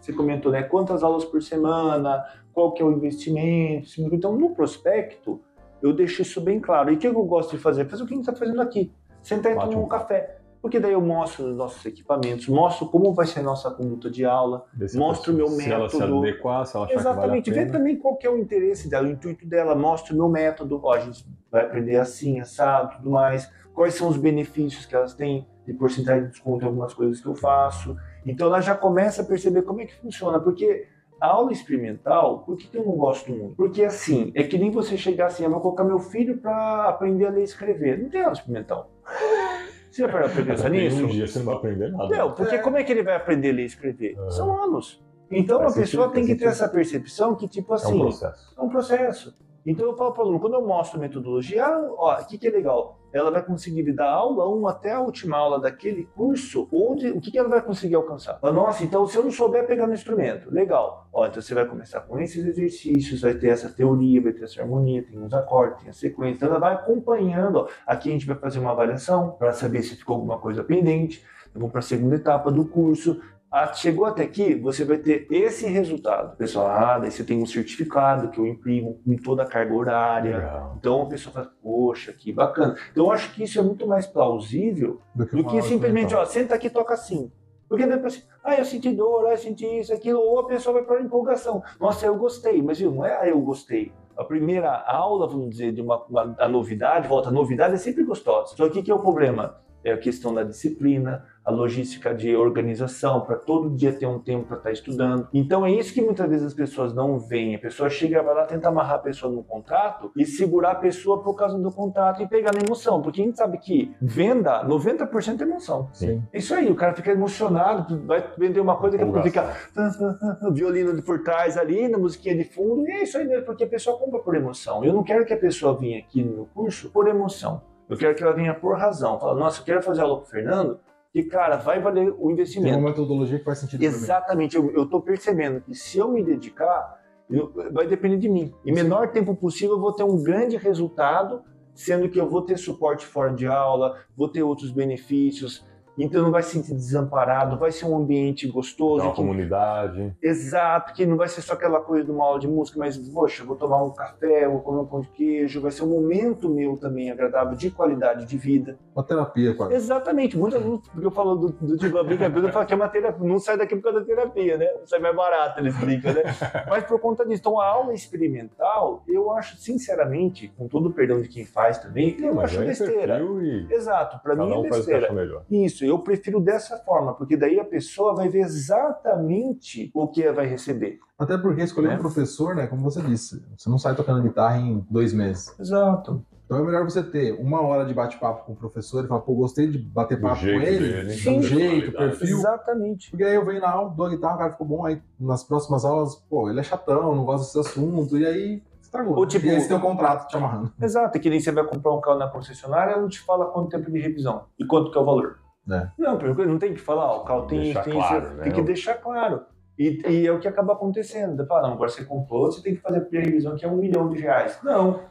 você comentou, né? Quantas aulas por semana, qual que é o investimento, então no prospecto eu deixo isso bem claro. E o que eu gosto de fazer? Fazer o que a gente está fazendo aqui, sentar e tomar um café. Porque daí eu mostro os nossos equipamentos, mostro como vai ser a nossa conduta de aula, mostro o meu método. Se ela se adequar, se ela achar Exatamente, que vale a vê pena. também qual que é o interesse dela, o intuito dela, mostra o meu método, ó, a gente vai aprender assim, assado, tudo mais, quais são os benefícios que elas têm, de porcentagem de desconto em algumas coisas que eu faço. Então ela já começa a perceber como é que funciona, porque a aula experimental, por que eu não gosto muito? Porque assim, é que nem você chegar assim, eu vou colocar meu filho para aprender a ler e escrever. Não tem aula experimental. Você vai parar pra pensar nisso? Um dia você não vai aprender nada. Não, porque como é que ele vai aprender a ler e escrever? São anos. Então a pessoa tem que ter essa percepção que, tipo assim, é um processo. Então eu falo para o aluno, quando eu mostro metodologia, ó, o que é legal? Ela vai conseguir me dar aula 1 até a última aula daquele curso, o que ela vai conseguir alcançar? Nossa, então se eu não souber pegar no instrumento, legal. Ó, então você vai começar com esses exercícios, vai ter essa teoria, vai ter essa harmonia, tem os acordes, tem a sequência. Então ela vai acompanhando. Ó. Aqui a gente vai fazer uma avaliação para saber se ficou alguma coisa pendente. Vamos para a segunda etapa do curso. Chegou até aqui, você vai ter esse resultado. Pessoal, daí você tem um certificado que eu imprimo com toda a carga horária. Legal. Então a pessoa fala, poxa, que bacana. Então eu acho que isso é muito mais plausível do que simplesmente, ó, senta aqui e toca assim. Porque depois assim, eu senti dor, eu senti isso, aquilo, ou a pessoa vai para a empolgação. Nossa, eu gostei, mas viu, não é eu gostei. A primeira aula, vamos dizer, de a novidade, a novidade é sempre gostosa. Só que o que é o problema? É a questão da disciplina, a logística de organização, para todo dia ter um tempo para estar estudando. Então é isso que muitas vezes as pessoas não veem. A pessoa chega, vai lá, tenta amarrar a pessoa no contrato e segurar a pessoa por causa do contrato e pegar na emoção. Porque a gente sabe que venda, 90% é emoção. Sim. É isso aí, o cara fica emocionado, vai vender uma coisa que fica violino por trás ali, na musiquinha de fundo, e é isso aí, porque a pessoa compra por emoção. Eu não quero que a pessoa venha aqui no meu curso por emoção. Eu quero que ela venha por razão. Fala, nossa, eu quero fazer aula com o Fernando, que, cara, vai valer o investimento. Tem uma metodologia que faz sentido. Exatamente. Eu estou percebendo que se eu me dedicar, vai depender de mim. Em menor tempo possível, eu vou ter um grande resultado, sendo que eu vou ter suporte fora de aula, vou ter outros benefícios. Então não vai se sentir desamparado, vai ser um ambiente gostoso. Uma comunidade. Exato, que não vai ser só aquela coisa de uma aula de música, mas, poxa, vou tomar um café, vou comer um pão de queijo, vai ser um momento meu também agradável, de qualidade de vida. Uma terapia, quase. Exatamente, muitos alunos, porque eu falo do tipo, brincadeira, eu falo que é uma terapia, não sai daqui por causa da terapia, né? Não sai mais barato, eles brincam, né? Mas por conta disso, então a aula experimental, eu acho, sinceramente, com todo o perdão de quem faz também, eu acho besteira. Exato, pra mim é besteira. Isso, eu prefiro dessa forma, porque daí a pessoa vai ver exatamente o que ela vai receber. Até porque escolher um professor, né, como você disse, você não sai tocando guitarra em 2 meses. Exato. Então é melhor você ter 1 hora de bate-papo com o professor e falar, pô, gostei de bater papo com ele, do jeito, perfil. Exatamente. Porque aí eu venho na aula, dou a guitarra, o cara ficou bom, aí nas próximas aulas, pô, ele é chatão, não gosta desse assunto, e aí estragou. Ou tipo, e aí você tem um contrato te amarrando. Exato, é que nem você vai comprar um carro na concessionária, ela não te fala quanto tempo de revisão e quanto que é o valor. Não, porque não tem que falar, o carro tem claro, tem que deixar claro. E é o que acaba acontecendo. Fala, não, agora você comprou, você tem que fazer a pré-revisão que é R$1 milhão. Não.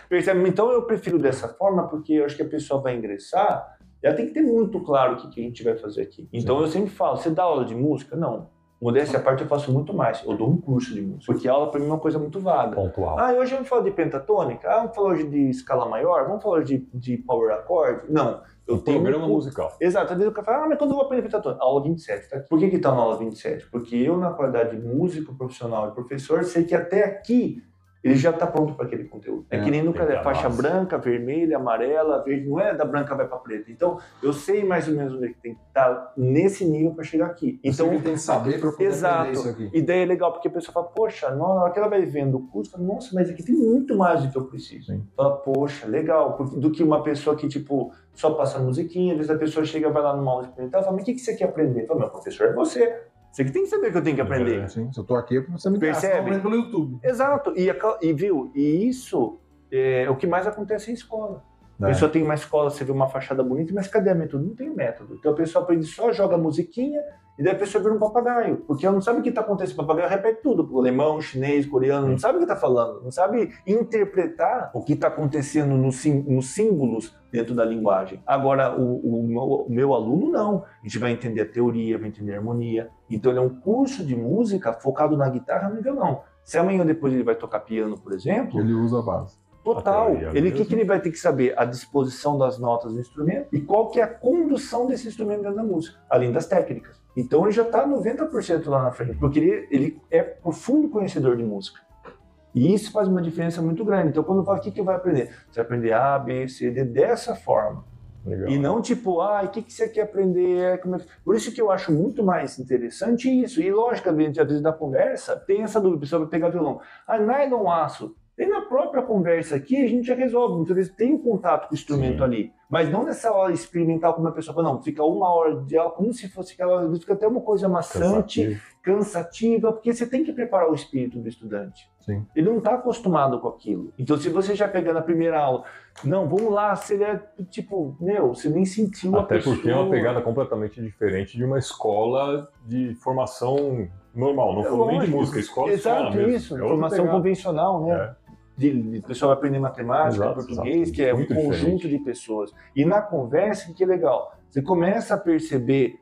Percebe? Então eu prefiro dessa forma, porque eu acho que a pessoa vai ingressar, ela tem que ter muito claro o que a gente vai fazer aqui. Então eu sempre falo, você dá aula de música? Não. Modéstia à parte, eu faço muito mais. Eu dou um curso de música. Porque aula, pra mim, é uma coisa muito vaga. Pontual. Hoje vamos falar de pentatônica? Vamos falar hoje de escala maior? Vamos falar hoje de power accord? Não. Eu tenho programa musical. Exato. Às vezes o cara fala, mas quando eu vou aprender pentatônica? Aula 27. Tá? Por que tá na aula 27? Porque eu, na qualidade de músico, profissional e professor, sei que até aqui ele já está pronto para aquele conteúdo. É que nem no caderno, faixa branca, vermelha, amarela, verde, não é da branca vai para preta. Então, eu sei mais ou menos onde tem que estar nesse nível para chegar aqui. Então, você tem que saber para poder aprender isso aqui. E daí é legal, porque a pessoa fala, poxa, na hora que ela vai vendo o curso, fala, nossa, mas aqui tem muito mais do que eu preciso. Sim. Fala, poxa, legal, do que uma pessoa que, tipo, só passa musiquinha, às vezes a pessoa chega, vai lá numa aula experimental, fala, mas o que você quer aprender? Fala, meu professor é você. Você que tem que saber que eu tenho que aprender. Sim, se eu tô aqui, você me percebe? Pelo YouTube. Exato. E isso é o que mais acontece em escola. A pessoa tem uma escola, você vê uma fachada bonita, mas cadê a método? Não tem método. Então a pessoa aprende só, joga musiquinha, e daí a pessoa vira um papagaio. Porque ela não sabe o que está acontecendo. O papagaio repete tudo. O alemão, chinês, coreano, não sabe o que está falando. Não sabe interpretar o que está acontecendo nos símbolos dentro da linguagem. Agora, o meu aluno, não. A gente vai entender a teoria, vai entender a harmonia. Então ele é um curso de música focado na guitarra no violão. Se amanhã ou depois ele vai tocar piano, por exemplo... Ele usa a base. Total. O que ele vai ter que saber? A disposição das notas do instrumento e qual que é a condução desse instrumento dentro da música, além das técnicas. Então ele já está 90% lá na frente, porque ele é profundo conhecedor de música. E isso faz uma diferença muito grande. Então, quando fala, o que vai aprender? Você vai aprender A, B, C, D dessa forma. Legal. E não tipo, o que você quer aprender? Por isso que eu acho muito mais interessante isso. E logicamente, às vezes na conversa, tem essa dúvida, a pessoa vai pegar violão. Nylon, aço. Tem na própria conversa aqui, a gente já resolve. Muitas vezes tem um contato com o instrumento ali. Mas não nessa hora experimental como a pessoa fala, não, fica 1 hora de aula, como se fosse aquela, fica até uma coisa maçante, cansativa, porque você tem que preparar o espírito do estudante. Sim. Ele não está acostumado com aquilo. Então, se você já pegar na primeira aula, não, vamos lá, você é tipo, você nem sentiu até a pessoa. Até porque é uma pegada completamente diferente de uma escola de formação normal, não falando nem de música, escola de escola mesmo. Isso, formação convencional, né? O pessoal vai aprender matemática, português, que é um conjunto de pessoas. E na conversa, que é legal, você começa a perceber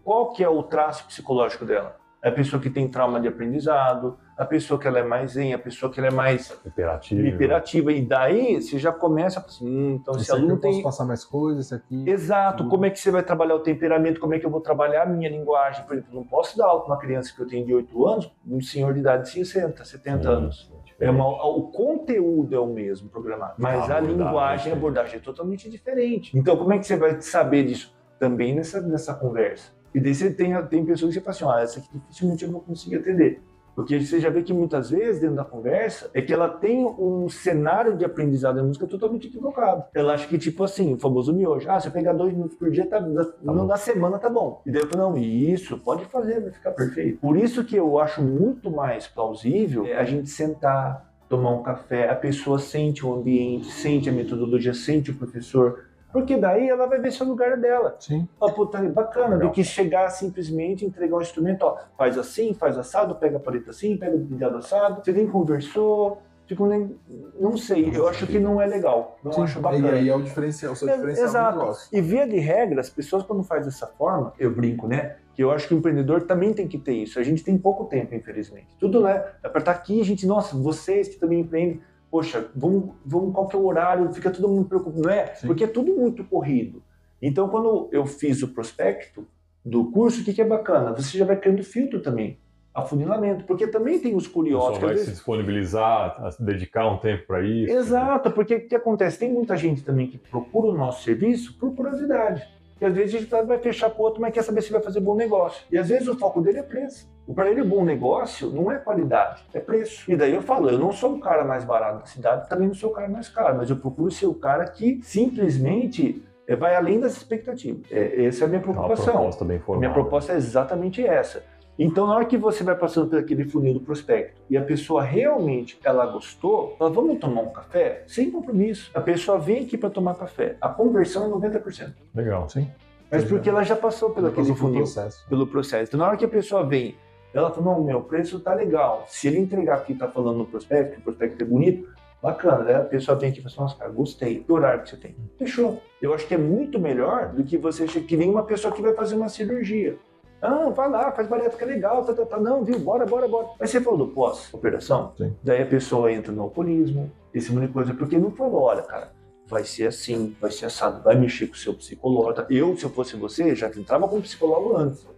qual que é o traço psicológico dela. É a pessoa que tem trauma de aprendizado, a pessoa que ela é mais zen, a pessoa que ela é mais hiperativa. E daí você já começa a falar assim, então esse aluno eu posso passar mais coisas, esse aqui... Exato, como é que você vai trabalhar o temperamento, como é que eu vou trabalhar a minha linguagem. Por exemplo, eu não posso dar aula para uma criança que eu tenho de 8 anos, um senhor de idade de 60, 70 anos. O conteúdo é o mesmo programado, mas a linguagem, a abordagem é totalmente diferente. Então, como é que você vai saber disso? Também nessa conversa. E daí você tem pessoas que você fala assim, essa aqui dificilmente eu vou conseguir atender. Porque você já vê que muitas vezes, dentro da conversa, é que ela tem um cenário de aprendizado da música totalmente equivocado. Ela acha que, tipo assim, o famoso miojo. Se eu pegar 2 minutos por dia, na semana tá bom. E daí eu falo, não, isso, pode fazer, vai ficar perfeito. Por isso que eu acho muito mais plausível a gente sentar, tomar um café, a pessoa sente o ambiente, sente a metodologia, sente o professor. Porque daí ela vai ver se é o lugar dela. Sim. Tá bacana, do que chegar simplesmente entregar um instrumento, faz assim, faz assado, pega a paleta assim, pega o dedado assado, você nem conversou, não sei, eu acho que não é legal, não acho bacana. E aí é o diferencial, o seu diferencial exato. do negócio. E via de regra, as pessoas quando faz dessa forma, eu brinco, né? Que eu acho que o empreendedor também tem que ter isso. A gente tem pouco tempo, infelizmente. Tudo, né? É pra estar aqui, a gente, nossa, vocês que também empreendem, poxa, vamos, qual que é o horário? Fica todo mundo preocupado, não é? Sim. Porque é tudo muito corrido. Então, quando eu fiz o prospecto do curso, o que é bacana? Você já vai criando filtro também, afunilamento, porque também tem os curiosos. Você vai se disponibilizar, a dedicar um tempo para isso. Exato, porque o que acontece? Tem muita gente também que procura o nosso serviço por curiosidade. E às vezes a gente vai fechar com o outro, mas quer saber se vai fazer bom negócio. E às vezes o foco dele é preço. Para ele, o bom negócio não é qualidade, é preço. E daí eu falo, eu não sou o cara mais barato da cidade, também não sou o cara mais caro, mas eu procuro ser o cara que simplesmente vai além das expectativas. Essa é a minha preocupação. Uma proposta bem formada. Minha proposta é exatamente essa. Então, na hora que você vai passando por aquele funil do prospecto e a pessoa realmente, ela gostou, fala, vamos tomar um café? Sem compromisso. A pessoa vem aqui para tomar café. A conversão é 90%. Legal, sim. Mas porque ela já passou pelo aquele funil, pelo processo. Então, na hora que a pessoa vem, ela fala, não, meu preço tá legal. Se ele entregar aqui, tá falando no prospecto, o prospecto é bonito, bacana, né? A pessoa vem aqui e fala assim, nossa, cara, gostei do horário que você tem. Fechou. Eu acho que é muito melhor do que você, que nem uma pessoa que vai fazer uma cirurgia. Vai lá, faz bariátrica legal, não, viu, bora. Mas você falou do pós-operação, daí a pessoa entra no alcoolismo, esse tipo de coisa, porque não falou, olha, cara, vai ser assim, vai ser assado, vai mexer com o seu psicólogo. Eu, se eu fosse você, já entrava com o psicólogo antes,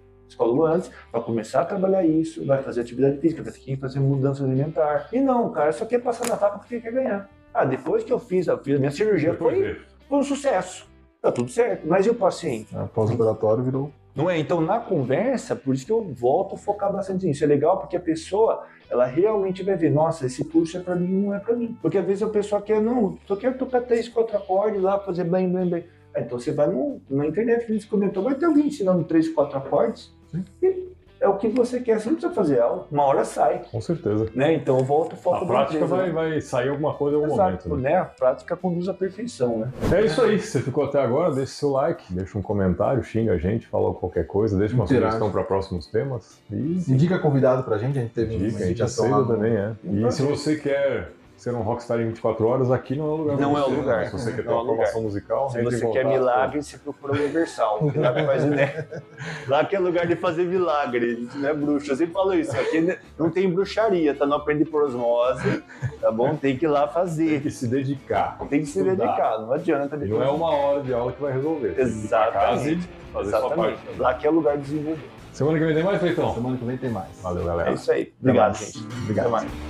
vai começar a trabalhar isso, vai fazer atividade física, vai ter que fazer mudança alimentar. E não, cara, só quer passar na etapa porque quer ganhar. Depois que eu fiz a minha cirurgia, foi um sucesso. Tá tudo certo, mas e o paciente? Pós-operatório virou... Não é? Então, na conversa, por isso que eu volto a focar bastante nisso. É legal porque a pessoa, ela realmente vai ver, nossa, esse curso é pra mim, não é pra mim. Porque às vezes a pessoa quer, não, só quero tocar 3, 4 acordes lá, fazer bem. Então você vai na internet, que a gente comentou, vai ter alguém ensinando 3, 4 acordes. Sim. E é o que você quer, você não precisa fazer aula, uma hora sai. Com certeza. Né? Então eu volto ao foco da prática vai sair alguma coisa em algum momento. Né? A prática conduz à perfeição, né? É isso aí, se você ficou até agora, deixa seu like, deixa um comentário, xinga a gente, fala qualquer coisa, deixa uma sugestão para próximos temas. Indica convidado pra gente, a gente teve uma indicação lá também, E se você quer ser um rockstar em 24 horas, aqui não é o lugar. Não é o lugar. Se você quer ter uma formação musical, se você quer milagre, você procura o Universal. Lá que faz, né? Lá que é lugar de fazer milagre, a gente não é bruxa. Eu sempre falo isso, aqui não tem bruxaria, tá? Não aprende por osmose, tá bom? Tem que ir lá fazer. Tem que se dedicar. Tem que se dedicar, não adianta. E não é uma hora de aula que vai resolver. Exatamente. Fazer sua parte. Lá que é lugar de desenvolver. Semana que vem tem mais, Feitão? Semana que vem tem mais. Valeu, galera. É isso aí. Obrigado, gente. Obrigado. Até mais.